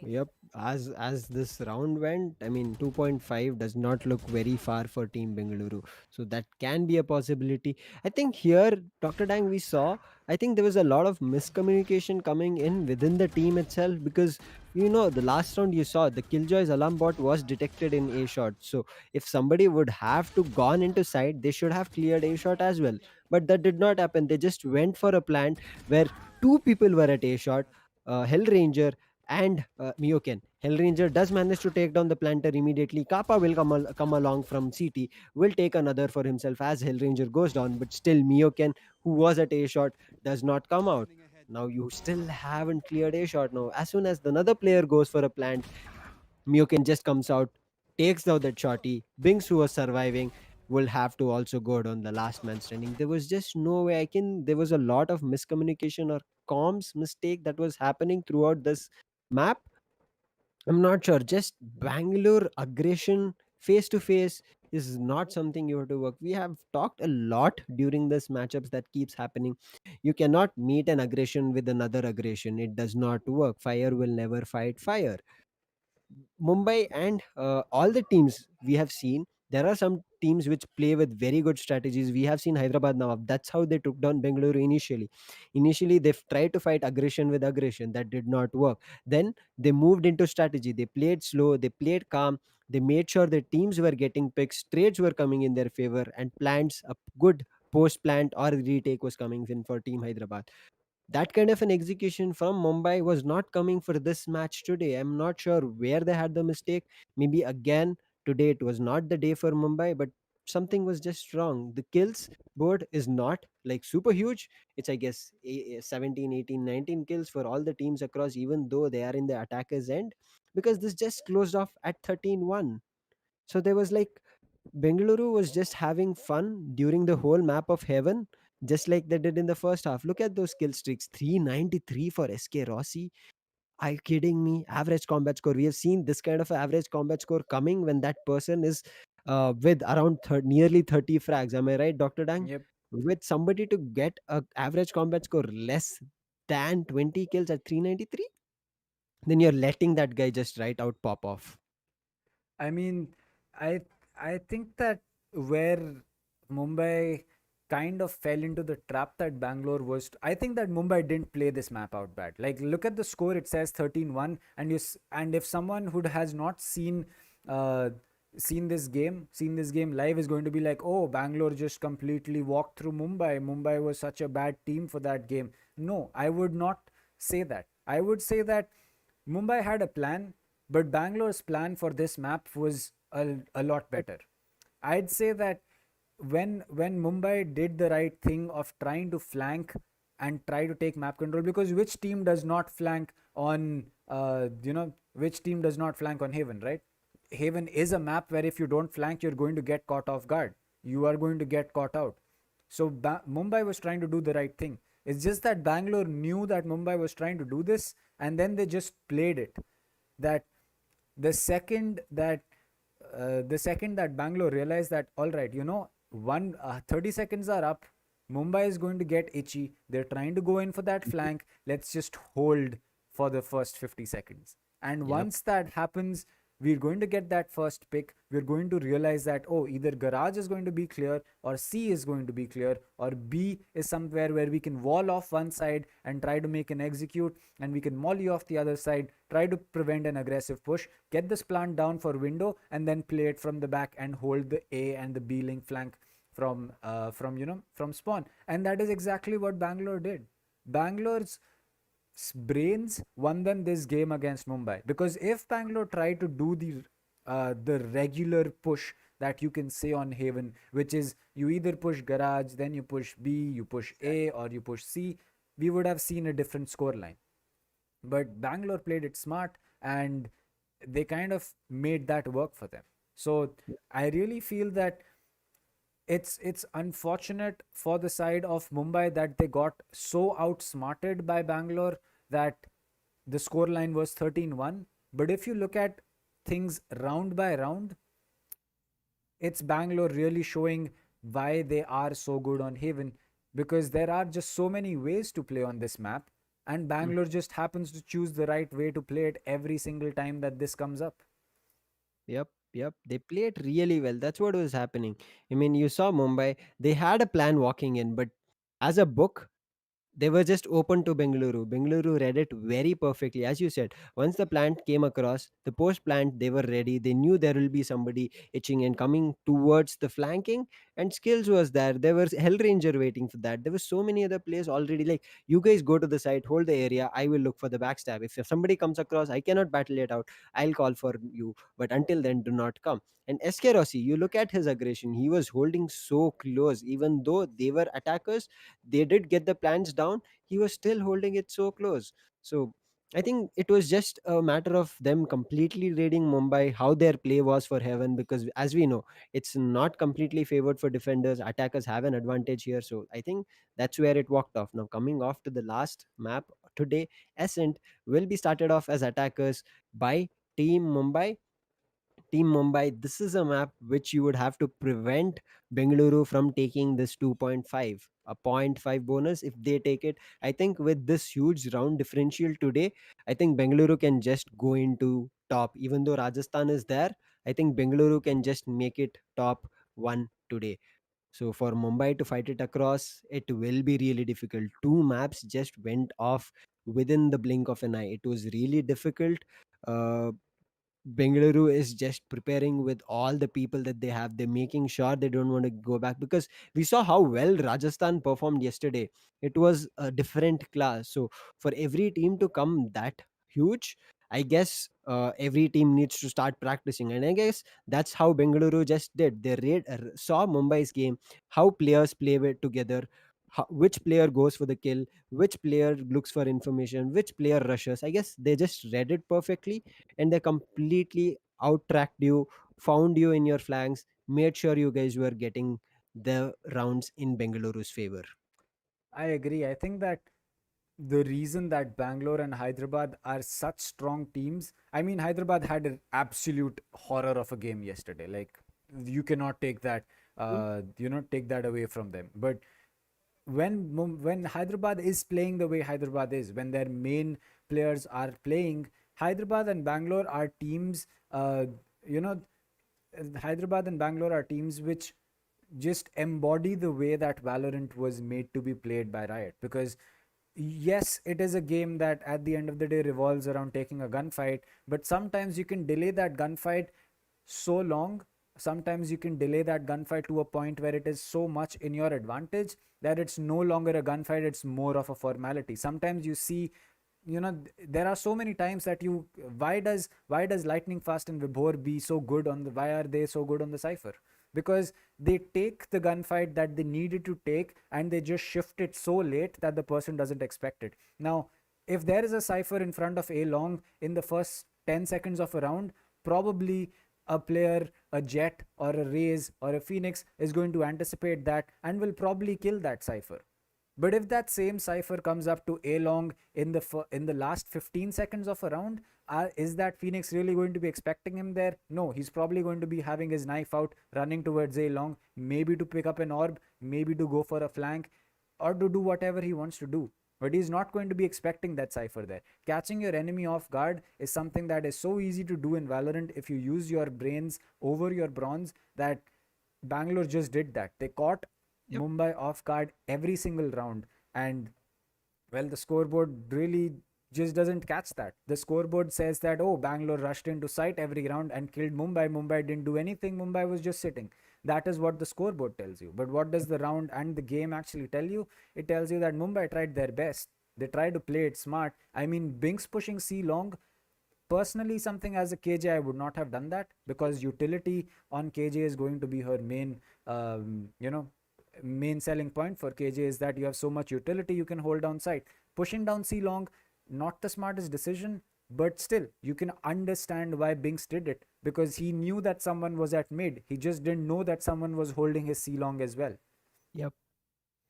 Yep. As this round went, I mean, 2.5 does not look very far for Team Bengaluru. So that can be a possibility. I think here, Dr. Dang, we saw, I think there was a lot of miscommunication coming in within the team itself, because the last round you saw the Killjoy's alarm bot was detected in A shot. So if somebody would have to gone into side, they should have cleared A shot as well. But that did not happen. They just went for a plant where two people were at A shot, Hellranger and Mioken. Hellranger does manage to take down the planter immediately. Kappa will come along from CT, will take another for himself as Hellranger goes down, but still Mioken, who was at A shot, does not come out. Now you still haven't cleared A shot. Now, as soon as another player goes for a plant, Mioken just comes out, takes down that shotty. Bings, who was surviving, will have to also go down the last man standing. There was just no way. There was a lot of miscommunication or comms mistake that was happening throughout this map. I'm not sure. Just Bangalore aggression face to face is not something you have to work. We have talked a lot during this matchups that keeps happening. You cannot meet an aggression with another aggression. It does not work. Fire will never fight fire. Mumbai and all the teams we have seen, there are some teams which play with very good strategies. We have seen Hyderabad now. That's how they took down Bengaluru initially. Initially, they tried to fight aggression with aggression. That did not work. Then they moved into strategy. They played slow. They played calm. They made sure their teams were getting picks. Trades were coming in their favor, and plants a good post plant or retake was coming in for Team Hyderabad. That kind of an execution from Mumbai was not coming for this match today. I'm not sure where they had the mistake. Maybe again, today it was not the day for Mumbai, but something was just wrong. The kills board is not like super huge. It's, I guess, 17, 18, 19 kills for all the teams across, even though they are in the attacker's end, because this just closed off at 13-1. So there was like Bengaluru was just having fun during the whole map of heaven, just like they did in the first half. Look at those kill streaks, 393 for SK Rossi. Are you kidding me? Average combat score. We have seen this kind of average combat score coming when that person is with around nearly 30 frags. Am I right, Dr. Dang? Yep. With somebody to get a average combat score less than 20 kills at 393, then you're letting that guy just right out pop off. I mean, I I think that where Mumbai kind of fell into the trap that Bangalore was. I think that Mumbai didn't play this map out bad. Like, look at the score; it says 13-1, and and if someone who has not uh, seen this game live is going to be like, oh, Bangalore just completely walked through Mumbai. Mumbai was such a bad team for that game. No, I would not say that. I would say that Mumbai had a plan, but Bangalore's plan for this map was a lot better. I'd say that when Mumbai did the right thing of trying to flank and try to take map control, because which team does not flank on which team does not flank on Haven, right? Haven is a map where if you don't flank, you're going to get caught off guard. You are going to get caught out. So Mumbai was trying to do the right thing. It's just that Bangalore knew that Mumbai was trying to do this, and then they just played it. That the second that Bangalore realized that, all right, 30 seconds are up. Mumbai is going to get itchy. They're trying to go in for that flank. Let's just hold for the first 50 seconds. And Yep. once that happens, we're going to get that first pick. We're going to realize that, oh, either garage is going to be clear, or C is going to be clear, or B is somewhere where we can wall off one side and try to make an execute, and we can molly off the other side, try to prevent an aggressive push, get this plant down for window, and then play it from the back and hold the A and the B link flank from spawn. And that is exactly what Bangalore did. Bangalore's brains won them this game against Mumbai, because if Bangalore tried to do the regular push that you can say on Haven, which is you either push garage, then you push B, you push A, or you push C, we would have seen a different score line. But Bangalore played it smart, and they kind of made that work for them. So I really feel that It's unfortunate for the side of Mumbai that they got so outsmarted by Bangalore that the scoreline was 13-1. But if you look at things round by round, it's Bangalore really showing why they are so good on Haven, because there are just so many ways to play on this map, and Mm. Bangalore just happens to choose the right way to play it every single time that this comes up. Yep, yep. They played really well. That's what was happening. I mean, you saw Mumbai, they had a plan walking in, but as a book, they were just open to Bengaluru. Bengaluru read it very perfectly. As you said, once the plant came across, the post plant, they were ready. They knew there will be somebody itching and coming towards the flanking, and skills was there. There was Hellranger waiting for that. There were so many other players already. Like, you guys go to the side, hold the area. I will look for the backstab. If somebody comes across, I cannot battle it out. I'll call for you. But until then, do not come. And SK Rossi, you look at his aggression. He was holding so close, even though they were attackers, they did get the plans down, he was still holding it so close. So I think it was just a matter of them completely reading Mumbai, how their play was for Heaven, because as we know, it's not completely favored for defenders. Attackers have an advantage here. So I think that's where it walked off. Now, coming off to the last map today, Ascent will be started off as attackers by Team Mumbai. Team Mumbai, this is a map which you would have to prevent Bengaluru from taking this 2.5, a point 0.5 bonus if they take it. I think with this huge round differential today, I think Bengaluru can just go into top. Even though Rajasthan is there, I think Bengaluru can just make it top one today. So for Mumbai to fight it across, it will be really difficult. Two maps just went off within the blink of an eye. It was really difficult. Uh, Bengaluru is just preparing with all the people that they have. They're making sure they don't want to go back, because we saw how well Rajasthan performed yesterday. It was a different class. So for every team to come that huge, I guess every team needs to start practicing. And I guess that's how Bengaluru just did. They saw Mumbai's game, how players play with together, which player goes for the kill, which player looks for information, which player rushes. I guess they just read it perfectly, and they completely out-tracked you, found you in your flanks, made sure you guys were getting the rounds in Bengaluru's favor. I agree. I think that the reason that Bangalore and Hyderabad are such strong teams, I mean, Hyderabad had an absolute horror of a game yesterday. Like, you cannot take that, take that away from them. But when Hyderabad is playing the way Hyderabad is, when their main players are playing, Hyderabad and Bangalore are teams. You know, Hyderabad and Bangalore are teams which just embody the way that Valorant was made to be played by Riot. Because yes, it is a game that at the end of the day revolves around taking a gunfight, but sometimes you can delay that gunfight so long. Sometimes you can delay that gunfight to a point where it is so much in your advantage that it's no longer a gunfight, it's more of a formality. Sometimes you see, there are so many times that why does Lightning Fast and Vibhor be so good on the why are they so good on the Cypher? Because they take the gunfight that they needed to take and they just shift it so late that the person doesn't expect it. Now, if there is a Cypher in front of A Long in the first 10 seconds of a round, probably a player, a Jet or a Raze or a Phoenix is going to anticipate that and will probably kill that Cypher. But if that same Cypher comes up to A Long in the last 15 seconds of a round, is that Phoenix really going to be expecting him there? No, he's probably going to be having his knife out, running towards A Long, maybe to pick up an orb, maybe to go for a flank, or to do whatever he wants to do. But he's not going to be expecting that Cypher there. Catching your enemy off guard is something that is so easy to do in Valorant if you use your brains over your bronze, that Bangalore just did that. They caught Yep. Mumbai off guard every single round. And well, the scoreboard really just doesn't catch that. The scoreboard says that, oh, Bangalore rushed into sight every round and killed Mumbai. Mumbai didn't do anything. Mumbai was just sitting. That is what the scoreboard tells you. But what does the round and the game actually tell you? It tells you that Mumbai tried their best. They tried to play it smart. I mean, Binks pushing C long, personally, something as a KJ, I would not have done that, because utility on KJ is going to be her main, main selling point for KJ is that you have so much utility you can hold down site. Pushing down C long, not the smartest decision. But still, you can understand why Binks did it, because he knew that someone was at mid. He just didn't know that someone was holding his C long as well. Yep.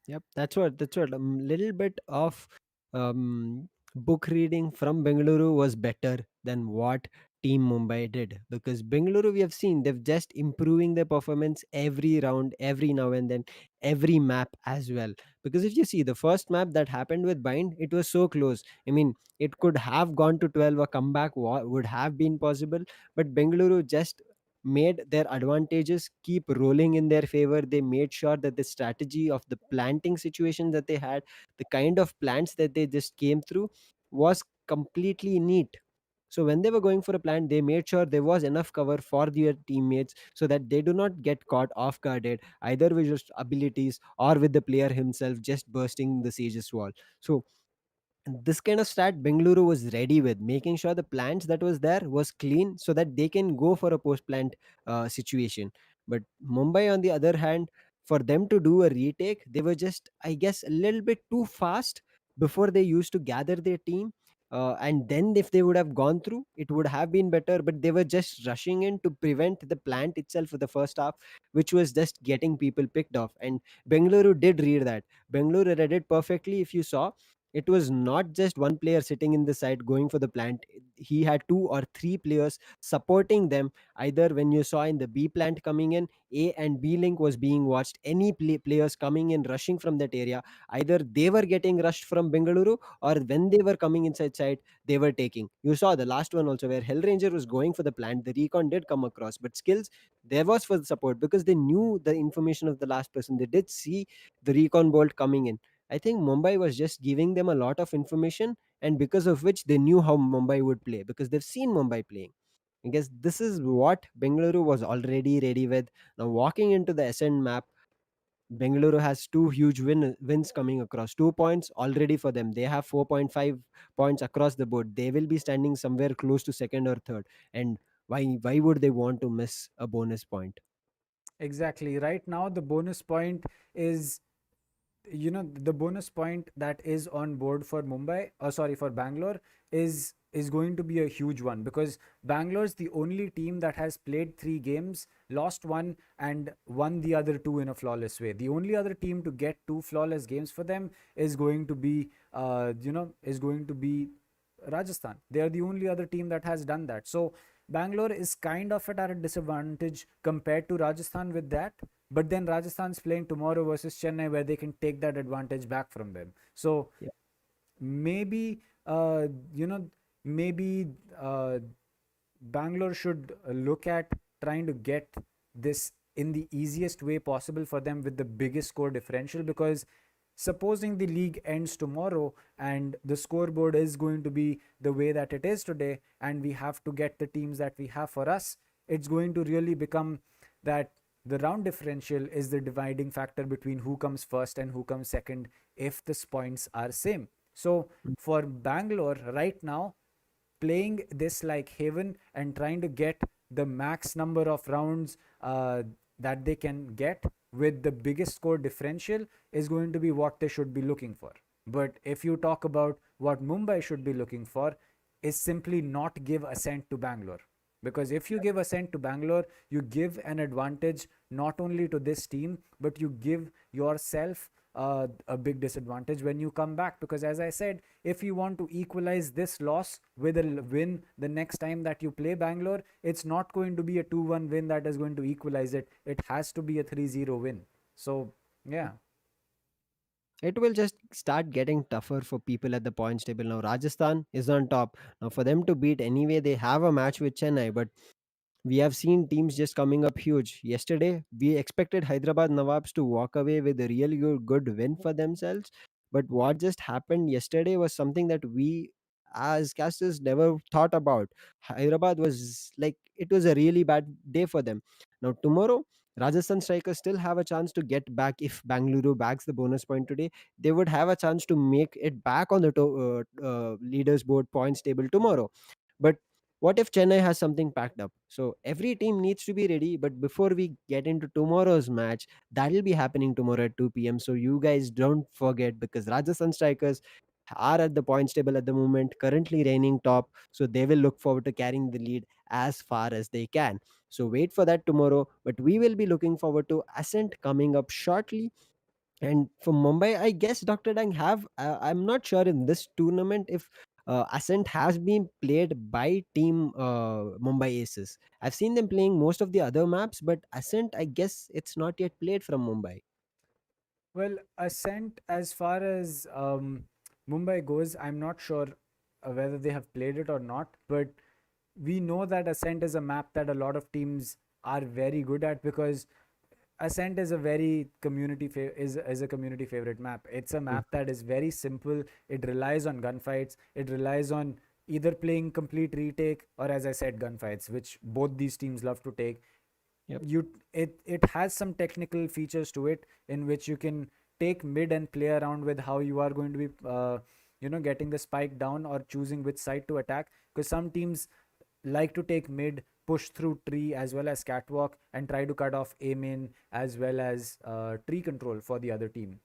Yep, that's what. A little bit of book reading from Bengaluru was better than what Team Mumbai did, because Bengaluru, we have seen they've just improving their performance every round, every now and then, every map as well. Because if you see the first map that happened with Bind, it was so close. I mean, it could have gone to 12. A comeback would have been possible, but Bengaluru just made their advantages keep rolling in their favor. They made sure that the strategy of the planting situation that they had, the kind of plants that they just came through, was completely neat. So when they were going for a plant, they made sure there was enough cover for their teammates so that they do not get caught off guarded either with just abilities or with the player himself just bursting the Sage's wall. So this kind of strat Bengaluru was ready with, making sure the plants that was there was clean so that they can go for a post plant situation. But Mumbai, on the other hand, for them to do a retake, they were just, I guess, a little bit too fast before they used to gather their team. And then, if they would have gone through, it would have been better. But they were just rushing in to prevent the plant itself for the first half, which was just getting people picked off. And Bengaluru did read that. Bengaluru read it perfectly. If you saw, it was not just one player sitting in the side going for the plant. He had two or three players supporting them. Either when you saw in the B plant coming in, A and B link was being watched. Any players coming in rushing from that area, either they were getting rushed from Bengaluru, or when they were coming inside side, they were taking. You saw the last one also where Hellranger was going for the plant. The recon did come across, but skills there was for the support because they knew the information of the last person. They did see the recon bolt coming in. I think Mumbai was just giving them a lot of information, and because of which they knew how Mumbai would play because they've seen Mumbai playing. I guess this is what Bengaluru was already ready with. Now, walking into the Ascent map, Bengaluru has two huge wins coming across. 2 points already for them. They have 4.5 points across the board. They will be standing somewhere close to second or third. And why would they want to miss a bonus point? Exactly. Right now, the bonus point is, the bonus point that is on board for Mumbai, sorry, for Bangalore, is going to be a huge one, because Bangalore's the only team that has played 3 games, lost one, and won the other two in a flawless way. The only other team to get two flawless games for them is going to be Rajasthan. They are the only other team that has done that. So Bangalore is kind of at a disadvantage compared to Rajasthan with that. But then Rajasthan's playing tomorrow versus Chennai, where they can take that advantage back from them. So Yeah. maybe, uh, you know, maybe Bangalore should look at trying to get this in the easiest way possible for them with the biggest score differential, because supposing the league ends tomorrow and the scoreboard is going to be the way that it is today, and we have to get the teams that we have for us, it's going to really become that the round differential is the dividing factor between who comes first and who comes second if the points are same. So for Bangalore right now, playing this like Haven and trying to get the max number of rounds that they can get with the biggest score differential is going to be what they should be looking for. But if you talk about what Mumbai should be looking for, is simply not give Ascent to Bangalore. Because if you give Ascent to Bangalore, you give an advantage not only to this team, but you give yourself a big disadvantage when you come back. Because as I said, if you want to equalize this loss with a win the next time that you play Bangalore, it's not going to be a 2-1 win that is going to equalize it. It has to be a 3-0 win. So, yeah. It will just start getting tougher for people at the points table. Now, Rajasthan is on top. Now, for them to beat anyway, they have a match with Chennai, but we have seen teams just coming up huge. Yesterday, we expected Hyderabad Nawabs to walk away with a really good win for themselves. But what just happened yesterday was something that we as casters never thought about. Hyderabad was like, it was a really bad day for them. Now, tomorrow, Rajasthan Strikers still have a chance to get back. If Bangalore bags the bonus point today, they would have a chance to make it back on the leaders board points table tomorrow. But what if Chennai has something packed up? So every team needs to be ready. But before we get into tomorrow's match, that'll be happening tomorrow at 2 p.m. So you guys don't forget, because Rajasthan Strikers, are at the points table at the moment, currently reigning top. So they will look forward to carrying the lead as far as they can. So wait for that tomorrow. But we will be looking forward to Ascent coming up shortly. And for Mumbai, I guess Dr. Dang have I'm not sure in this tournament if Ascent has been played by team Mumbai Aces. I've seen them playing most of the other maps, but Ascent, I guess it's not yet played from Mumbai. Well, Ascent, as far as Mumbai goes, I'm not sure whether they have played it or not, but we know that Ascent is a map that a lot of teams are very good at because Ascent is a very is a community favorite map. It's a Mm, map that is very simple. It relies on gunfights. It relies on either playing complete retake or, as I said, gunfights, which both these teams love to take. yep. It has some technical features to it in which you can take mid and play around with how you are going to be getting the spike down or choosing which side to attack, because some teams like to take mid, push through tree as well as catwalk, and try to cut off A main as well as tree control for the other team.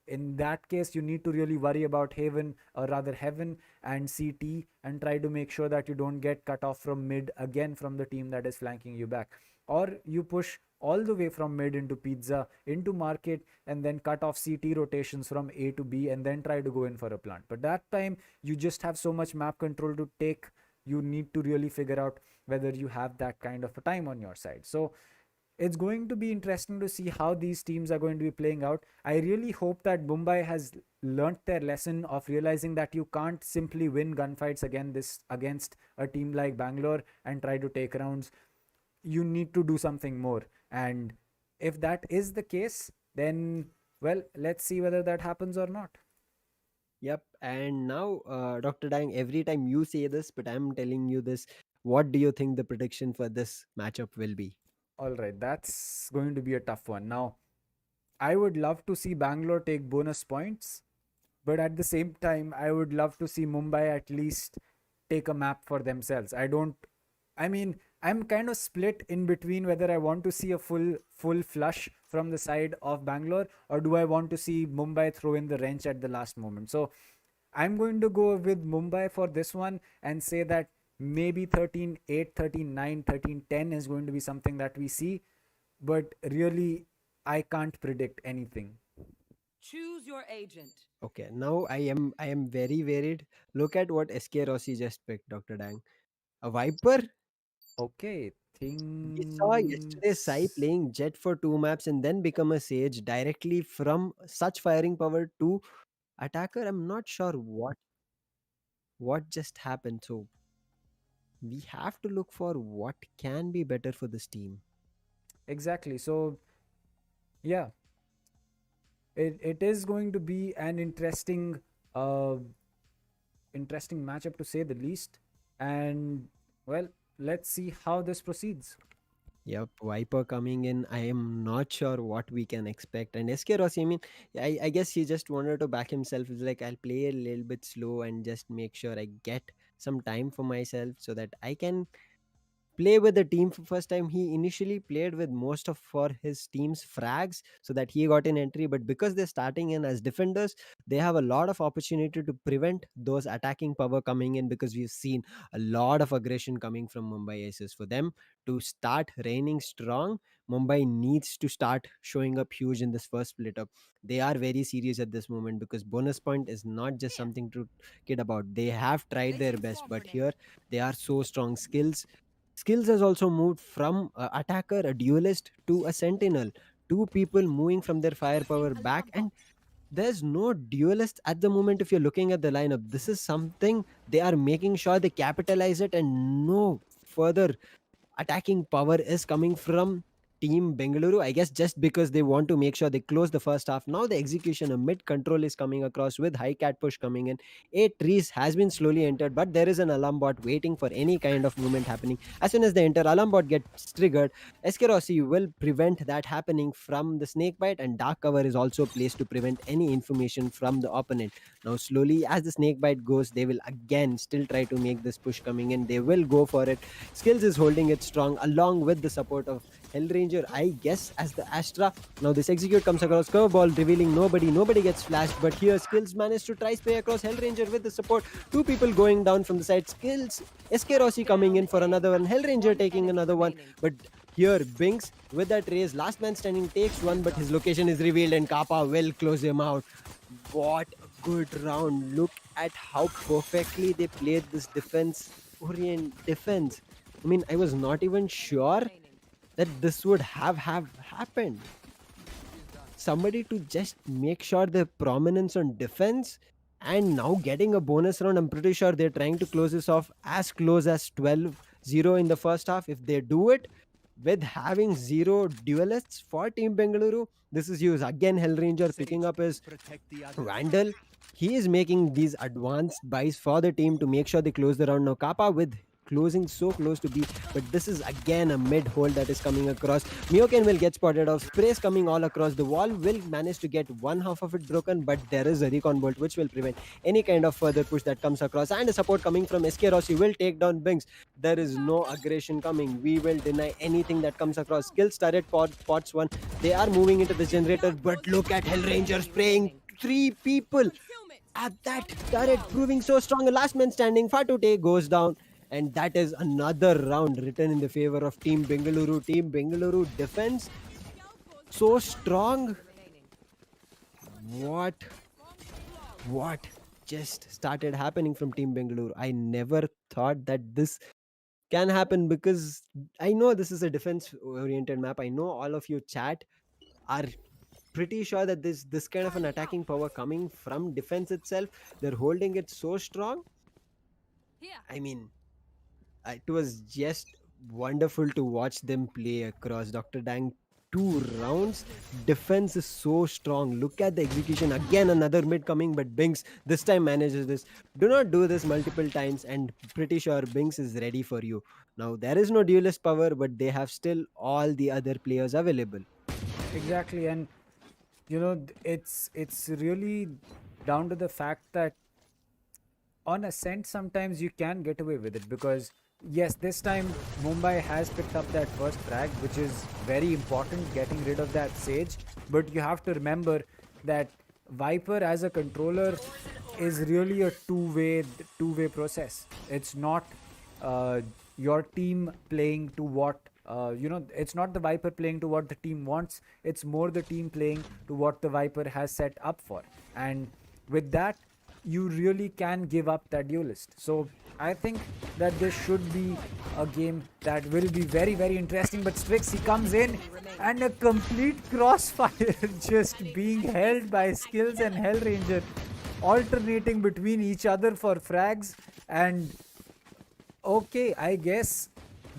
In that case, you need to really worry about Haven, or rather Heaven and CT, and try to make sure that you don't get cut off from mid again from the team that is flanking you back. Or you push all the way from mid into pizza, into market, and then cut off CT rotations from A to B, and then try to go in for a plant. But that time, you just have so much map control to take. You need to really figure out whether you have that kind of a time on your side. So it's going to be interesting to see how these teams are going to be playing out. I really hope that Mumbai has learnt their lesson of realizing that you can't simply win gunfights against a team like Bangalore and try to take rounds. You need to do something more. And if that is the case, then, well, let's see whether that happens or not. Yep. And now, Dr. Dang, every time you say this, but I'm telling you this, what do you think the prediction for this matchup will be? All right, that's going to be a tough one. Now, I would love to see Bangalore take bonus points, but at the same time, I would love to see Mumbai at least take a map for themselves. I mean, I'm kind of split in between whether I want to see a full flush from the side of Bangalore, or do I want to see Mumbai throw in the wrench at the last moment. So I'm going to go with Mumbai for this one and say that maybe 13-8, 13-9, 13-10 is going to be something that we see, but really I can't predict anything. Choose your agent. Okay, now I am very worried. Look at what SK Rossi just picked, Dr. Dang. A Viper? Okay, We saw yesterday Sai things. playing Jet for two maps and then become a Sage directly from such firing power to attacker. I'm not sure what just happened. So we have to look for what can be better for this team. Exactly. So, yeah, it is going to be an uh interesting matchup to say the least. And, well, let's see how this proceeds. Yep, Viper coming in. I am not sure what we can expect. And SK Rossi, I mean, I guess he just wanted to back himself. He's like, I'll play a little bit slow and just make sure I get some time for myself so that I can play with the team for first time. He initially played with most of for his team's frags so that he got an entry, but because they're starting in as defenders, they have a lot of opportunity to prevent those attacking power coming in, because we've seen a lot of aggression coming from Mumbai Aces. For them to start reigning strong, Mumbai needs to start showing up huge in this first split up. They are very serious at this moment because bonus point is not just Here, something to kid about. They have tried their placing best, swarm but grenade. here they are so strong. Skills has also moved from a attacker, a duelist, to a sentinel. Two people moving from their Placing firepower back, alarm bot. and there's no duelist at the moment. If you're looking at the lineup, this is something they are making sure they capitalize it, and no further attacking power is coming from team Bengaluru. I guess just because they want to make sure they close the first half. Now the execution, a mid control is coming across with high cat push coming in. Eight trees has been slowly entered, but there is an alarm bot waiting for any kind of movement happening. As soon as they enter, alarm bot gets triggered. Eskerosi will prevent that happening from the snake bite, and dark cover is also placed to prevent any information from the opponent. Now slowly as the snake bite goes, they will again still try to make this push coming in. They will go for it. Skills is holding it strong along with the support of Hellranger, I guess, as the Astra. Now this execute comes across curveball, revealing nobody gets flashed, but here Skills managed to try spray across Hellranger with the support. Two people going down from the side. Skills, SK Rossi coming in for another one, Hellranger taking another one, but here Binks with that raise, last man standing takes one, but his location is revealed and Kappa will close him out. What a good round. Look at how perfectly they played this defense. I mean, I was not even sure that this would have happened. Somebody to just make sure their prominence on defense, and now getting a bonus round. I'm pretty sure they're trying to close this off as close as 12-0 in the first half. If they do it with having zero duelists for Team Bengaluru, this is huge. Again, Hellranger picking up his Vandal. He is making these advanced buys for the team to make sure they close the round. Now Kappa with closing so close to B, but this is again a mid hold that is coming across. Mioken will get spotted off. Sprays coming all across. The wall will manage to get one half of it broken, but there is a recon bolt which will prevent any kind of further push that comes across, and a support coming from SK Rossi will take down Binks. There is no aggression coming. We will deny anything that comes across. Skills turret pots one. They are moving into the generator, but look at Hellranger spraying 3 people at that turret, proving so strong. A last man standing, Fatute goes down, and that is another round written in the favor of Team Bengaluru. Team Bengaluru defense so strong. What just started happening from Team Bengaluru? I never thought that this can happen, because I know this is a defense oriented map. I know all of you chat are pretty sure that this kind of an attacking power coming from defense itself, they're holding it so strong. I mean, it was just wonderful to watch them play across. Dr. Dang, 2 rounds. Defense is so strong. Look at the execution. Again, another mid coming, but Binks this time manages this. Do not do this multiple times, and pretty sure Binks is ready for you. Now, there is no duelist power, but they have still all the other players available. Exactly, and it's really down to the fact that on Ascent sometimes you can get away with it, because yes, this time Mumbai has picked up that first frag, which is very important, getting rid of that Sage. But you have to remember that Viper as a controller is really a two-way process. It's not your team playing to what it's not the Viper playing to what the team wants. It's more the team playing to what the Viper has set up for, and with that you really can give up that duelist. So I think that this should be a game that will be very, very interesting. But Strix, he comes in, and a complete crossfire just being held by Skills and Hellranger, alternating between each other for frags. And okay, I guess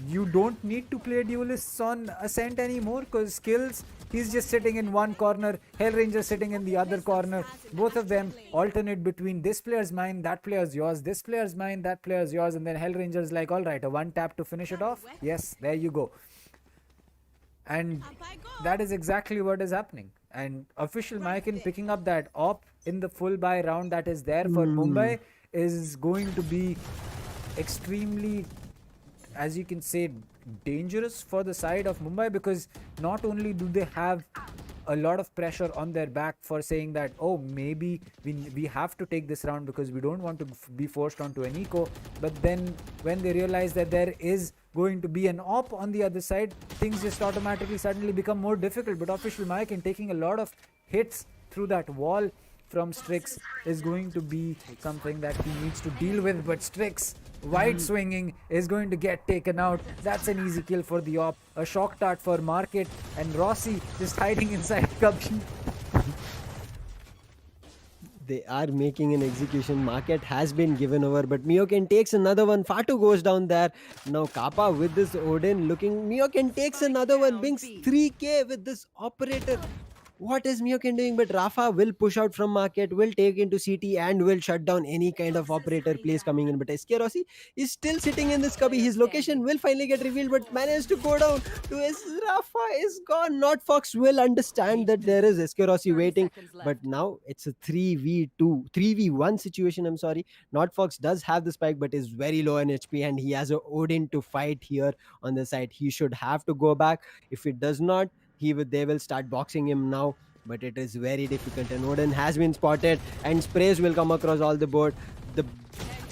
you don't need to play duelists on Ascent anymore, because Skills, he's just sitting in one corner, Hellranger sitting in the other corner. Both of them alternate between this player's mine, that player's yours, this player's mine, that player's yours, and then Hellranger's like, alright, a one tap to finish it off. Yes, there you go. And that is exactly what is happening. And official Maikin picking up that op in the full buy round that is there for Mumbai is going to be extremely, as you can say, dangerous for the side of Mumbai, because not only do they have a lot of pressure on their back for saying that, oh, maybe we have to take this round because we don't want to be forced onto an eco, but then when they realize that there is going to be an op on the other side, things just automatically suddenly become more difficult. But official Mike, in taking a lot of hits through that wall from Strix, is going to be something that he needs to deal with. But Strix, wide swinging, is going to get taken out. That's an easy kill for the op. A shock dart for Market, and Rossi just hiding inside Cubby. They are making an execution. Market has been given over, but Mioken takes another one. Fatu goes down there. Now Kappa with this Odin looking. Mioken takes another one. Binks 3k with this operator. What is Mioken doing? But Rafa will push out from market, will take into CT, and will shut down any kind of operator plays coming in. But Eskerosi is still sitting in this cubby. Player His location standing. will finally get revealed, but managed to go down to his Rafa is gone. Not Fox will understand that there is Eskerosi 30 waiting, seconds but left. now it's a 3v2, 3v1 situation. I'm sorry. Not Fox does have the spike, but is very low in HP, and he has a Odin to fight here on the side. He should have to go back. If it does not, they will start boxing him now, but it is very difficult. And Odin has been spotted, and sprays will come across all the board. The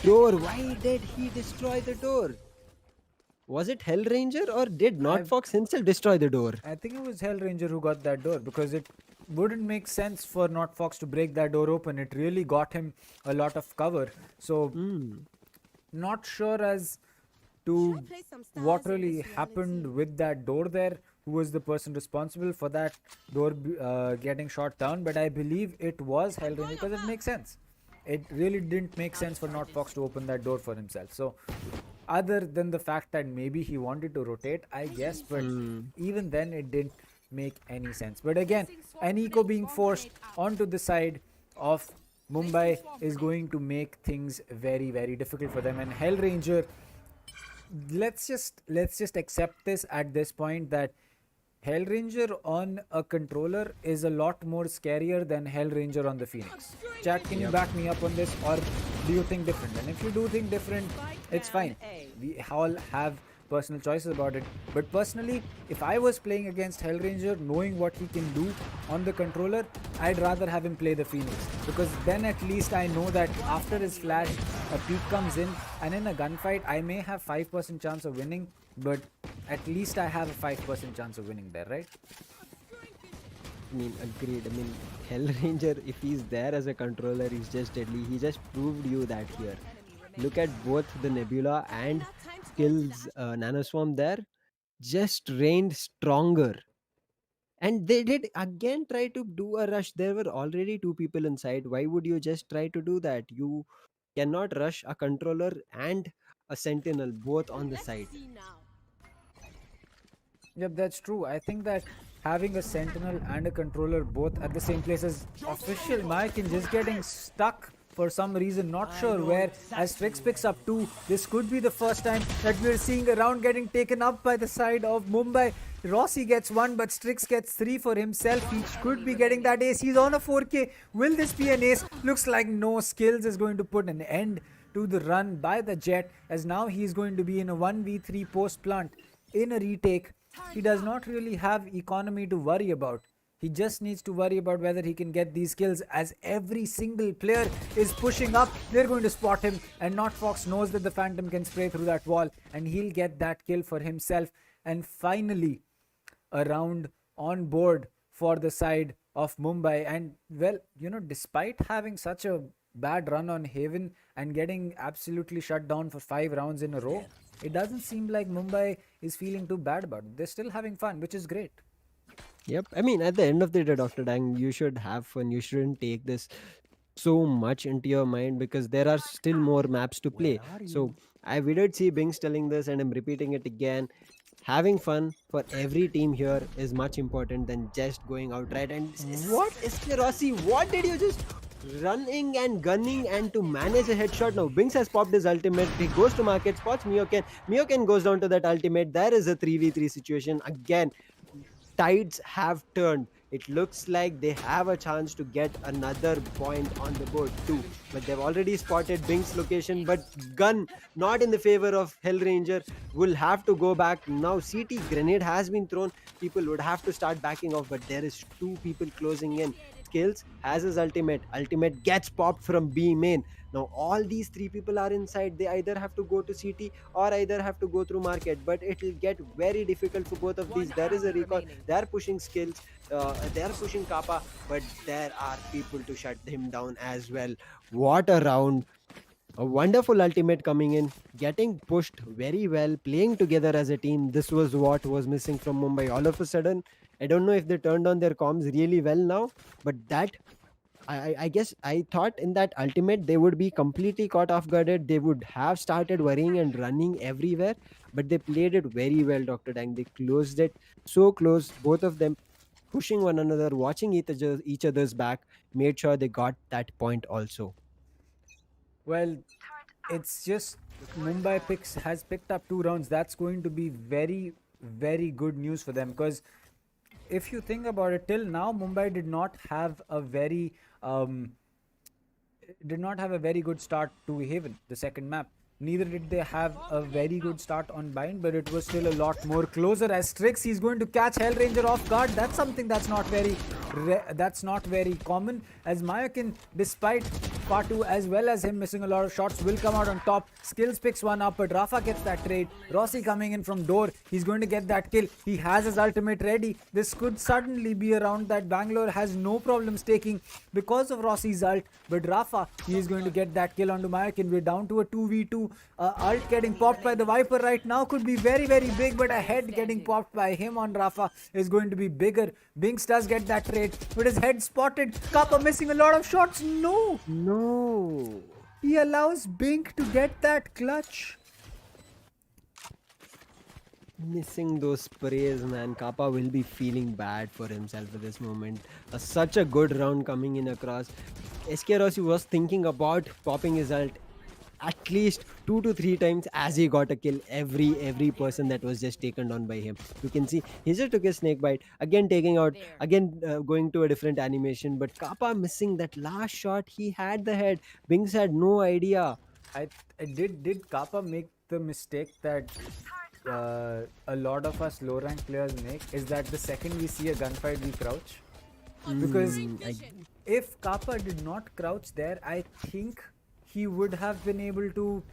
door, why did he destroy the door? Was it Hellranger, or did I Not Fox himself destroy the door? I think it was Hellranger who got that door because it wouldn't make sense for Not Fox to break that door open. It really got him a lot of cover. So Hmm. not sure as to what really happened with that door there, who was the person responsible for that door getting shot down, but I believe it was Hellranger because it makes sense. It really didn't make sense for Not Fox to open that door for himself. So other than the fact that maybe he wanted to rotate, I guess, but even then it didn't make any sense. But again, an eco being forced onto the side of Mumbai is going to make things very, very difficult for them. And Hellranger, let's just accept this at this point that Hellranger on a controller is a lot more scarier than Hellranger on the Phoenix. Chat, can you Yep. back me up on this, or do you think different? And if you do think different, it's fine. We all have personal choices about it. But personally, if I was playing against Hellranger, knowing what he can do on the controller, I'd rather have him play the Phoenix. Because then at least I know that after his flash, a peak comes in, and in a gunfight, I may have 5% chance of winning, but at least I have a 5% chance of winning there, right? I mean, agreed. I mean, Hellranger, if he's there as a controller, he's just deadly. He just proved you that here. Look at both the Nebula and skills Nanoswarm there. Just reigned stronger. And they did again try to do a rush. There were already two people inside. Why would you just try to do that? You cannot rush a controller and a sentinel both on the side. Yep, that's true. I think that having a sentinel and a controller both at the same place is official. Mike just getting stuck for some reason, not sure where. As Strix picks up two, this could be the first time that we're seeing a round getting taken up by the side of Mumbai. Rossi gets one, but Strix gets three for himself. He could be getting that ace. He's on a 4K. Will this be an ace? Looks like no. Skills is going to put an end to the run by the Jet, as now he's going to be in a 1v3 post plant in a retake. He does not really have economy to worry about. He just needs to worry about whether he can get these kills, as every single player is pushing up. They're going to spot him, and Not Fox knows that the Phantom can spray through that wall, and he'll get that kill for himself. And finally, a round on board for the side of Mumbai. And well, despite having such a bad run on Haven and getting absolutely shut down for 5 rounds in a row, it doesn't seem like Mumbai is feeling too bad about it. They're still having fun, which is great. Yep. I mean, at the end of the day, Dr. Dang, you should have fun. You shouldn't take this so much into your mind because there are still more maps to play. So we did see Bings telling this, and I'm repeating it again. Having fun for every team here is much important than just going outright. And what is Rossi? What did you just running and gunning and to manage a headshot? Now Bings has popped his ultimate. He goes to market, spots Mioken. Mioken goes down to that ultimate. There is a 3v3 situation again. Tides have turned. It looks like they have a chance to get another point on the board too. But they've already spotted Bing's location. But gun not in the favor of Hellranger. Will have to go back. Now CT grenade has been thrown. People would have to start backing off. But there is two people closing in. Skills has his ultimate. Ultimate gets popped from B main. Now all these three people are inside. They either have to go to CT or either have to go through market, but it will get very difficult for both of these. There is a recall. They are pushing skills, they are pushing Kappa, but there are people to shut him down as well. What a round. A wonderful ultimate coming in, getting pushed very well, playing together as a team. This was what was missing from Mumbai. All of a sudden, I don't know if they turned on their comms really well now, but that I guess I thought in that ultimate they would be completely caught off guarded. They would have started worrying and running everywhere, but they played it very well, Dr. Dang. They closed it so close, both of them. pushing one another, watching each other's back, made sure they got that point also. Well, it's just Mumbai picks has picked up 2 rounds. That's going to be very, very good news for them, because if you think about it, till now Mumbai did not have a very good start to Haven, the second map. Neither did they have a very good start on Bind, but it was still a lot more closer. As Strix, he's going to catch Hellranger off guard. That's something that's not very common. As Mayakin, despite Patu as well as him missing a lot of shots, will come out on top. Skills picks one up, but Rafa gets that trade. Rossi coming in from door. He's going to get that kill. He has his ultimate ready. This could suddenly be a round that Bangalore has no problems taking because of Rossi's ult. But Rafa, he is going to get that kill onto Mayakin. We're down to a 2v2. Ult getting popped by the Viper right now could be very, very big, but a head getting popped by him on Rafa is going to be bigger. Binks does get that trade, but his head spotted. Kappa missing a lot of shots. No. He allows Bink to get that clutch. Missing those sprays, man. Kappa will be feeling bad for himself at this moment. Such a good round coming in across. SK Rossi was thinking about popping his ult at least 2 to 3 times as he got a kill. Every person that was just taken down by him. You can see he just took a snake bite, again taking out, again going to a different animation. But Kappa missing that last shot. He had the head. Binks had no idea. Did Kappa make the mistake that a lot of us low rank players make, is that the second we see a gunfight we crouch? Because if Kappa did not crouch there, I think he would have been able to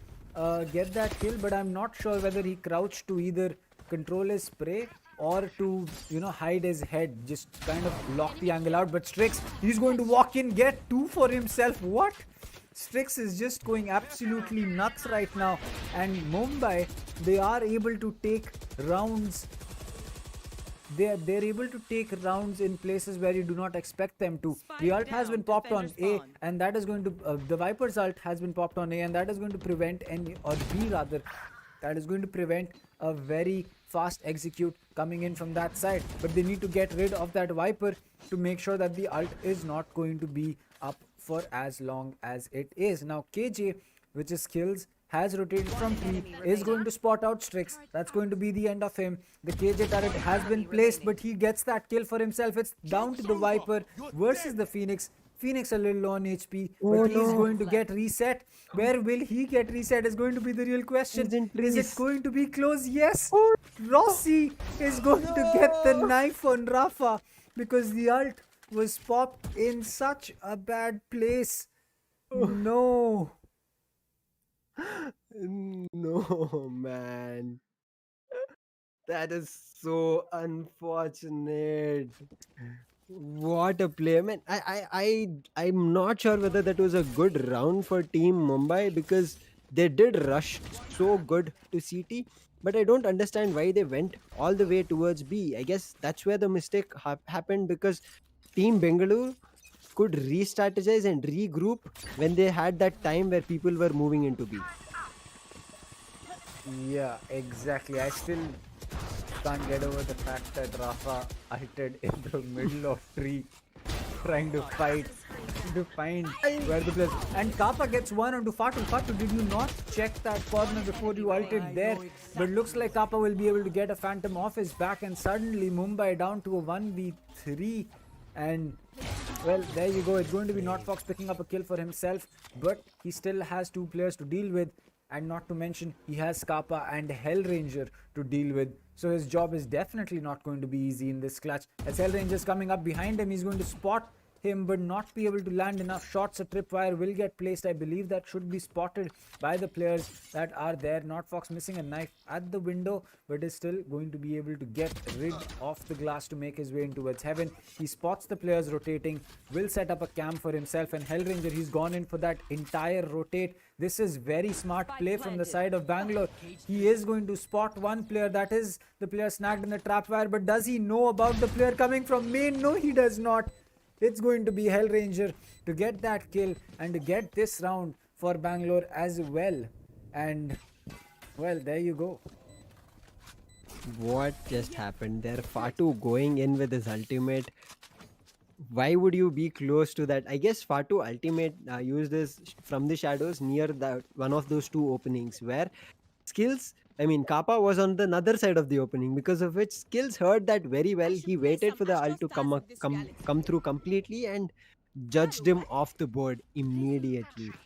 get that kill, but I'm not sure whether he crouched to either control his spray or to, hide his head, just kind of lock the angle out. But Strix, he's going to walk in, get 2 for himself. What? Strix is just going absolutely nuts right now, and Mumbai, they are able to take rounds. They're able to take rounds in places where you do not expect them to. The ult has been popped on A, and that is going to the Viper's ult has been popped on A, and that is going to prevent B rather. That is going to prevent a very fast execute coming in from that side. But they need to get rid of that Viper to make sure that the ult is not going to be up for as long as it is. Now KJ, which is skills, has rotated from P, is going to spot out Strix. That's going to be the end of him. The KJ turret has been placed, but he gets that kill for himself. It's down to the Viper versus the Phoenix. Phoenix a little low on HP, but he's going to get reset. Where will he get reset is going to be the real question. Is it going to be close? Yes. Rossi is going to get the knife on Rafa because the ult was popped in such a bad place. No. No, man. That is so unfortunate. What a play, man. I'm not sure whether that was a good round for Team Mumbai, because they did rush so good to CT, but I don't understand why they went all the way towards B. I guess that's where the mistake happened, because Team Bengaluru could re-strategize and regroup when they had that time where people were moving into B. Yeah, exactly. I still can't get over the fact that Rafa ulted in the middle of tree, trying to fight to find where the players. And Kappa gets one onto Fatu. Fatu, did you not check that corner before you ulted there? But looks like Kappa will be able to get a Phantom off his back, and suddenly Mumbai down to a 1v3. And well, there you go. It's going to be Notfox picking up a kill for himself, but he still has 2 players to deal with. And not to mention, he has Kappa and Hellranger to deal with. So his job is definitely not going to be easy in this clutch. As Hellranger's coming up behind him, he's going to spot him but not be able to land enough shots. A tripwire will get placed. I believe that should be spotted by the players that are there. Notfox missing a knife at the window, but is still going to be able to get rid of the glass to make his way in towards heaven. He spots the players rotating, will set up a camp for himself, and Hellranger, he's gone in for that entire rotate. This is very smart play from the side of Bangalore. He is going to spot one player, that is the player snagged in the trapwire, but does he know about the player coming from main? No, he does not. It's going to be Hellranger to get that kill and to get this round for Bangalore as well. And well, there you go. What just happened there? Fatu going in with his ultimate. Why would you be close to that? I guess Fatu ultimate used this from the shadows near the one of those two openings where skills. I mean, Kappa was on the other side of the opening, because of which skills heard that very well. I He should play waited some for the ult to Astros Stars in this reality. come through completely and judged Oh, him what? off the board Please immediately. backtrack.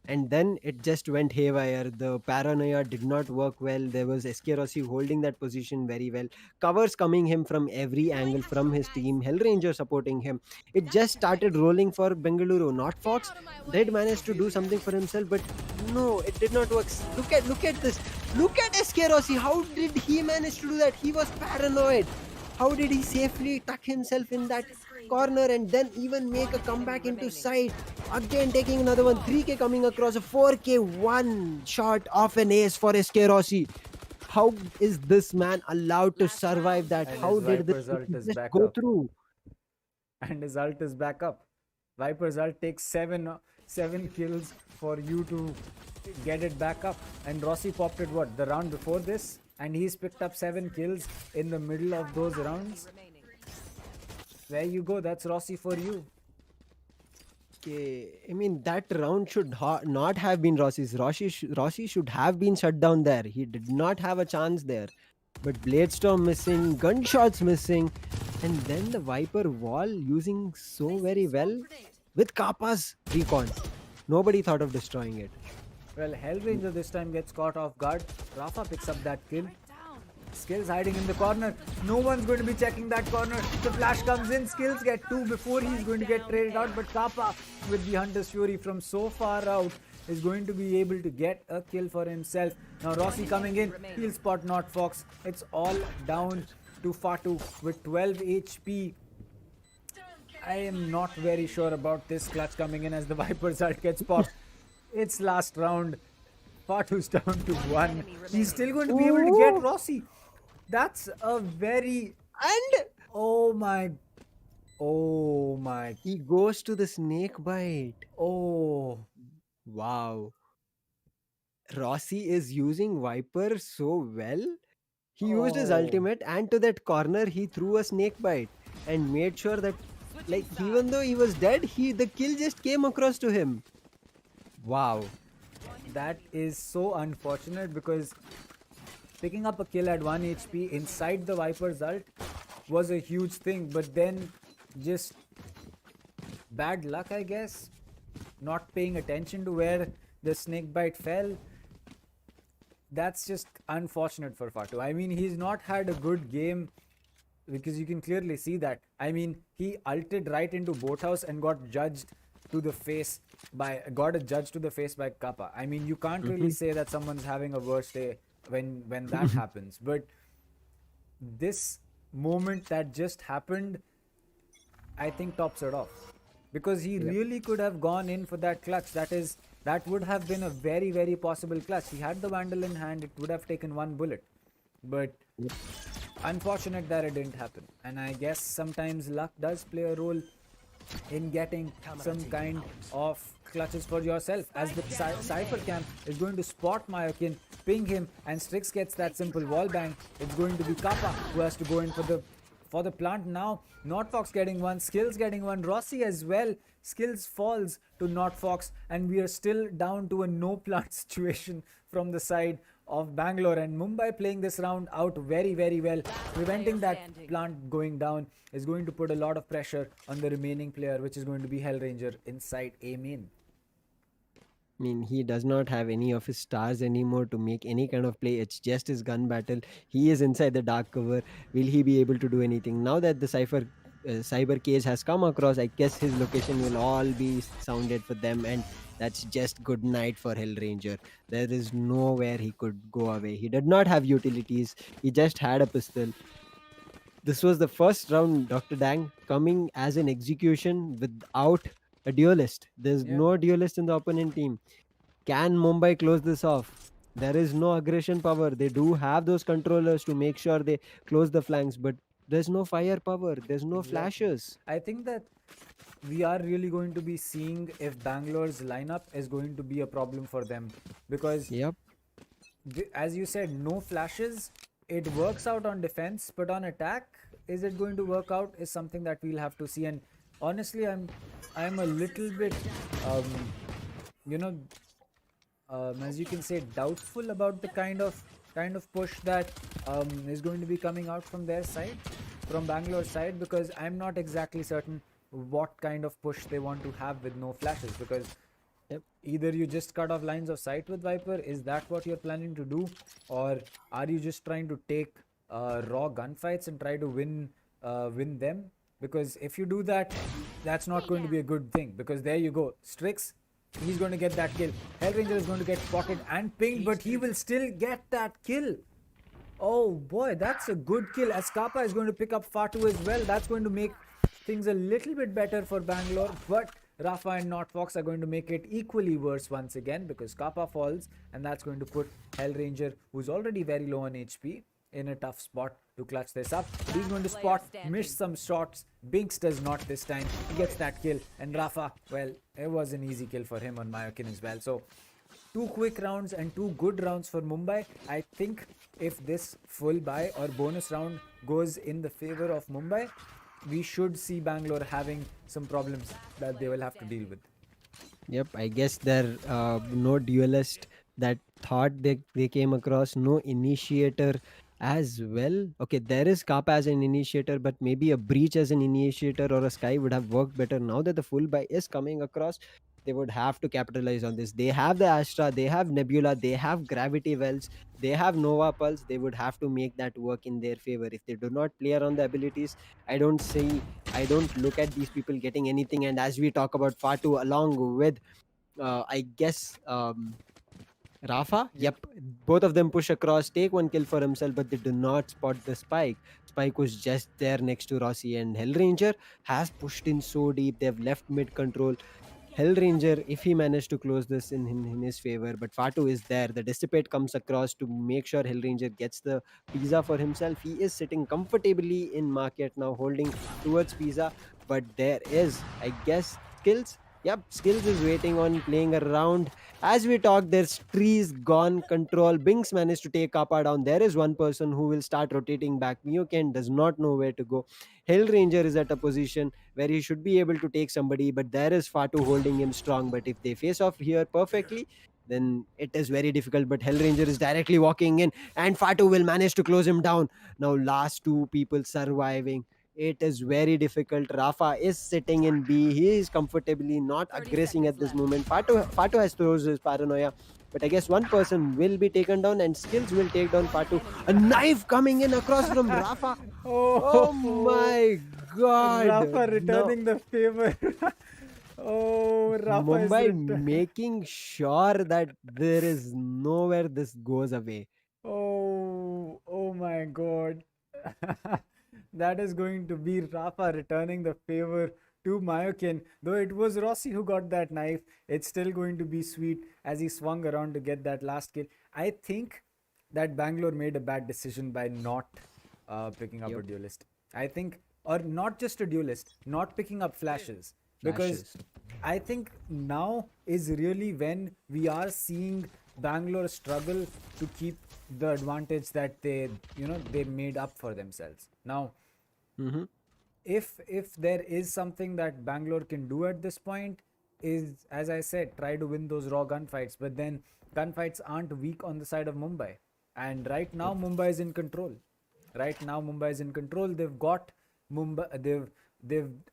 And then it just went haywire. The paranoia did not work well. There was SK Rossi holding that position very well. Covers coming him from every Going angle from Astro, his guys. team. Hellranger supporting him. It That's just the fight. started rolling for Bengaluru. Not Get Fox out of my did way. manage to do something for himself, but no, it did not work. Look at this. Look at SK Rossi. How did he manage to do that? He was paranoid. How did he safely tuck himself in that corner and then even make One a enemy comeback into remaining. side? Again taking another one. 3K coming across a 4K. One shot of an ace for SK Rossi. How is this man allowed to Last survive round. that? And How his did this Viper's ult is just back go up. through? And his ult is back up. Viper's ult takes seven kills for you to get it back up. And Rossi popped it what? The round before this? And he's picked up 7 kills in the middle of those rounds. Remaining. There you go, that's Rossi for you. Okay, I mean that round should not have been Rossi's. Rossi should have been shut down there. He did not have a chance there. But Bladestorm missing, gunshots missing, and then the Viper wall using so very well with Kappa's recon. Nobody thought of destroying it. Well, Hellranger this time gets caught off guard. Rafa picks up that kill. Right down. Skills hiding in the corner. No one's going to be checking that corner. The flash comes in. Skills get 2 before he's going to get traded out. But Kappa with the Hunter's Fury from so far out is going to be able to get a kill for himself. Now Rossi coming in. He'll spot not Fox. It's all down to Fatu with 12 HP. I am not very sure about this clutch coming in as the Viper's ult gets popped. It's last round. Fatu's down to 1. He's still going to be able to get Rossi. That's a very... And Oh my... Oh my... he goes to the snake bite. Oh... Wow. Rossi is using Viper so well. He used his Oh. ultimate, and to that corner he threw a snake bite and made sure that, like, Switching even sides. though he was dead, the kill just came across to him. Wow. That is so unfortunate because picking up a kill at 1 HP inside the Viper's ult was a huge thing, but then just bad luck, I guess. Not paying attention to where the snake bite fell. That's just unfortunate for Fatu. I mean, he's not had a good game because you can clearly see that. I mean, he ulted right into boathouse and got judged to the face by Kappa. I mean, you can't really say that someone's having a worse day when that happens. But this moment that just happened, I think tops it off because he really could have gone in for that clutch. That would have been a very, very possible clutch. He had the Vandal in hand. It would have taken 1 bullet, but unfortunate that it didn't happen. And I guess sometimes luck does play a role in getting some kind of clutches for yourself. As the Cypher camp is going to spot Mayokin, ping him, and Strix gets that simple wall bang. It's going to be Kappa who has to go in for the plant now. Not Fox getting 1, Skills getting 1, Rossi as well. Skills falls to Not Fox, and we are still down to a no plant situation from the side of Bangalore. And Mumbai playing this round out very, very well. Preventing that plant going down is going to put a lot of pressure on the remaining player, which is going to be Hellranger inside A main. I mean, he does not have any of his stars anymore to make any kind of play. It's just his gun battle. He is inside the dark cover. Will he be able to do anything? Now that the cyber cage has come across, I guess his location will all be sounded for them, and that's just good night for Hellranger. There is nowhere he could go away. He did not have utilities. He just had a pistol. This was the first round, Dr. Dang, coming as an execution without a duelist. There's Yeah. no duelist in the opponent team. Can Mumbai close this off? There is no aggression power. They do have those controllers to make sure they close the flanks, but there's no fire power. There's no Exactly. flashes. I think that we are really going to be seeing if Bangalore's lineup is going to be a problem for them because Yep. as you said, no flashes. it works out on defense, but on attack, is it going to work out? Is something that we'll have to see. And honestly, I'm a little bit, um, you know, as you can say, doubtful about the kind of push that is going to be coming out from their side, from Bangalore side, because I'm not exactly certain what kind of push they want to have with no flashes. Because Yep. either you just cut off lines of sight with Viper, is that what you're planning to do, or are you just trying to take raw gunfights and try to win them? Because if you do that, that's not going to be a good thing. Because there you go, Strix, he's going to get that kill. Hellranger is going to get spotted and pinged, but he will still get that kill. Oh boy, that's a good kill. As Kappa is going to pick up Fatu as well. That's going to make things a little bit better for Bangalore. But Rafa and Notfox are going to make it equally worse once again, because Kappa falls, and that's going to put Hellranger, who's already very low on HP, in a tough spot to clutch this up. He's going to spot, miss some shots. Binks does not this time. He gets that kill. And Rafa, well, it was an easy kill for him on Mayokin as well. So, 2 quick rounds and 2 good rounds for Mumbai. I think if this full buy or bonus round goes in the favor of Mumbai, we should see Bangalore having some problems that they will have to deal with. Yep, I guess there no duelist that thought they came across, no initiator as well. Okay, there is Kappa as an initiator, but maybe a breach as an initiator or a Sky would have worked better. Now that the full buy is coming across, they would have to capitalize on this. They have the Astra, they have Nebula, they have Gravity Wells, they have Nova Pulse. They would have to make that work in their favor. If they do not play around the abilities, I don't look at these people getting anything. And as we talk about Fatu along with, I guess, Rafa, yep, both of them push across, take one kill for himself, but they do not spot the Spike. Spike was just there next to Rossi, and Hellranger has pushed in so deep. They've left mid control. Hellranger, if he managed to close this in his favor, but Fatu is there. The Dissipate comes across to make sure Hellranger gets the Pizza for himself. He is sitting comfortably in market now, holding towards Pizza, but there is, I guess, Skills. Yep, Skills is waiting on playing around. As we talk, there's trees gone control. Binks managed to take Kappa down. There is one person who will start rotating back. Mioken does not know where to go. Hellranger is at a position where he should be able to take somebody, but there is Fatu holding him strong. But if they face off here perfectly, then it is very difficult. But Hellranger is directly walking in, and Fatu will manage to close him down. Now, last 2 people surviving. It is very difficult. Rafa is sitting in B. He is comfortably not 30 aggressing at seconds this left. moment. Fatu has throws his paranoia. But I guess one person will be taken down, and Skills will take down Fatu. A knife coming in across from Rafa. Oh my god. Rafa No. returning the favor. Oh, Rafa Mumbai is making sure that there is nowhere this goes away. oh my god. That is going to be Rafa returning the favor to Mayokin. Though it was Rossi who got that knife, it's still going to be sweet as he swung around to get that last kill. I think that Bangalore made a bad decision by not picking up a Yep. duelist. I think, or not just a duelist, not picking up flashes. Because Flashes. I think now is really when we are seeing Bangalore struggle to keep the advantage that they made up for themselves. Now, Mhm. if there is something that Bangalore can do at this point, is, as I said, try to win those raw gunfights. But then gunfights aren't weak on the side of Mumbai, and right now Mumbai is in control. Right now Mumbai is in control. They've got Mumbai. They've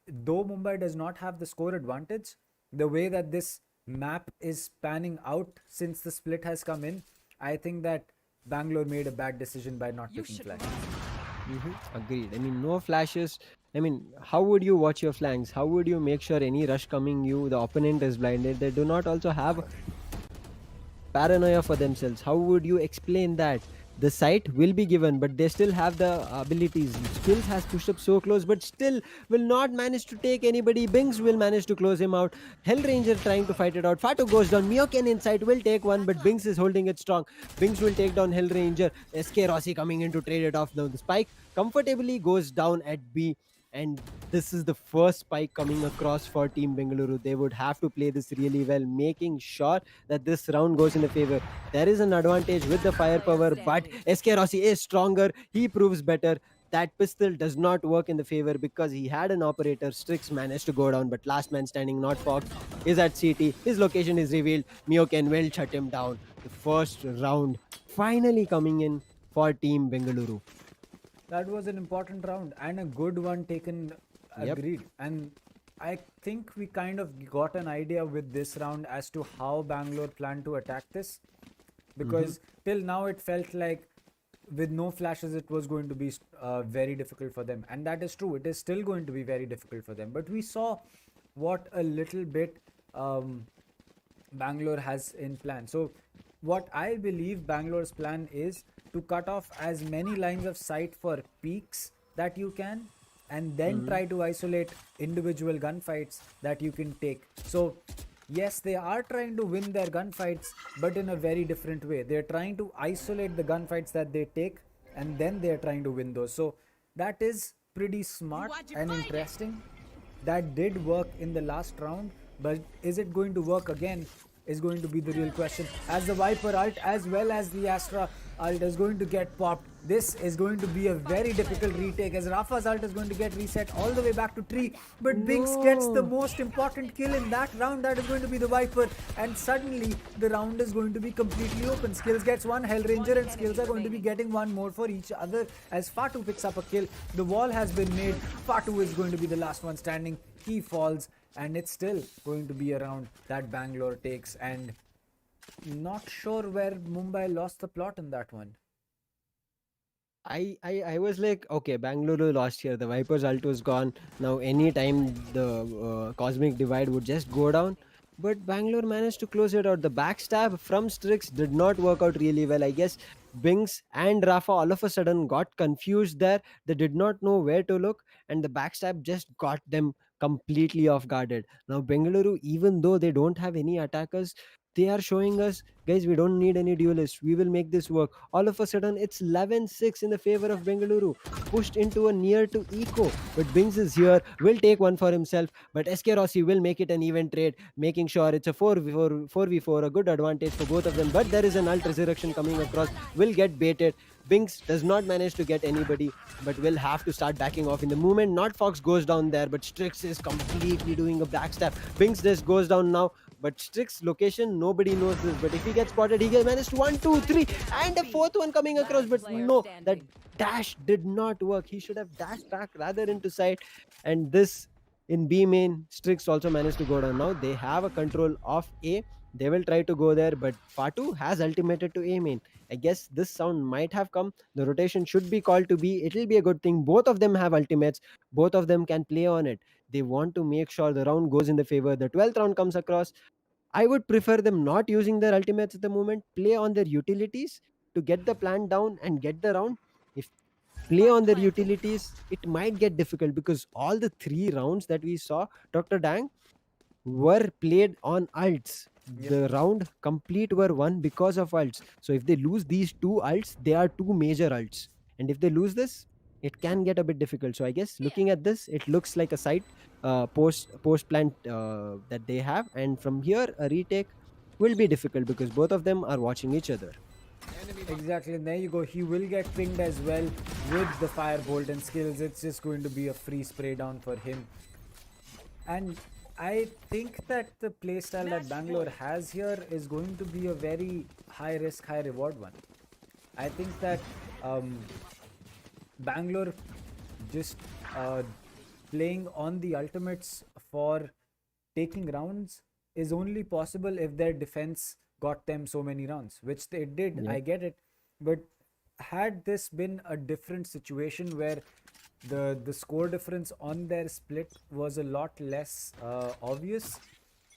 though Mumbai does not have the score advantage, the way that this map is panning out since the split has come in, I think that Bangalore made a bad decision by not You picking should flash. Agreed. I mean, no flashes. I mean, how would you watch your flanks? How would you make sure any rush coming you, the opponent is blinded? They do not also have paranoia for themselves. How would you explain that? The sight will be given, but they still have the abilities. Skills has pushed up so close, but still will not manage to take anybody. Bings will manage to close him out. Hellranger trying to fight it out. Fatu goes down. Mioken inside will take one, but Bings is holding it strong. Bings will take down Hellranger. SK Rossi coming in to trade it off. Now the spike comfortably goes down at B, and This is the first spike coming across for Team Bengaluru. They would have to play this really well, making sure that this round goes in the favor. There is an advantage with the Last player firepower, but standing. SK Rossi is stronger. He proves better. That pistol does not work in the favor because he had an operator. Strix managed to go down, but last man standing, not Fox, is at CT. His location is revealed. Mioken will shut him down. The first round finally coming in for Team Bengaluru. That was an important round and a good one taken, Yep. agreed. And I think we kind of got an idea with this round as to how Bangalore planned to attack this. Because till now it felt like with no flashes it was going to be very difficult for them. And that is true. It is still going to be very difficult for them. But we saw what a little bit Bangalore has in plan. So what I believe Bangalore's plan is to cut off as many lines of sight for peaks that you can, and then try to isolate individual gunfights that you can take. So yes, they are trying to win their gunfights, but in a very different way. They're trying to isolate the gunfights that they take, and then they're trying to win those. So that is pretty smart and interesting. That did work in the last round, but is it going to work again is going to be the real question. As the Viper ult as well as the Astra ult is going to get popped, this is going to be a very difficult retake as Rafa's ult is going to get reset all the way back to tree, but Binks gets the most important kill in that round. That is going to be the Viper, and suddenly the round is going to be completely open. Skills gets one Hellranger and Skills are going to be getting one more for each other as Fatu picks up a kill. The wall has been made. Fatu is going to be the last one standing. He falls, and it's still going to be a round that Bangalore takes, and not sure where Mumbai lost the plot in that one. I was like, okay, Bangalore lost here. The Vipers ult was gone. Now, anytime the Cosmic Divide would just go down. But Bangalore managed to close it out. The backstab from Strix did not work out really well. I guess Binks and Rafa all of a sudden got confused there. They did not know where to look, and the backstab just got them completely off guarded. Now, Bengaluru, even though they don't have any attackers, they are showing us, guys, we don't need any duelists. We will make this work. All of a sudden, it's 11-6 in the favor of Bengaluru, pushed into a near to eco. But Bings is here, will take one for himself. But SK Rossi will make it an even trade, making sure it's a 4v4, a good advantage for both of them. But there is an alt resurrection coming across, will get baited. Binks does not manage to get anybody, but will have to start backing off in the moment. Not Fox goes down there, but Strix is completely doing a backstab. Binks just goes down now, but Strix location, nobody knows this. But if he gets spotted, he gets managed 1, 2, 3, and a fourth one coming across. But no, that dash did not work. He should have dashed back rather into side. And this in B main, Strix also managed to go down. Now they have a control of A. They will try to go there, but Fatu has ultimated to A main. I guess this sound might have come. The rotation should be called to B. It will be a good thing. Both of them have ultimates. Both of them can play on it. They want to make sure the round goes in the favor. The 12th round comes across. I would prefer them not using their ultimates at the moment, play on their utilities to get the plan down and get the round. If play on their utilities, it might get difficult because all the 3 rounds that we saw, Dr. Dang, were played on ults. Yep. The round complete were won because of ults. So if they lose these 2 ults, they are 2 major ults. And if they lose this, it can get a bit difficult. So I guess looking at this, it looks like a side post plant that they have, and from here a retake will be difficult because both of them are watching each other. Exactly, and there you go. He will get pinged as well with the firebolt and skills. It's just going to be a free spray down for him. And I think that the playstyle that Bangalore has here is going to be a very high risk, high reward one. I think that Bangalore just playing on the ultimates for taking rounds is only possible if their defense got them so many rounds, which they did. Yeah. I get it, but had this been a different situation where the score difference on their split was a lot less obvious,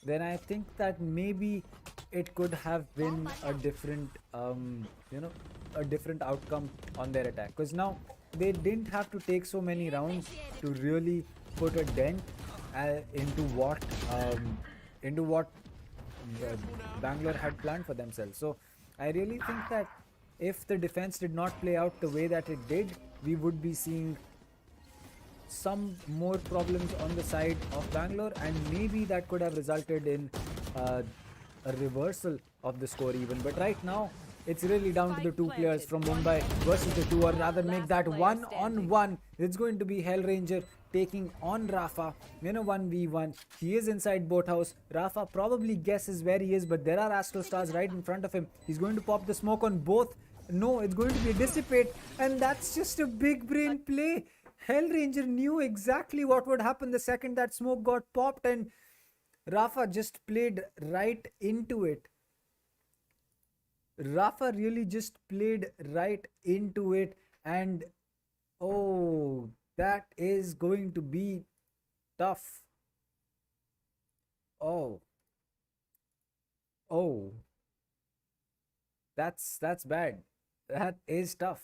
then I think that maybe it could have been a different a different outcome on their attack, because now they didn't have to take so many rounds to really put a dent into what Bangalore had planned for themselves. So I really think that if the defense did not play out the way that it did, we would be seeing some more problems on the side of Bangalore, and maybe that could have resulted in uh, a reversal of the score even. But right now, it's really down to the Spike two players planted. from Mumbai versus the two, or rather make Last that player one on standing. one. It's going to be Hellranger taking on Rafa in a 1v1. He is inside boathouse. Rafa probably guesses where he is, but there are Astral Stars right in front of him. He's going to pop the smoke on both. No, it's going to be a dissipate, and that's just a big brain play. Hellranger knew exactly what would happen the second that smoke got popped, and Rafa just played right into it. Rafa really just played right into it, and oh, that is going to be tough. Oh, oh, that's bad. That is tough.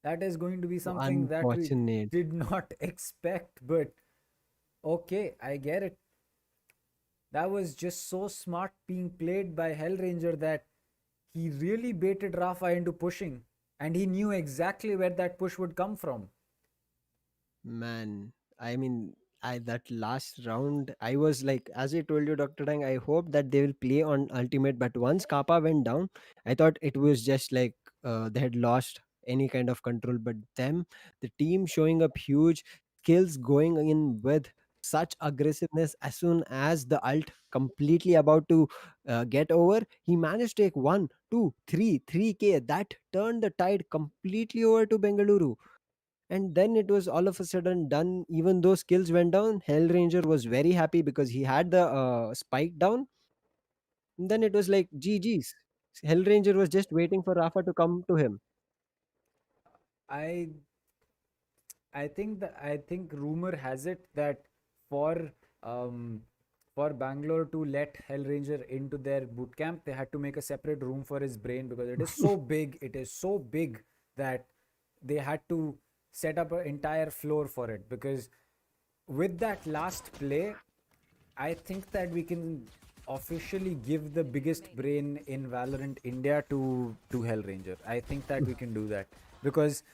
That is going to be So something that we unfortunate. did not expect, but okay, I get it. That was just so smart being played by Hellranger that he really baited Rafa into pushing, and he knew exactly where that push would come from. Man, I mean, I that last round, I was like, as I told you, Dr. Dang, I hope that they will play on Ultimate. But once Kappa went down, I thought it was just like they had lost any kind of control. But them, the team showing up huge skills, going in with such aggressiveness as soon as the ult completely about to get over, he managed to take 1 2 3 3k. That turned the tide completely over to Bengaluru, and then it was all of a sudden done. Even though skills went down, Hellranger was very happy because he had the spike down. And then it was like GG's. Hellranger was just waiting for Rafa to come to him. I I think rumor has it that for um for Bangalore to let Hellranger into their boot camp, they had to make a separate room for his brain because it is so big. It is so big that they had to set up an entire floor for it. Because with that last play, I think that we can officially give the biggest brain in Valorant India to Hellranger. I think that we can do that because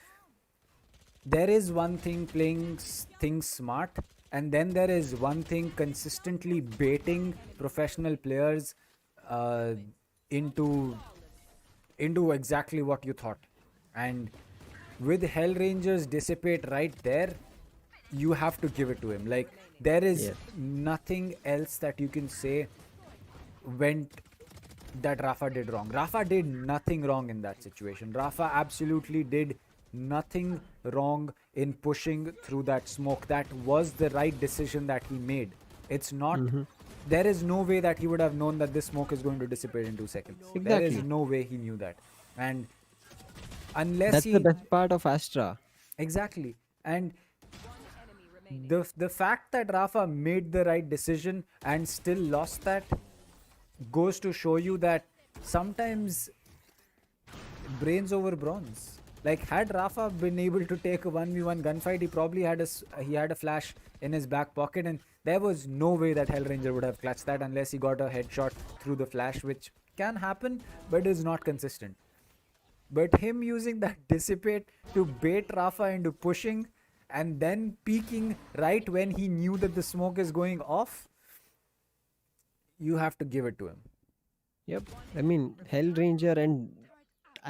there is one thing playing things smart, and then there is one thing consistently baiting professional players uh, into exactly what you thought. And with Hellranger's dissipate right there, you have to give it to him. Like, there is Yes. nothing else that you can say went that Rafa did wrong. Rafa did nothing wrong in that situation. Rafa absolutely did nothing wrong in pushing through that smoke. That was the right decision that he made. It's not, Hmm. there is no way that he would have known that this smoke is going to dissipate in 2 seconds. There is Exactly. no way he knew that. And unless That's the he, best part of Astra. exactly. And One enemy remaining. the fact that Rafa made the right decision and still lost that goes to show you that sometimes brains over bronze. Like, had Rafa been able to take a 1v1 gunfight, he probably had he had a flash in his back pocket, and there was no way that Hellranger would have clutched that unless he got a headshot through the flash, which can happen but is not consistent. But him using that dissipate to bait Rafa into pushing and then peeking right when he knew that the smoke is going off, you have to give it to him. Yep. I mean, Hellranger and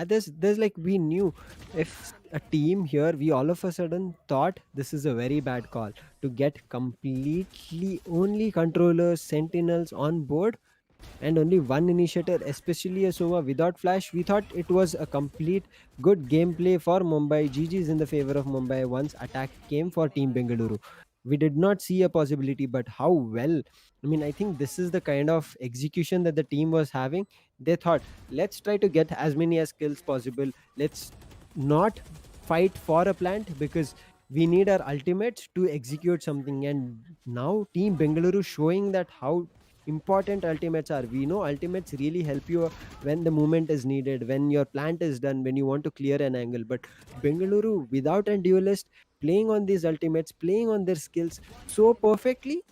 there's like, we knew if a team here, we all of a sudden thought this is a very bad call to get completely only controllers, sentinels on board, and only one initiator, especially a Sova without flash. We thought it was a complete good gameplay for Mumbai. GG's in the favor of Mumbai once attack came for Team Bengaluru. We did not see a possibility, but how well. I mean, I think this is the kind of execution that the team was having. They thought, let's try to get as many as kills possible. Let's not fight for a plant because we need our ultimates to execute something. And now Team Bengaluru showing that how important ultimates are. We know ultimates really help you when the movement is needed, when your plant is done, when you want to clear an angle. But Bengaluru, without a duelist, playing on these ultimates, playing on their skills so perfectly,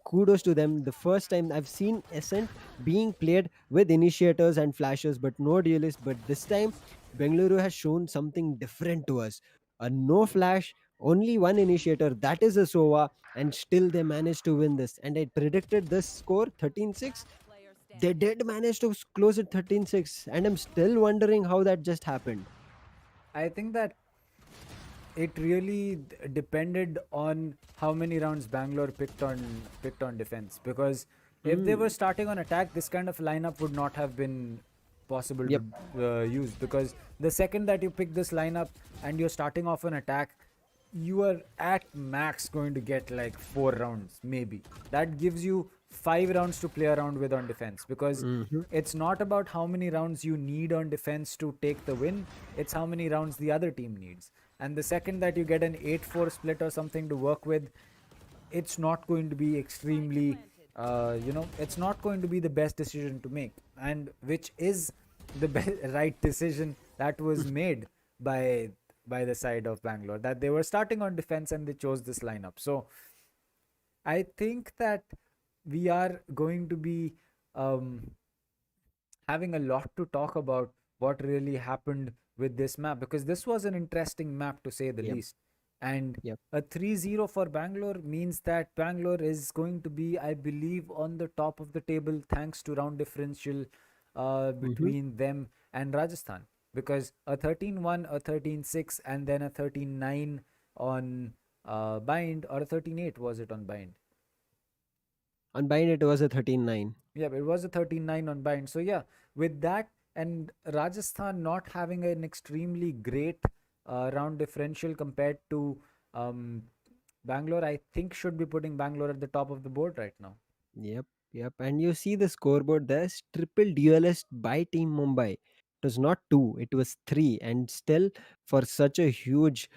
kudos to them. The first time I've seen Ascent being played with initiators and flashers, but no duelist. But this time, Bengaluru has shown something different to us. A no flash, Only one initiator, that is a Sova, and still they managed to win this. And I predicted this score 13-6. Last player They standing. did manage to close it 13-6, and I'm still wondering how that just happened. I think that it really depended on how many rounds Bangalore picked on defense, because if they were Mm. starting on attack, this kind of lineup would not have been possible Yep. to use, because the second that you pick this lineup and you're starting off an attack, you are at max going to get like 4 rounds maybe. That gives you 5 rounds to play around with on defense, because Hmm. it's not about how many rounds you need on defense to take the win, it's how many rounds the other team needs. And the second that you get an 8-4 split or something to work with, it's not going to be Spike extremely, planted. it's not going to be the best decision to make, and which is the right decision that was made by the side of Bangalore, that they were starting on defense and they chose this lineup. So I think that we are going to be um, having a lot to talk about what really happened with this map, because this was an interesting map to say the Yep. least. And Yep. a 3-0 for Bangalore means that Bangalore is going to be, I believe, on the top of the table thanks to round differential Hmm. between them and Rajasthan, because a 13-1, a 13-6, and then a 13-9 on bind, or a 13-8 was it on bind? On Bind, it was a 13-9. Yeah, but it was a 13-9 on bind. So yeah, with that and Rajasthan not having an extremely great round differential compared to um, Bangalore, I think should be putting Bangalore at the top of the board right now. Yep, yep. And you see the scoreboard, there's triple duelist by Team Mumbai. It was not two, it was three. And still, for such a huge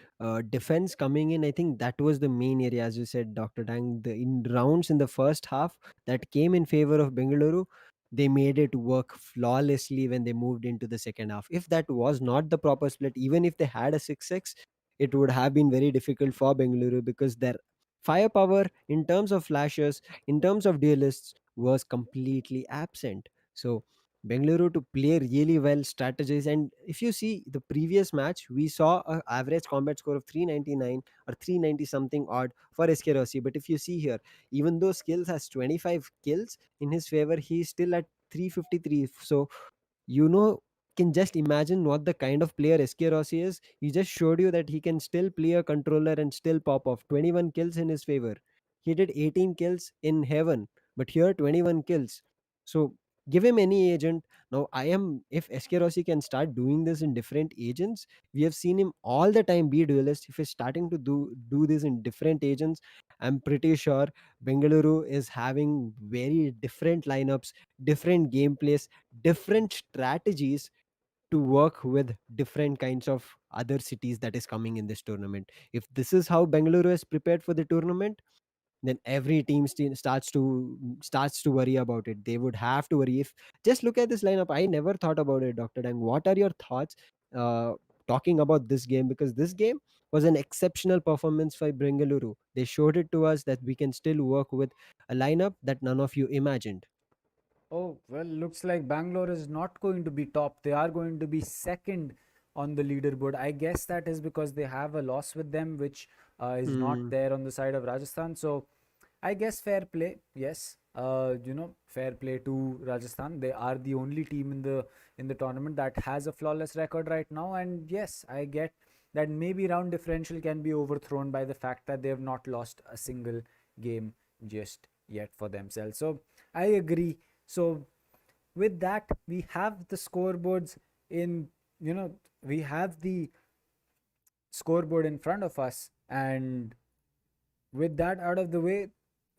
defense coming in, I think that was the main area, as you said, Dr. Dang. The in rounds in the first half that came in favor of Bengaluru, they made it work flawlessly when they moved into the second half. If that was not the proper split, even if they had a 6-6, it would have been very difficult for Bengaluru because their firepower in terms of flashes, in terms of duelists, was completely absent. So Bengaluru to play really well, strategize, and if you see the previous match, we saw a average combat score of 399 or 390 something odd for SK Rossi. But if you see here, even though Skills has 25 kills in his favor, he's still at 353. So you know can just imagine what the kind of player SK Rossi is. He just showed you that he can still play a controller and still pop off 21 kills in his favor. He did 18 kills in heaven, but here 21 kills. So give him any agent. Now I am if SK Rossi can start doing this in different agents, we have seen him all the time be duelist. If he's starting to do this in different agents, I'm pretty sure Bengaluru is having very different lineups, different gameplays, different strategies to work with different kinds of other cities that is coming in this tournament. If this is how Bengaluru is prepared for the tournament, then every team starts to worry about it. They would have to worry. If just look at this lineup, I never thought about it, Dr. Dang. What are your thoughts uh, talking about this game? Because this game was an exceptional performance by Bengaluru. They showed it to us that we can still work with a lineup that none of you imagined. Oh, well, looks like Bangalore is not going to be top. They are going to be second on the leaderboard. I guess that is because they have a loss with them, which is not Hmm. there on the side of Rajasthan. So I guess fair play. Yes. Fair play to Rajasthan. They are the only team in the tournament that has a flawless record right now. And yes, I get that maybe round differential can be overthrown by the fact that they have not lost a single game just yet for themselves. So I agree. So with that, we have the scoreboards in, we have the scoreboard in front of us. And with that out of the way,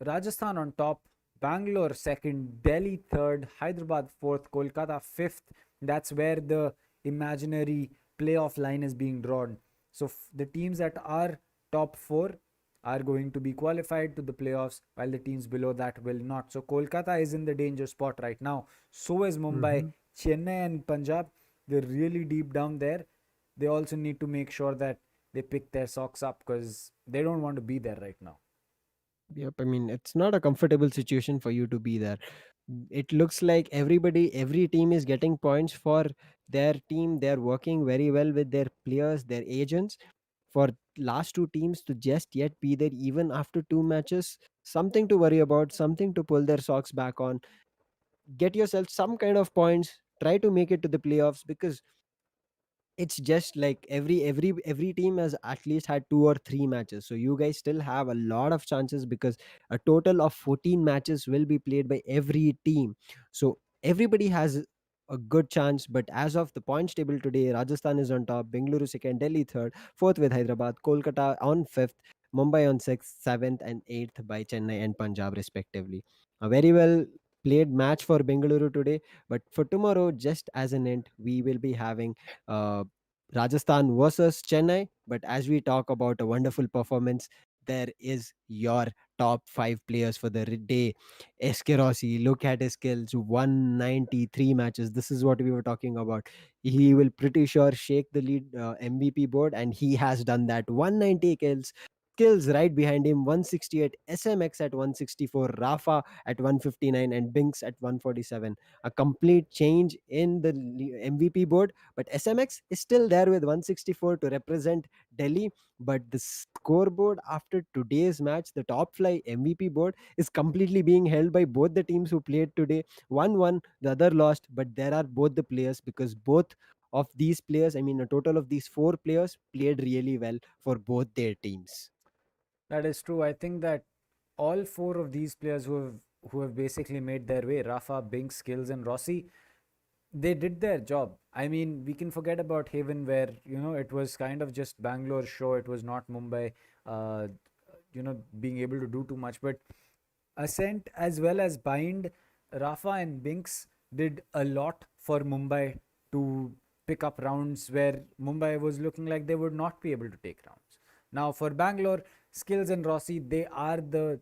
Rajasthan on top, Bangalore second, Delhi third, Hyderabad fourth, Kolkata fifth. That's where the imaginary playoff line is being drawn. So the teams that are top four are going to be qualified to the playoffs, while the teams below that will not. So Kolkata is in the danger spot right now. So is Mumbai, Hmm. Chennai, and Punjab. They're really deep down there. They also need to make sure that they pick their socks up, because they don't want to be there right now. Yep, I mean, it's not a comfortable situation for you to be there. It looks like every team is getting points for their team. They're working very well with their players, their agents. for last two teams to just yet be there even after two matches, something to worry about, something to pull their socks back on. Get yourself some kind of points, try to make it to the playoffs, because it's just like every team has at least had two or three matches, so you guys still have a lot of chances, because a total of 14 matches will be played by every team. So everybody has a good chance. But as of the points table today, Rajasthan is on top, Bengaluru second, Delhi third, fourth with Hyderabad, Kolkata on fifth, Mumbai on sixth, seventh and eighth by Chennai and Punjab respectively. A very well played match for Bengaluru today. But for tomorrow, just as an end, we will be having uh, Rajasthan versus Chennai. But as we talk about a wonderful performance, there is your top five players for the day. Eskerosi, look at his skills, 193 matches. This is what we were talking about. He will pretty sure shake the lead MVP board, and he has done that. 190 kills. Kills right behind him, 168, SMX at 164, Rafa at 159, and Binks at 147. A complete change in the MVP board, but SMX is still there with 164 to represent Delhi. But the scoreboard after today's match, the top fly MVP board, is completely being held by both the teams who played today. One won, the other lost, but there are both the players, because both of these players, I mean, a total of these four players, played really well for both their teams. That is true. I think that all four of these players who have basically made their way, Rafa, Binks, Skills, and Rossi, they did their job. I mean, we can forget about Haven, where it was kind of just Bangalore show. It was not Mumbai, uh, being able to do too much. But Ascent as well as Bind, Rafa and Binks did a lot for Mumbai to pick up rounds where Mumbai was looking like they would not be able to take rounds. Now for Bangalore, Skills and Rossi, they are the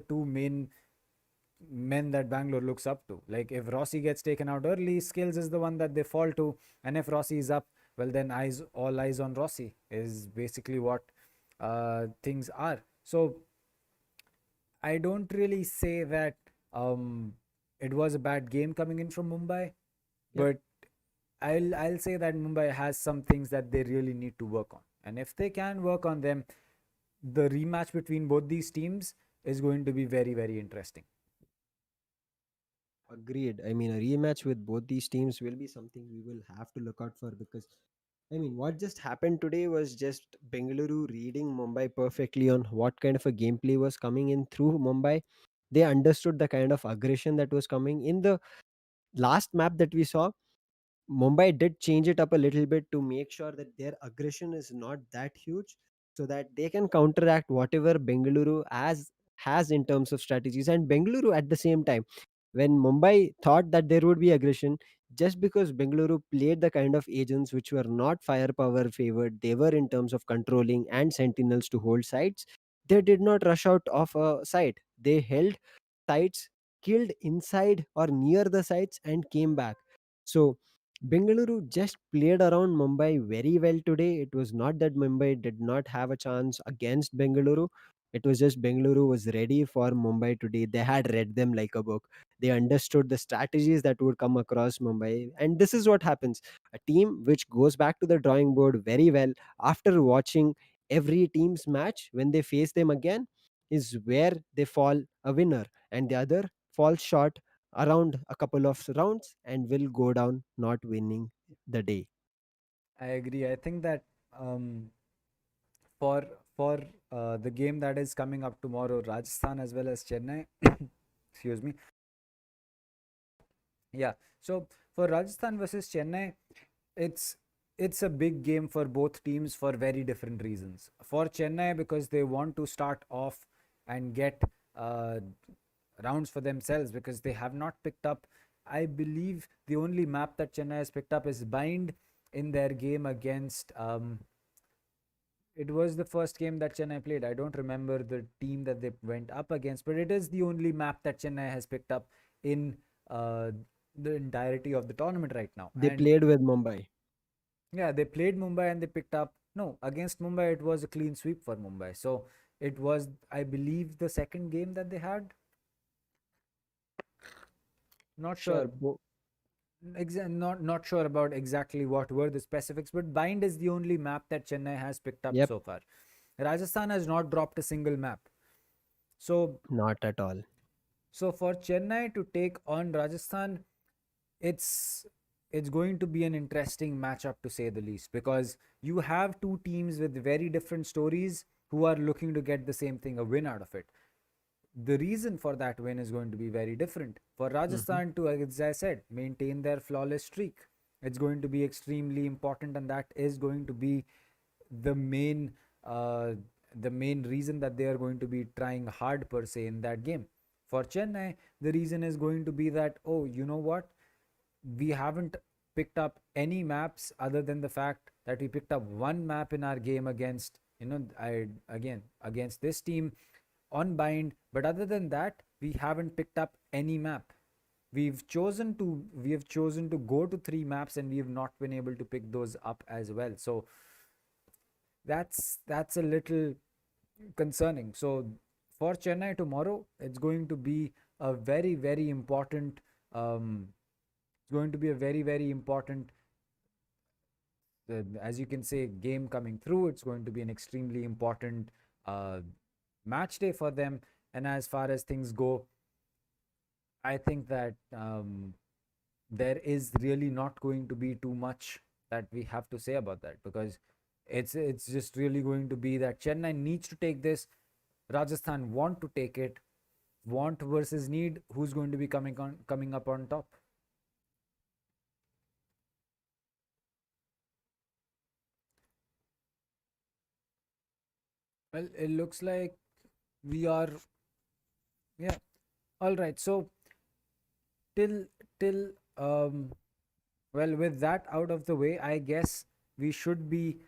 two main men that Bangalore looks up to. Like if Rossi gets taken out early, Skills is the one that they fall to, and if Rossi is up, well then all eyes on Rossi is basically what things are. So I don't really say that it was a bad game coming in from Mumbai, Yep. but I'll say that Mumbai has some things that they really need to work on, and if they can work on them, the rematch between both these teams is going to be very very interesting. Agreed. I mean, a rematch with both these teams will be something we will have to look out for, because I mean, what just happened today was just Bengaluru reading Mumbai perfectly on what kind of a gameplay was coming in through Mumbai. They understood the kind of aggression that was coming in the last map that we saw. Mumbai did change it up a little bit to make sure that their aggression is not that huge, so that they can counteract whatever Bengaluru has in terms of strategies. And Bengaluru at the same time, when Mumbai thought that there would be aggression, just because Bengaluru played the kind of agents which were not firepower favored, they were in terms of controlling and sentinels to hold sites. They did not rush out of a site. They held sites, killed inside or near the sites, and came back. So Bengaluru just played around Mumbai very well today. It was not that Mumbai did not have a chance against Bengaluru. It was just Bengaluru was ready for Mumbai today. They had read them like a book. They understood the strategies that would come across Mumbai. And this is what happens. A team which goes back to the drawing board very well after watching every team's match, when they face them again, is where they fall a winner, and the other falls short around a couple of rounds and will go down not winning the day. I agree. I think that um, for for the game that is coming up tomorrow, Rajasthan as well as Chennai. Excuse me. Yeah. So for Rajasthan versus Chennai, it's it's a big game for both teams for very different reasons. For Chennai, because they want to start off and get uh, rounds for themselves, because they have not picked up. I believe the only map that Chennai has picked up is Bind in their game against. It was the first game that Chennai played. I don't remember the team that they went up against, but it is the only map that Chennai has picked up in uh, the entirety of the tournament right now. They And played with Mumbai. yeah, they played Mumbai and they picked up. No, against Mumbai, it was a clean sweep for Mumbai. So it was, I believe, the second game that they had. Not sure. Sure. Not sure about exactly what were the specifics, but Bind is the only map that Chennai has picked up Yep, so far. Rajasthan has not dropped a single map. So not at all. so for Chennai to take on Rajasthan, it's it's going to be an interesting matchup to say the least, because you have two teams with very different stories who are looking to get the same thing, a win out of it. The reason for that win is going to be very different. For Hmm. Rajasthan to, as I said, maintain their flawless streak, it's going to be extremely important, and that is going to be the main uh, the main reason that they are going to be trying hard per se in that game. For Chennai, the reason is going to be that, oh, you know what, we haven't picked up any maps other than the fact that we picked up one map in our game against, I again against this team on Bind, but other than that we haven't picked up any map. We have chosen to go to three maps, and we have not been able to pick those up as well. So that's a little concerning. So for Chennai tomorrow, it's going to be a very very important um, it's going to be a very very important, as you can say, game coming through. It's going to be an extremely important uh, match day for them. And as far as things go, I think that there is really not going to be too much that we have to say about that, because it's just really going to be that Chennai needs to take this. Rajasthan want to take it. Want versus need. Who's going to be coming up on top? Well, it looks like we are, yeah. All right. So till well, with that out of the way, I guess we should be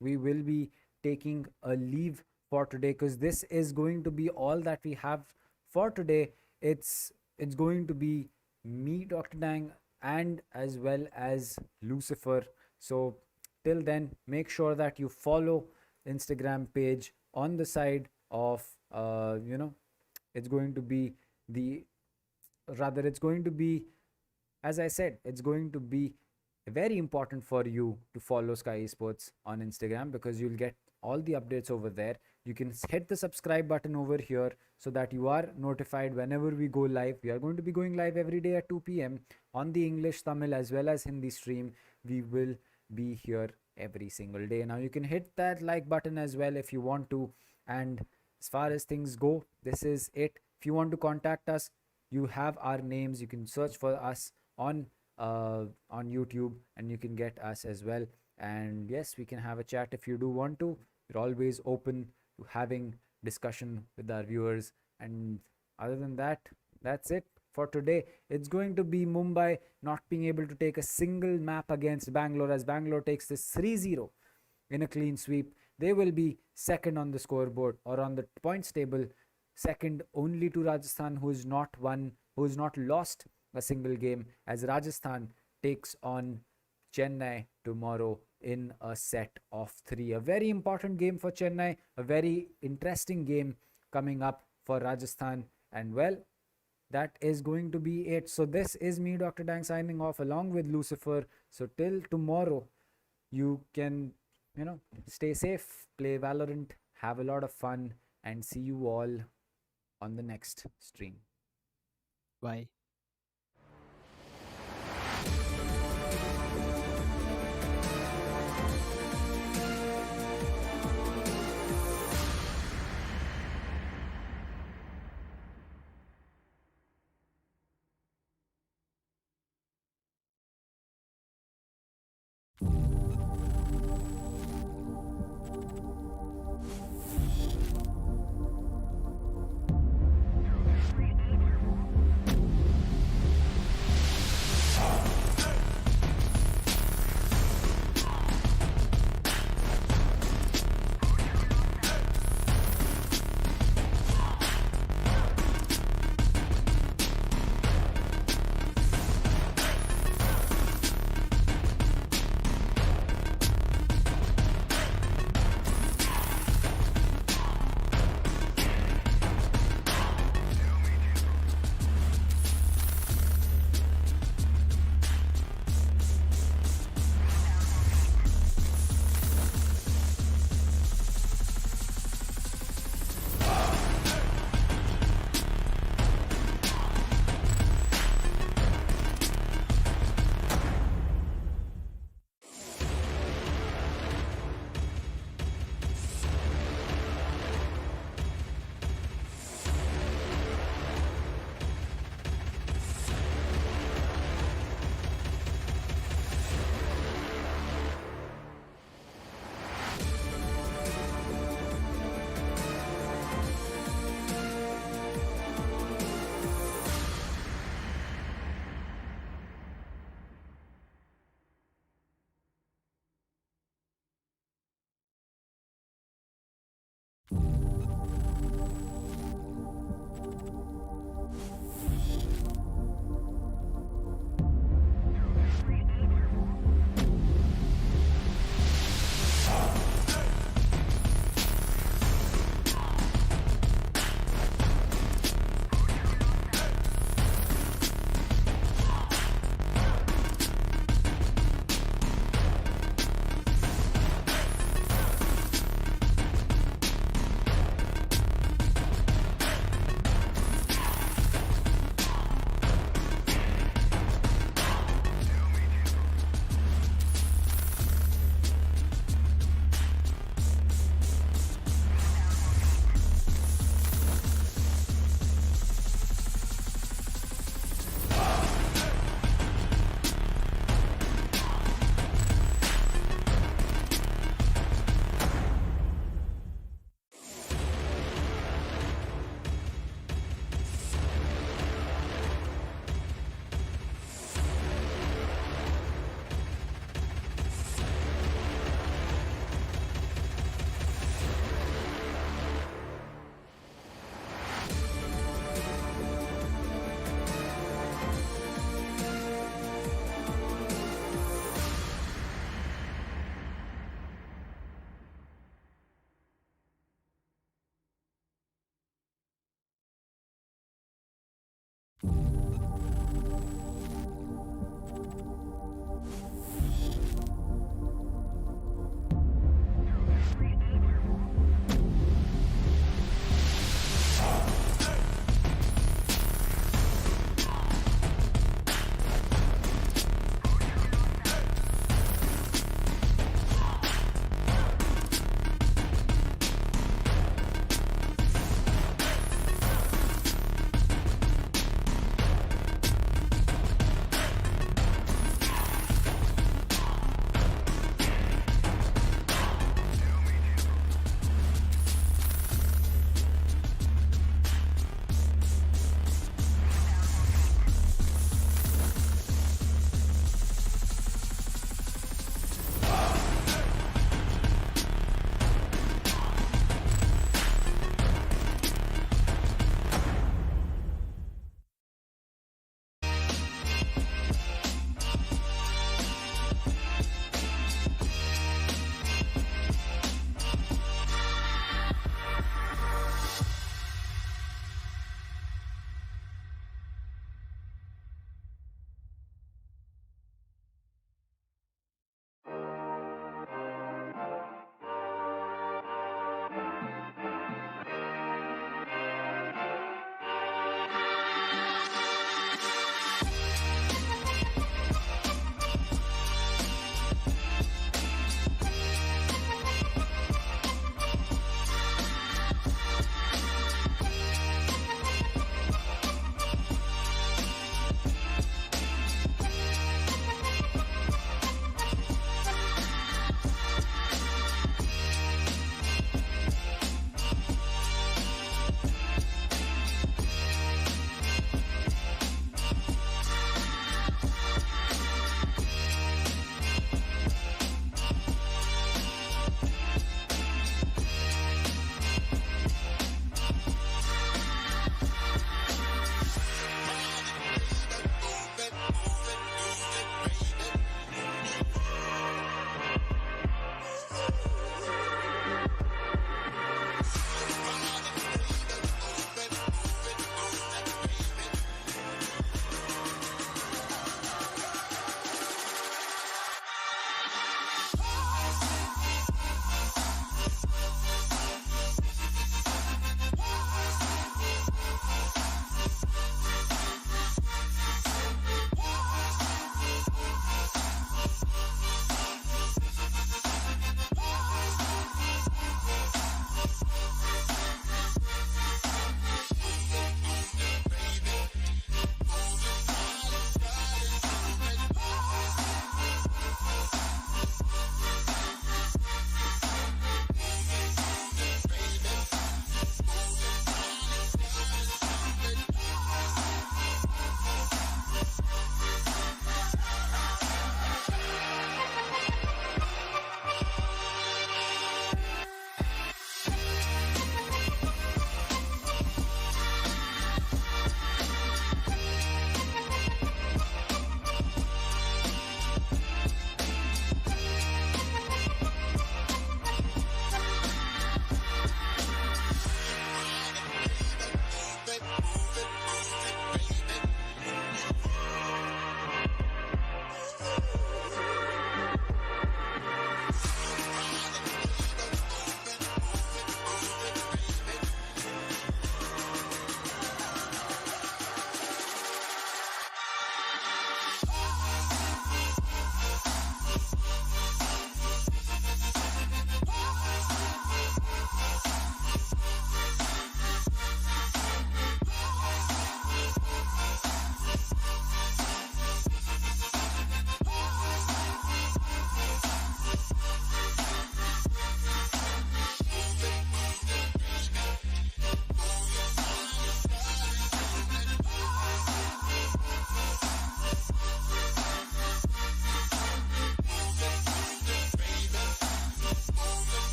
we will be taking a leave for today, because this is going to be all that we have for today. It's going to be me, Dr. Dang, and as well as Lucifer. So till then, make sure that you follow Instagram page on the side of it's going to be the rather it's going to be, as I said, it's going to be very important for you to follow Sky Esports on Instagram, because you'll get all the updates over there. You can hit the subscribe button over here so that you are notified whenever we go live. We are going to be going live every day at 2 p.m. on the English, Tamil, as well as Hindi stream. We will be here every single day. Now, you can hit that like button as well if you want to. And as far as things go, this is it. If you want to contact us, you have our names. You can search for us on YouTube, and you can get us as well. And yes, we can have a chat if you do want to. We're always open to having discussion with our viewers. And other than that, that's it for today. It's going to be Mumbai not being able to take a single map against Bangalore, as Bangalore takes this 3-0 in a clean sweep. They will be second on the scoreboard, or on the points table, second only to Rajasthan, who is not lost a single game, as Rajasthan takes on Chennai tomorrow in a set of three. A very important game for Chennai, a very interesting game coming up for Rajasthan. And well, that is going to be it. So this is me, Dr. Dang, signing off along with Lucifer. So till tomorrow, you can, stay safe, play Valorant, have a lot of fun, and see you all on the next stream. Bye.